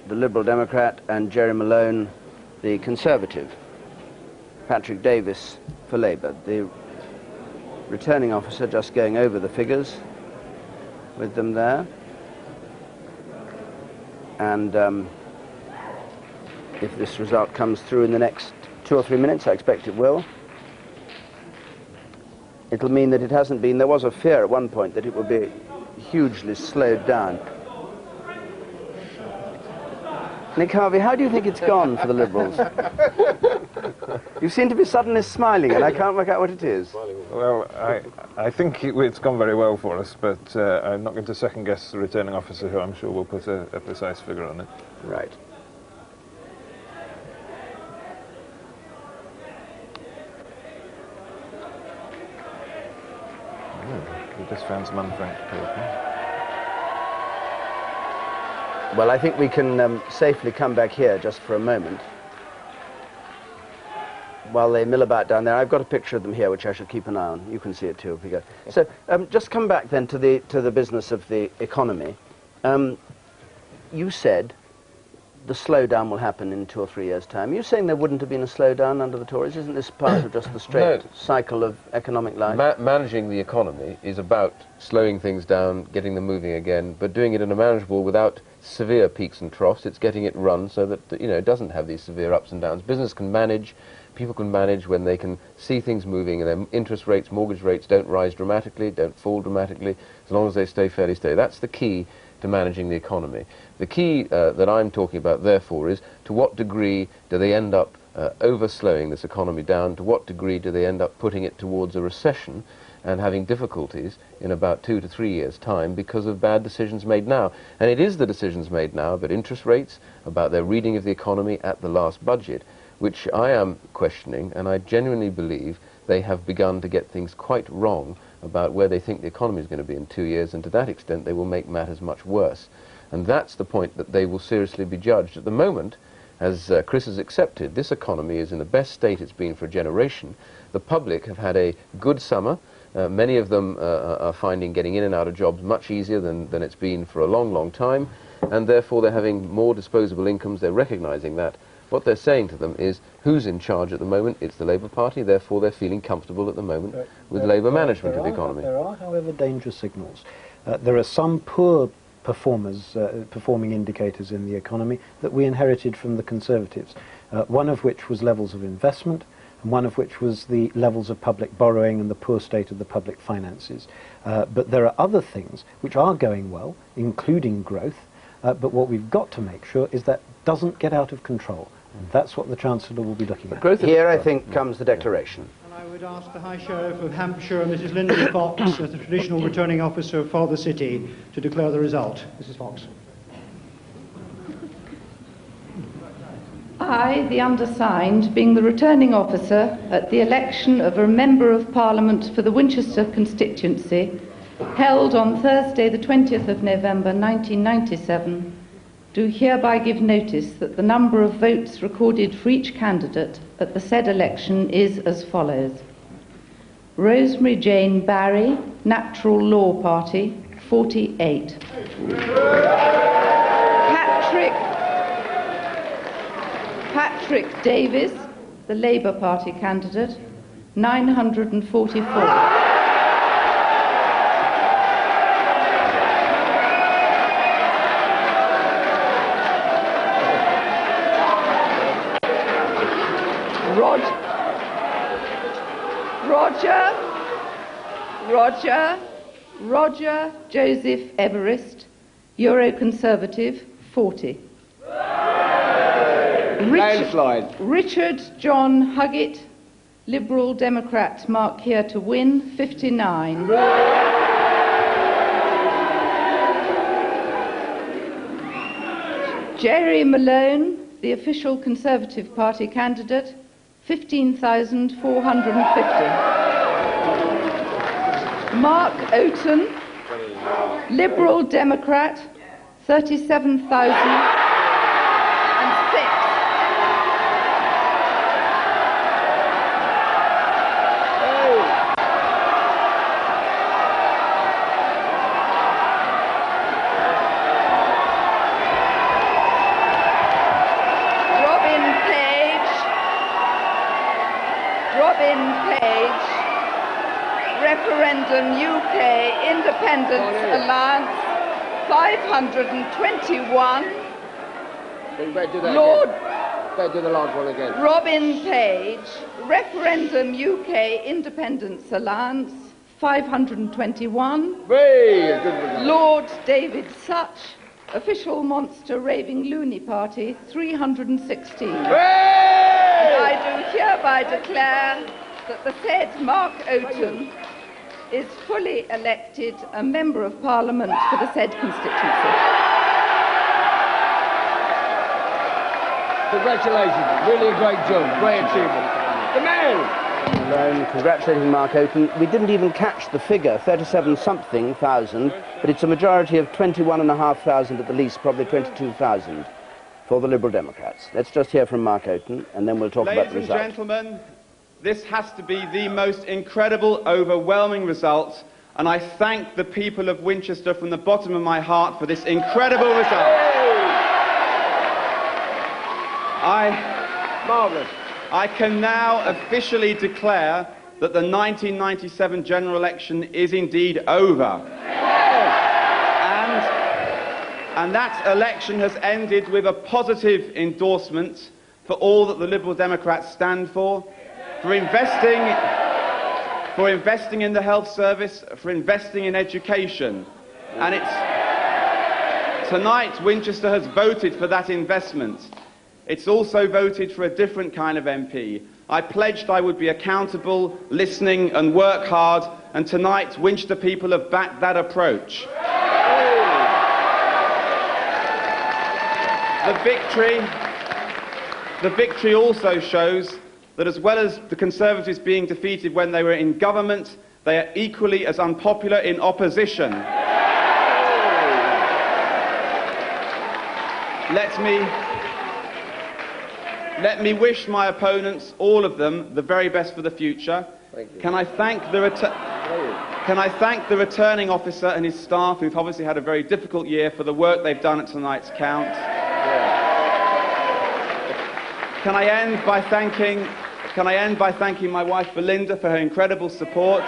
the Liberal Democrat, and Jerry Malone, the Conservative. Patrick Davis for Labour. The returning officer just going over the figures with them there, and if this result comes through in the next 2 or 3 minutes, I expect it will, it'll mean that it hasn't been, there was a fear at one point that it would be hugely slowed down. Nick Harvey, how do you think it's gone for the Liberals? You seem to be suddenly smiling, and I can't work out what it is. Well, I think it's gone very well for us, but I'm not going to second-guess the returning officer, who I'm sure will put a precise figure on it. Right. We just found some unfranked paper. Well, I think we can safely come back here just for a moment while they mill about down there. I've got a picture of them here, which I shall keep an eye on. You can see it too if we go. So just come back then to the business of the economy. You said the slowdown will happen in 2 or 3 years' time. You're saying there wouldn't have been a slowdown under the Tories? Isn't this part of just the straight cycle of economic life? Managing the economy is about slowing things down, getting them moving again, but doing it in a manageable, without severe peaks and troughs. It's getting it run so that it doesn't have these severe ups and downs. Business can manage, people can manage when they can see things moving, and their interest rates, mortgage rates don't rise dramatically, don't fall dramatically, as long as they stay fairly steady. That's the key to managing the economy. The key that I'm talking about, therefore, is to what degree do they end up overslowing this economy down? To what degree do they end up putting it towards a recession and having difficulties in about 2 to 3 years' time because of bad decisions made now? And it is the decisions made now about interest rates, about their reading of the economy at the last budget, which I am questioning, and I genuinely believe they have begun to get things quite wrong about where they think the economy is going to be in 2 years, and to that extent they will make matters much worse. And that's the point that they will seriously be judged. At the moment, as Chris has accepted, this economy is in the best state it's been for a generation. The public have had a good summer. Many of them are finding getting in and out of jobs much easier than it's been for a long, long time, and therefore they're having more disposable incomes. They're recognising that. What they're saying to them is, who's in charge at the moment? It's the Labour Party, therefore they're feeling comfortable at the moment with Labour management of the economy. There are, however, danger signals. There are some poor performing indicators in the economy that we inherited from the Conservatives, one of which was levels of investment, and one of which was the levels of public borrowing and the poor state of the public finances. But there are other things which are going well, including growth, but what we've got to make sure is that doesn't get out of control. And that's what the Chancellor will be looking at. Here, I think, comes the declaration. I would ask the High Sheriff of Hampshire, Mrs. Lindsay Fox, as the traditional returning officer for the city, to declare the result. Mrs. Fox. I, the undersigned, being the returning officer at the election of a Member of Parliament for the Winchester constituency, held on Thursday the 20th of November 1997, do hereby give notice that the number of votes recorded for each candidate at the said election is as follows. Rosemary Jane Barry, Natural Law Party, 48. Patrick Davis, the Labour Party candidate, 944. Roger Joseph Everest, Euroconservative, 40. Richard John Huggett, Liberal Democrat, mark here to win, 59. Jerry Malone, the official Conservative Party candidate, 15,450. Mark Oaten, Liberal Democrat, 37,006. Referendum UK Independence Alliance, 521. Do the last one again. Robin Page, Referendum UK Independence Alliance, 521. Lord David Such, Official Monster Raving Loony Party, 316. And I do hereby declare that the said Mark Oaten is fully elected a Member of Parliament for the said constituency. Congratulations, really a great job, great achievement. The man! Congratulating Mark Oaten. We didn't even catch the figure, 37-something thousand, but it's a majority of 21,500 at the least, probably 22,000 for the Liberal Democrats. Let's just hear from Mark Oaten, and then we'll talk about the result. Ladies and gentlemen, this has to be the most incredible, overwhelming result, and I thank the people of Winchester from the bottom of my heart for this incredible result. I can now officially declare that the 1997 general election is indeed over. And that election has ended with a positive endorsement for all that the Liberal Democrats stand for investing in the health service, for investing in education. And tonight Winchester has voted for that investment. It's also voted for a different kind of MP. I pledged I would be accountable, listening and work hard, and tonight Winchester people have backed that approach. The victory also shows that as well as the Conservatives being defeated when they were in government, they are equally as unpopular in opposition. Let me wish my opponents, all of them, the very best for the future. Can I thank the returning officer and his staff, who've obviously had a very difficult year, for the work they've done at tonight's count. Can I end by thanking my wife Belinda for her incredible support.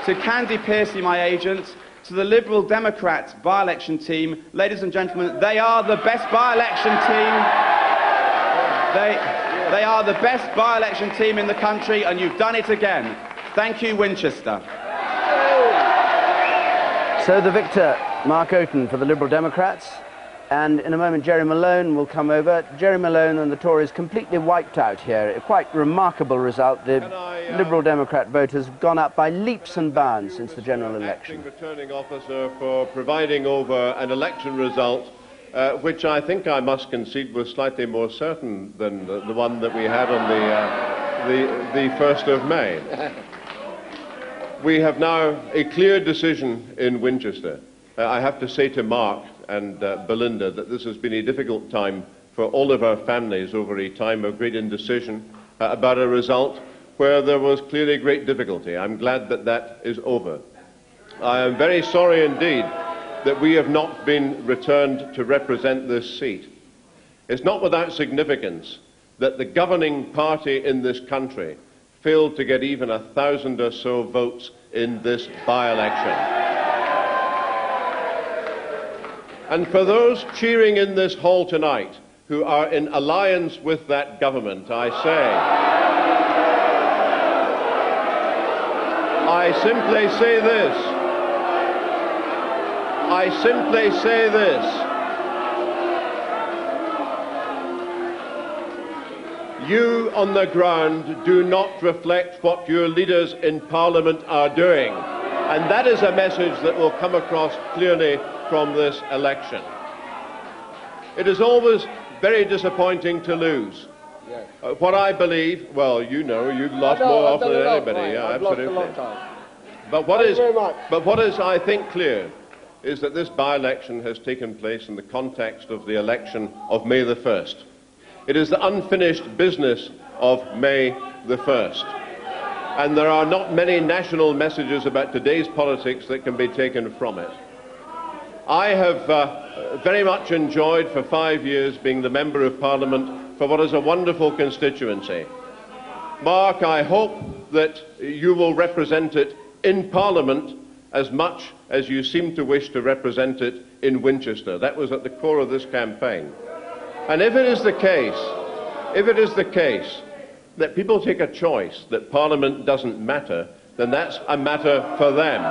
To Candy Piercy, my agent. To the Liberal Democrat by-election team. Ladies and gentlemen, they are the best by-election team. They are the best by-election team in the country, and you've done it again. Thank you, Winchester. So the victor, Mark Oaten for the Liberal Democrats, and in a moment Jerry Malone will come over. Jerry Malone and the Tories completely wiped out here. A quite remarkable result. The Liberal Democrat vote has gone up by leaps and bounds since the general election. Returning officer for providing over an election result which I think I must concede was slightly more certain than the one that we had on the 1st of May. We have now a clear decision in Winchester. I have to say to Mark and Belinda that this has been a difficult time for all of our families over a time of great indecision about a result where there was clearly great difficulty. I'm glad that that is over. I am very sorry indeed that we have not been returned to represent this seat. It's not without significance that the governing party in this country failed to get even 1,000 or so votes in this by-election. And for those cheering in this hall tonight who are in alliance with that government, I simply say this. You on the ground do not reflect what your leaders in Parliament are doing. And that is a message that will come across clearly from this election. It is always very disappointing to lose. Yes. What I believe, well, you know, you've lost more often than anybody. Yeah, absolutely. But what is, I think, clear is that this by-election has taken place in the context of the election of May the 1st. It is the unfinished business of May the 1st. And there are not many national messages about today's politics that can be taken from it. I have very much enjoyed for 5 years being the Member of Parliament for what is a wonderful constituency. Mark, I hope that you will represent it in Parliament as much as you seem to wish to represent it in Winchester. That was at the core of this campaign. And if it is the case that people take a choice that Parliament doesn't matter, then that's a matter for them.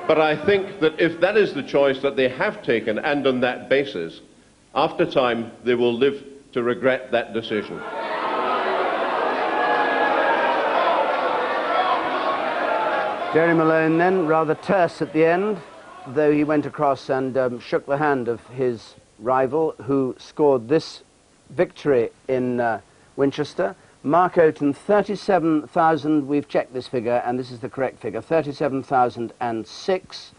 But I think that if that is the choice that they have taken, and on that basis, after time they will live to regret that decision. Jerry Malone then, rather terse at the end, though he went across and shook the hand of his rival who scored this victory in Winchester. Mark Oaten, 37,000, we've checked this figure and this is the correct figure, 37,006,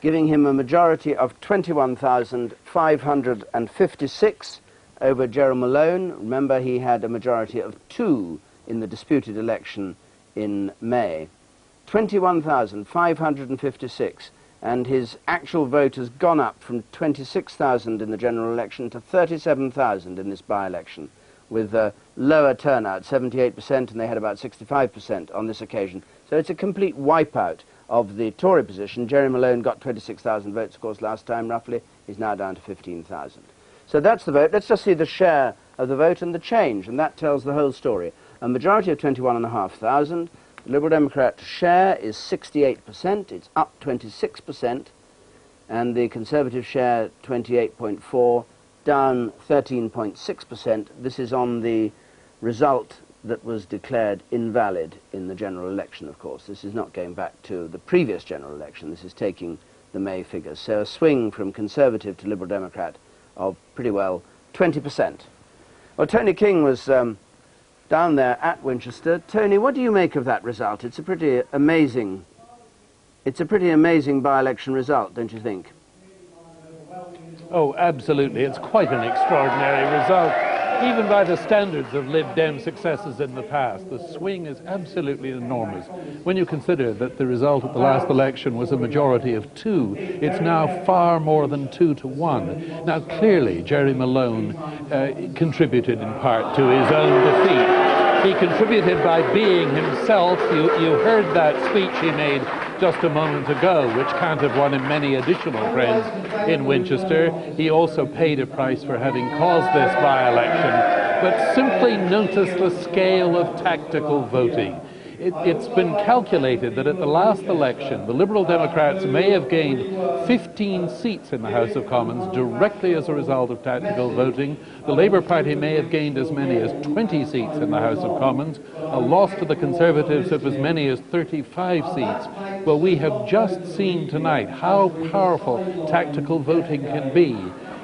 giving him a majority of 21,556 over Jerry Malone. Remember, he had a majority of 2 in the disputed election in May. 21,556. And his actual vote has gone up from 26,000 in the general election to 37,000 in this by-election, with a lower turnout, 78%, and they had about 65% on this occasion. So it's a complete wipeout of the Tory position. Jerry Malone got 26,000 votes, of course, last time, roughly. He's now down to 15,000. So that's the vote. Let's just see the share of the vote and the change, and that tells the whole story. A majority of 21,500. The Liberal Democrat share is 68%, it's up 26%, and the Conservative share 28.4%, down 13.6%. This is on the result that was declared invalid in the general election, of course. This is not going back to the previous general election, this is taking the May figures. So a swing from Conservative to Liberal Democrat of pretty well 20%. Well, Tony King was down there at Winchester. Tony, what do you make of that result? It's a pretty amazing by-election result, don't you think? Oh, absolutely. It's quite an extraordinary result. Even by the standards of Lib Dem successes in the past, the swing is absolutely enormous. When you consider that the result at the last election was a majority of 2, it's now far more than 2 to 1. Now, clearly, Jerry Malone contributed in part to his own defeat. He contributed by being himself. You heard that speech he made just a moment ago, which can't have won him many additional friends in Winchester. He also paid a price for having caused this by-election. But simply notice the scale of tactical voting. It's been calculated that at the last election, the Liberal Democrats may have gained 15 seats in the House of Commons directly as a result of tactical voting. The Labour Party may have gained as many as 20 seats in the House of Commons, a loss to the Conservatives of as many as 35 seats. Well, we have just seen tonight how powerful tactical voting can be.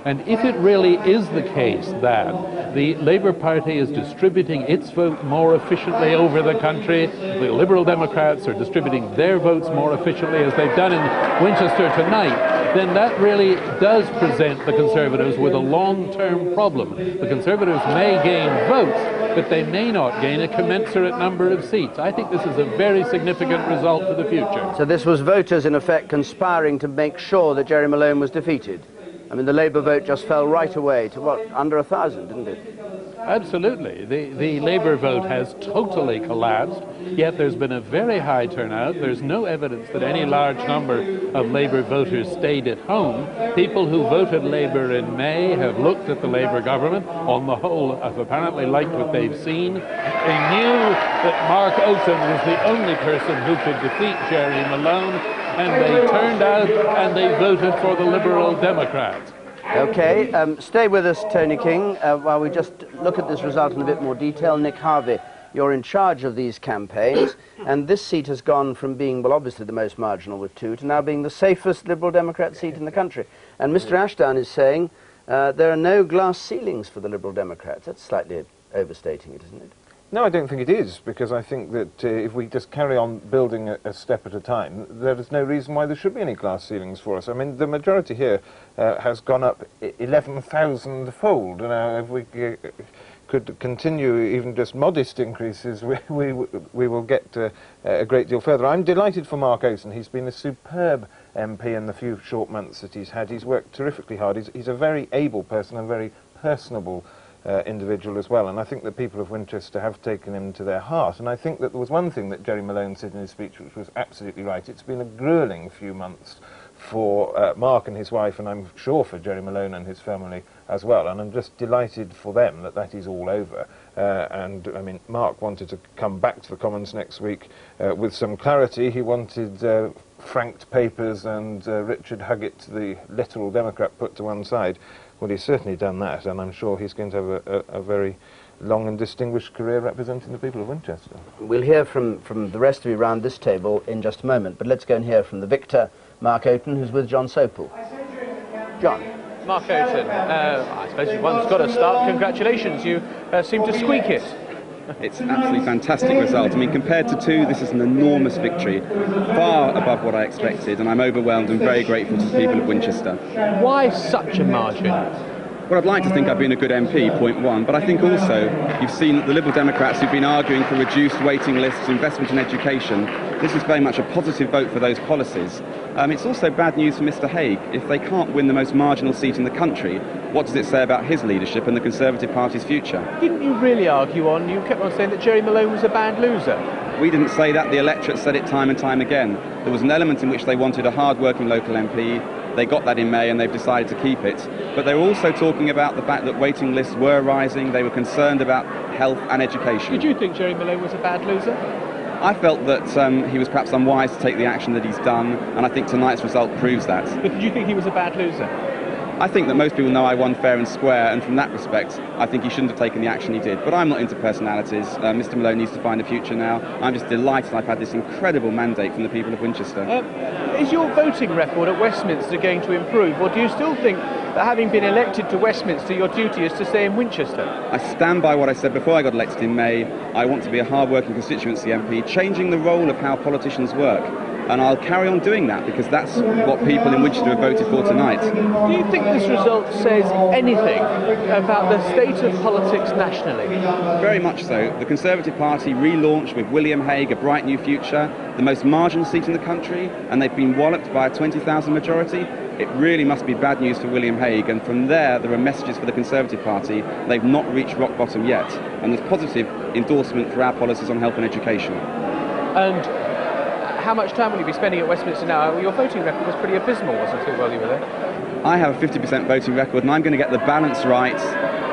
And if it really is the case that the Labour Party is distributing its vote more efficiently over the country, the Liberal Democrats are distributing their votes more efficiently as they've done in Winchester tonight, then that really does present the Conservatives with a long-term problem. The Conservatives may gain votes, but they may not gain a commensurate number of seats. I think this is a very significant result for the future. So this was voters, in effect, conspiring to make sure that Jerry Malone was defeated. I mean, the Labour vote just fell right away to, what, under 1,000, didn't it? Absolutely. The Labour vote has totally collapsed, yet there's been a very high turnout. There's no evidence that any large number of Labour voters stayed at home. People who voted Labour in May have looked at the Labour government, on the whole have apparently liked what they've seen. They knew that Mark Oaten was the only person who could defeat Jerry Malone, and they turned out and they voted for the Liberal Democrats. Okay, stay with us, Tony King, while we just look at this result in a bit more detail. Nick Harvey, you're in charge of these campaigns, and this seat has gone from being, well, obviously the most marginal with 2, to now being the safest Liberal Democrat seat in the country. And Mr. Ashdown is saying there are no glass ceilings for the Liberal Democrats. That's slightly overstating it, isn't it? No, I don't think it is, because I think that if we just carry on building a step at a time, there is no reason why there should be any glass ceilings for us. I mean, the majority here has gone up 11,000-fold. Now, if we could continue even just modest increases, we will get a great deal further. I'm delighted for Mark Oaten. He's been a superb MP in the few short months that he's had. He's worked terrifically hard. He's a very able person, a very personable individual as well, and I think the people of Winchester have taken him to their heart. And I think that there was one thing that Jerry Malone said in his speech which was absolutely right. It's been a gruelling few months for Mark and his wife, and I'm sure for Jerry Malone and his family as well, and I'm just delighted for them that that is all over. And I mean, Mark wanted to come back to the Commons next week with some clarity. He wanted franked papers and Richard Huggett, the literal Democrat, put to one side. Well, he's certainly done that, and I'm sure he's going to have a very long and distinguished career representing the people of Winchester. We'll hear from the rest of you around this table in just a moment, but let's go and hear from the victor, Mark Oaten, who's with John Sopel. John. Mark Oaten, I suppose one's got to start. Congratulations, you seem to squeak it. It's an absolutely fantastic result. I mean, compared to 2, this is an enormous victory, far above what I expected, and I'm overwhelmed and very grateful to the people of Winchester. Why such a margin? Well, I'd like to think I've been a good MP, point one, but I think also you've seen the Liberal Democrats who've been arguing for reduced waiting lists, investment in education. This is very much a positive vote for those policies. It's also bad news for Mr Hague. If they can't win the most marginal seat in the country, what does it say about his leadership and the Conservative Party's future? Didn't you really argue on, you kept on saying that Jerry Malone was a bad loser? We didn't say that, the electorate said it time and time again. There was an element in which they wanted a hard-working local MP. They got that in May and they've decided to keep it. But they were also talking about the fact that waiting lists were rising. They were concerned about health and education. Did you think Jerry Malone was a bad loser? I felt that he was perhaps unwise to take the action that he's done, and I think tonight's result proves that. But did you think he was a bad loser? I think that most people know I won fair and square, and from that respect, I think he shouldn't have taken the action he did. But I'm not into personalities. Mr Malone needs to find a future now. I'm just delighted I've had this incredible mandate from the people of Winchester. Is your voting record at Westminster going to improve, or do you still think that having been elected to Westminster, your duty is to stay in Winchester? I stand by what I said before I got elected in May. I want to be a hard-working constituency MP, changing the role of how politicians work. And I'll carry on doing that because that's what people in Winchester have voted for tonight. Do you think this result says anything about the state of politics nationally? Very much so. The Conservative Party relaunched with William Hague, a bright new future, the most marginal seat in the country, and they've been walloped by a 20,000 majority. It really must be bad news for William Hague, and from there are messages for the Conservative Party. They've not reached rock bottom yet, and there's positive endorsement for our policies on health and education. And how much time will you be spending at Westminster now? Your voting record was pretty abysmal, wasn't it, while you were there? I have a 50% voting record, and I'm going to get the balance right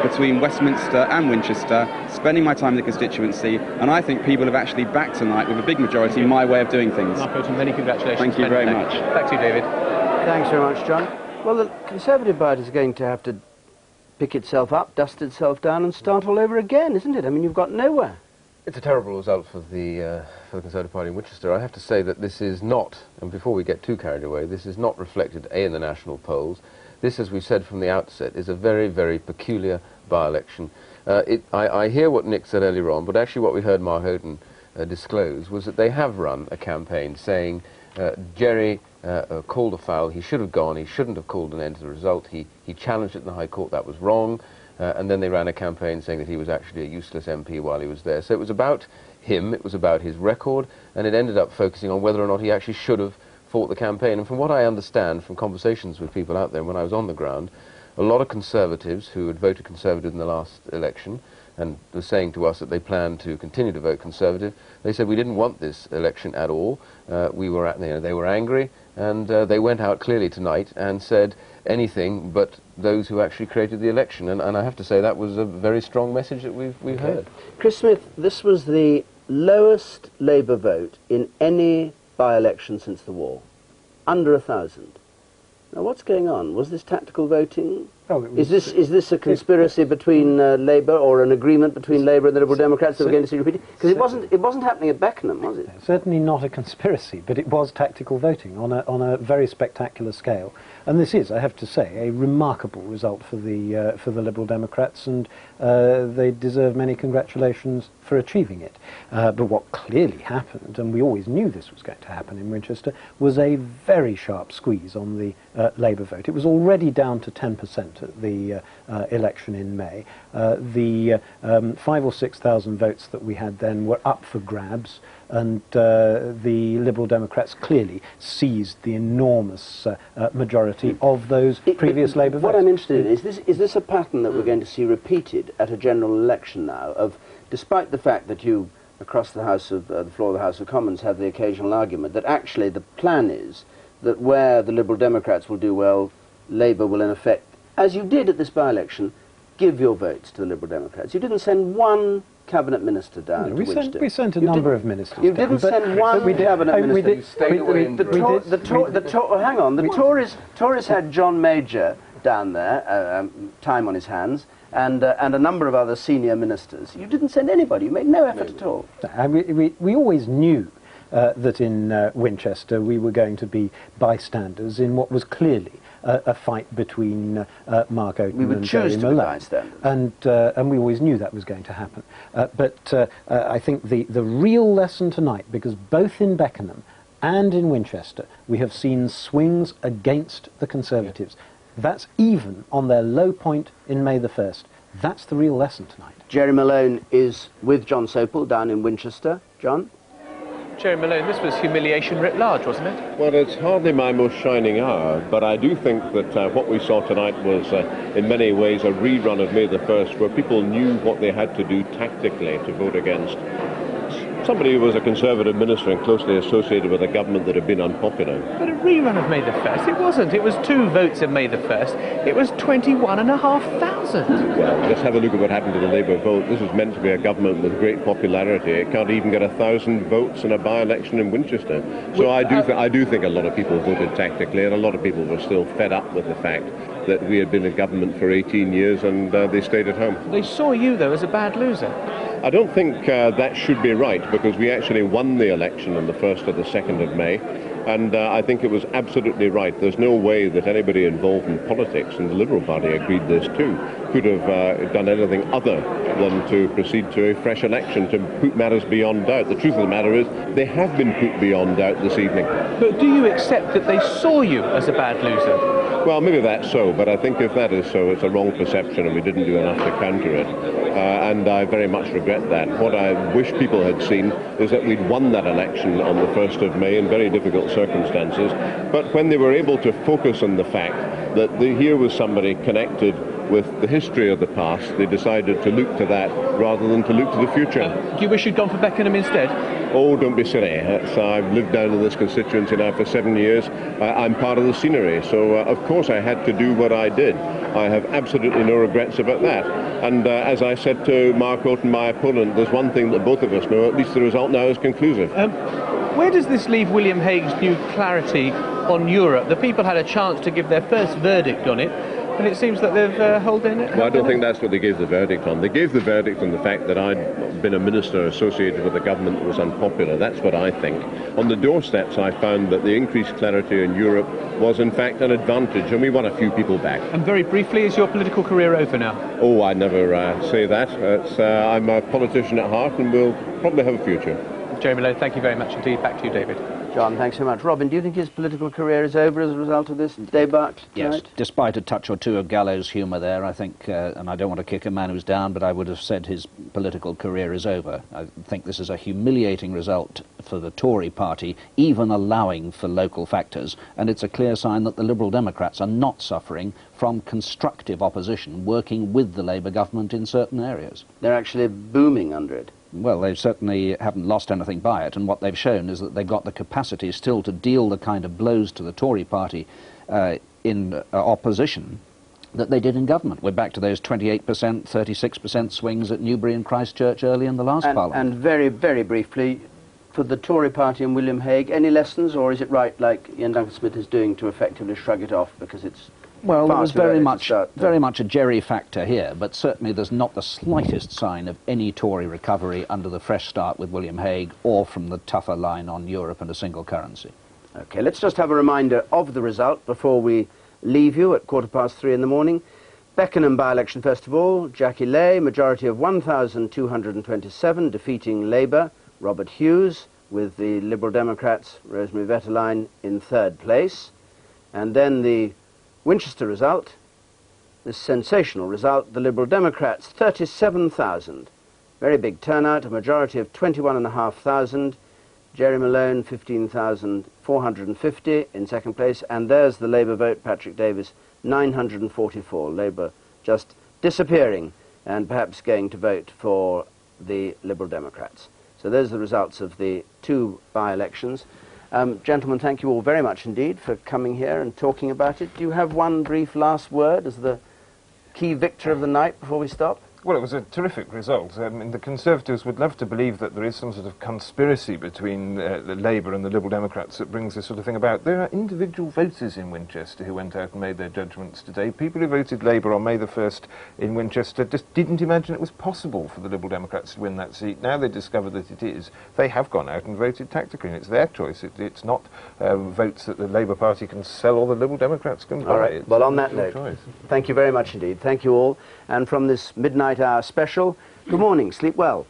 between Westminster and Winchester, spending my time in the constituency, and I think people have actually backed tonight with a big majority my way of doing things. Many congratulations. Thank you very much. Back to you, David. Thanks very much, John. Well, the Conservative Party is going to have to pick itself up, dust itself down and start all over again, isn't it? I mean, you've got nowhere. It's a terrible result for the Conservative Party in Winchester. I have to say that this is not, and before we get too carried away, this is not reflected, A, in the national polls. This, as we said from the outset, is a very, very peculiar by-election. I hear what Nick said earlier on, but actually what we heard Mark Houghton disclose was that they have run a campaign saying Jerry called a foul, he should have gone, he shouldn't have called an end to the result, he challenged it in the High Court, that was wrong, and then they ran a campaign saying that he was actually a useless MP while he was there. So it was about him, it was about his record, and it ended up focusing on whether or not he actually should have fought the campaign. And from what I understand from conversations with people out there when I was on the ground, a lot of Conservatives who had voted Conservative in the last election and were saying to us that they planned to continue to vote Conservative, they said we didn't want this election at all. They were angry, and they went out clearly tonight and said anything but those who actually created the election. And I have to say that was a very strong message that we've heard. Chris Smith, this was the lowest Labour vote in any by-election since the war. Under 1,000. Now, what's going on? Was this tactical voting? Oh, is this a conspiracy between Labour, or an agreement between Labour and the Liberal Democrats that we're going to see repeated? Because it wasn't happening at Beckenham, was it? Certainly not a conspiracy, but it was tactical voting on a very spectacular scale. And this is, I have to say, a remarkable result for the Liberal Democrats, and they deserve many congratulations for achieving it. But what clearly happened, and we always knew this was going to happen in Winchester, was a very sharp squeeze on the Labour vote. It was already down to 10% at the election in May. The 5,000 or 6,000 votes that we had then were up for grabs, and the Liberal Democrats clearly seized the enormous majority of those previous Labour votes. What I'm interested in is this a pattern that we're going to see repeated at a general election now, of, despite the fact that you, across the the floor of the House of Commons, have the occasional argument that actually the plan is that where the Liberal Democrats will do well, Labour will in effect, as you did at this by-election, give your votes to the Liberal Democrats. You didn't send one cabinet minister down to Winchester. We sent a number of ministers. You didn't send one cabinet minister. Hang on. The Tories had John Major down there, time on his hands, and a number of other senior ministers. You didn't send anybody. You made no effort at all. We always knew that in Winchester we were going to be bystanders in what was clearly a fight between Mark Houghton and Jerry Malone. And we always knew that was going to happen. But I think the real lesson tonight, because both in Beckenham and in Winchester we have seen swings against the Conservatives. That's even on their low point in May the 1st. That's the real lesson tonight. Jerry Malone is with John Sopel down in Winchester. John? Jerry Malone, this was humiliation writ large, wasn't it? Well, it's hardly my most shining hour, but I do think that what we saw tonight was, in many ways, a rerun of May the 1st, where people knew what they had to do tactically to vote against somebody who was a Conservative minister and closely associated with a government that had been unpopular. But a rerun of May the 1st, it wasn't. It was 2 votes in May the 1st. It was 21,500. Well, just have a look at what happened to the Labour vote. This was meant to be a government with great popularity. It can't even get 1,000 votes in a by-election in Winchester. So I do think a lot of people voted tactically, and a lot of people were still fed up with the fact that we had been in government for 18 years and they stayed at home. They saw you, though, as a bad loser. I don't think that should be right, because we actually won the election on the 1st or the 2nd of May, and I think it was absolutely right. There's no way that anybody involved in politics, and the Liberal Party agreed this too, could have done anything other than to proceed to a fresh election to put matters beyond doubt. The truth of the matter is, they have been put beyond doubt this evening. But do you accept that they saw you as a bad loser? Well, maybe that's so, but I think if that is so, it's a wrong perception and we didn't do enough to counter it. And I very much regret that. What I wish people had seen is that we'd won that election on the 1st of May in very difficult circumstances, but when they were able to focus on the fact that here was somebody connected with the history of the past, they decided to look to that rather than to look to the future. Do you wish you'd gone for Beckenham instead? Oh, don't be silly. I've lived down in this constituency now for 7 years. I'm part of the scenery, so of course I had to do what I did. I have absolutely no regrets about that. And as I said to Mark Houghton, my opponent, there's one thing that both of us know, at least the result now is conclusive. Where does this leave William Hague's new clarity on Europe? The people had a chance to give their first verdict on it, and it seems that they've held in it. Well, I don't think that's what they gave the verdict on. They gave the verdict on the fact that I'd been a minister associated with a government that was unpopular. That's what I think. On the doorsteps, I found that the increased clarity in Europe was in fact an advantage, and we won a few people back. And very briefly, is your political career over now? Oh, I never say that. I'm a politician at heart, and will probably have a future. Jeremy Lowe, thank you very much indeed. Back to you, David. John, thanks so much. Robin, do you think his political career is over as a result of this debate Yes, tonight? despite a touch or two of gallows humour there, I think, and I don't want to kick a man who's down, but I would have said his political career is over. I think this is a humiliating result for the Tory party, even allowing for local factors, and it's a clear sign that the Liberal Democrats are not suffering from constructive opposition, working with the Labour government in certain areas. They're actually booming under it. Well, they certainly haven't lost anything by it, and what they've shown is that they've got the capacity still to deal the kind of blows to the Tory party in opposition that they did in government. We're back to those 28%, 36% swings at Newbury and Christchurch early in the last Parliament. And very, very briefly, for the Tory party and William Hague, any lessons, or is it right, like Iain Duncan Smith is doing, to effectively shrug it off because it's Well, there was very much a a Jerry factor here, but certainly there's not the slightest sign of any Tory recovery under the fresh start with William Hague or from the tougher line on Europe and a single currency. OK, let's just have a reminder of the result before we leave you at 3:15 in the morning. Beckenham by-election, first of all. Jackie Lay, majority of 1,227, defeating Labour. Robert Hughes, with the Liberal Democrats, Rosemary Vetterlein, in third place. And then the Winchester result, this sensational result, the Liberal Democrats, 37,000. Very big turnout, a majority of 21,500. Jerry Malone, 15,450 in second place. And there's the Labour vote, Patrick Davis, 944. Labour just disappearing and perhaps going to vote for the Liberal Democrats. So those are the results of the two by-elections. Gentlemen, thank you all very much indeed for coming here and talking about it. Do you have one brief last word as the key victor of the night before we stop? Well, it was a terrific result. I mean, the Conservatives would love to believe that there is some sort of conspiracy between the Labour and the Liberal Democrats that brings this sort of thing about. There are individual voters in Winchester who went out and made their judgments today. People who voted Labour on May the 1st in Winchester just didn't imagine it was possible for the Liberal Democrats to win that seat. Now they discover that it is. They have gone out and voted tactically, and it's their choice. It's not votes that the Labour Party can sell or the Liberal Democrats can buy. All right. Well, on that note, thank you very much indeed. Thank you all. And from this midnight hour special, good morning, sleep well.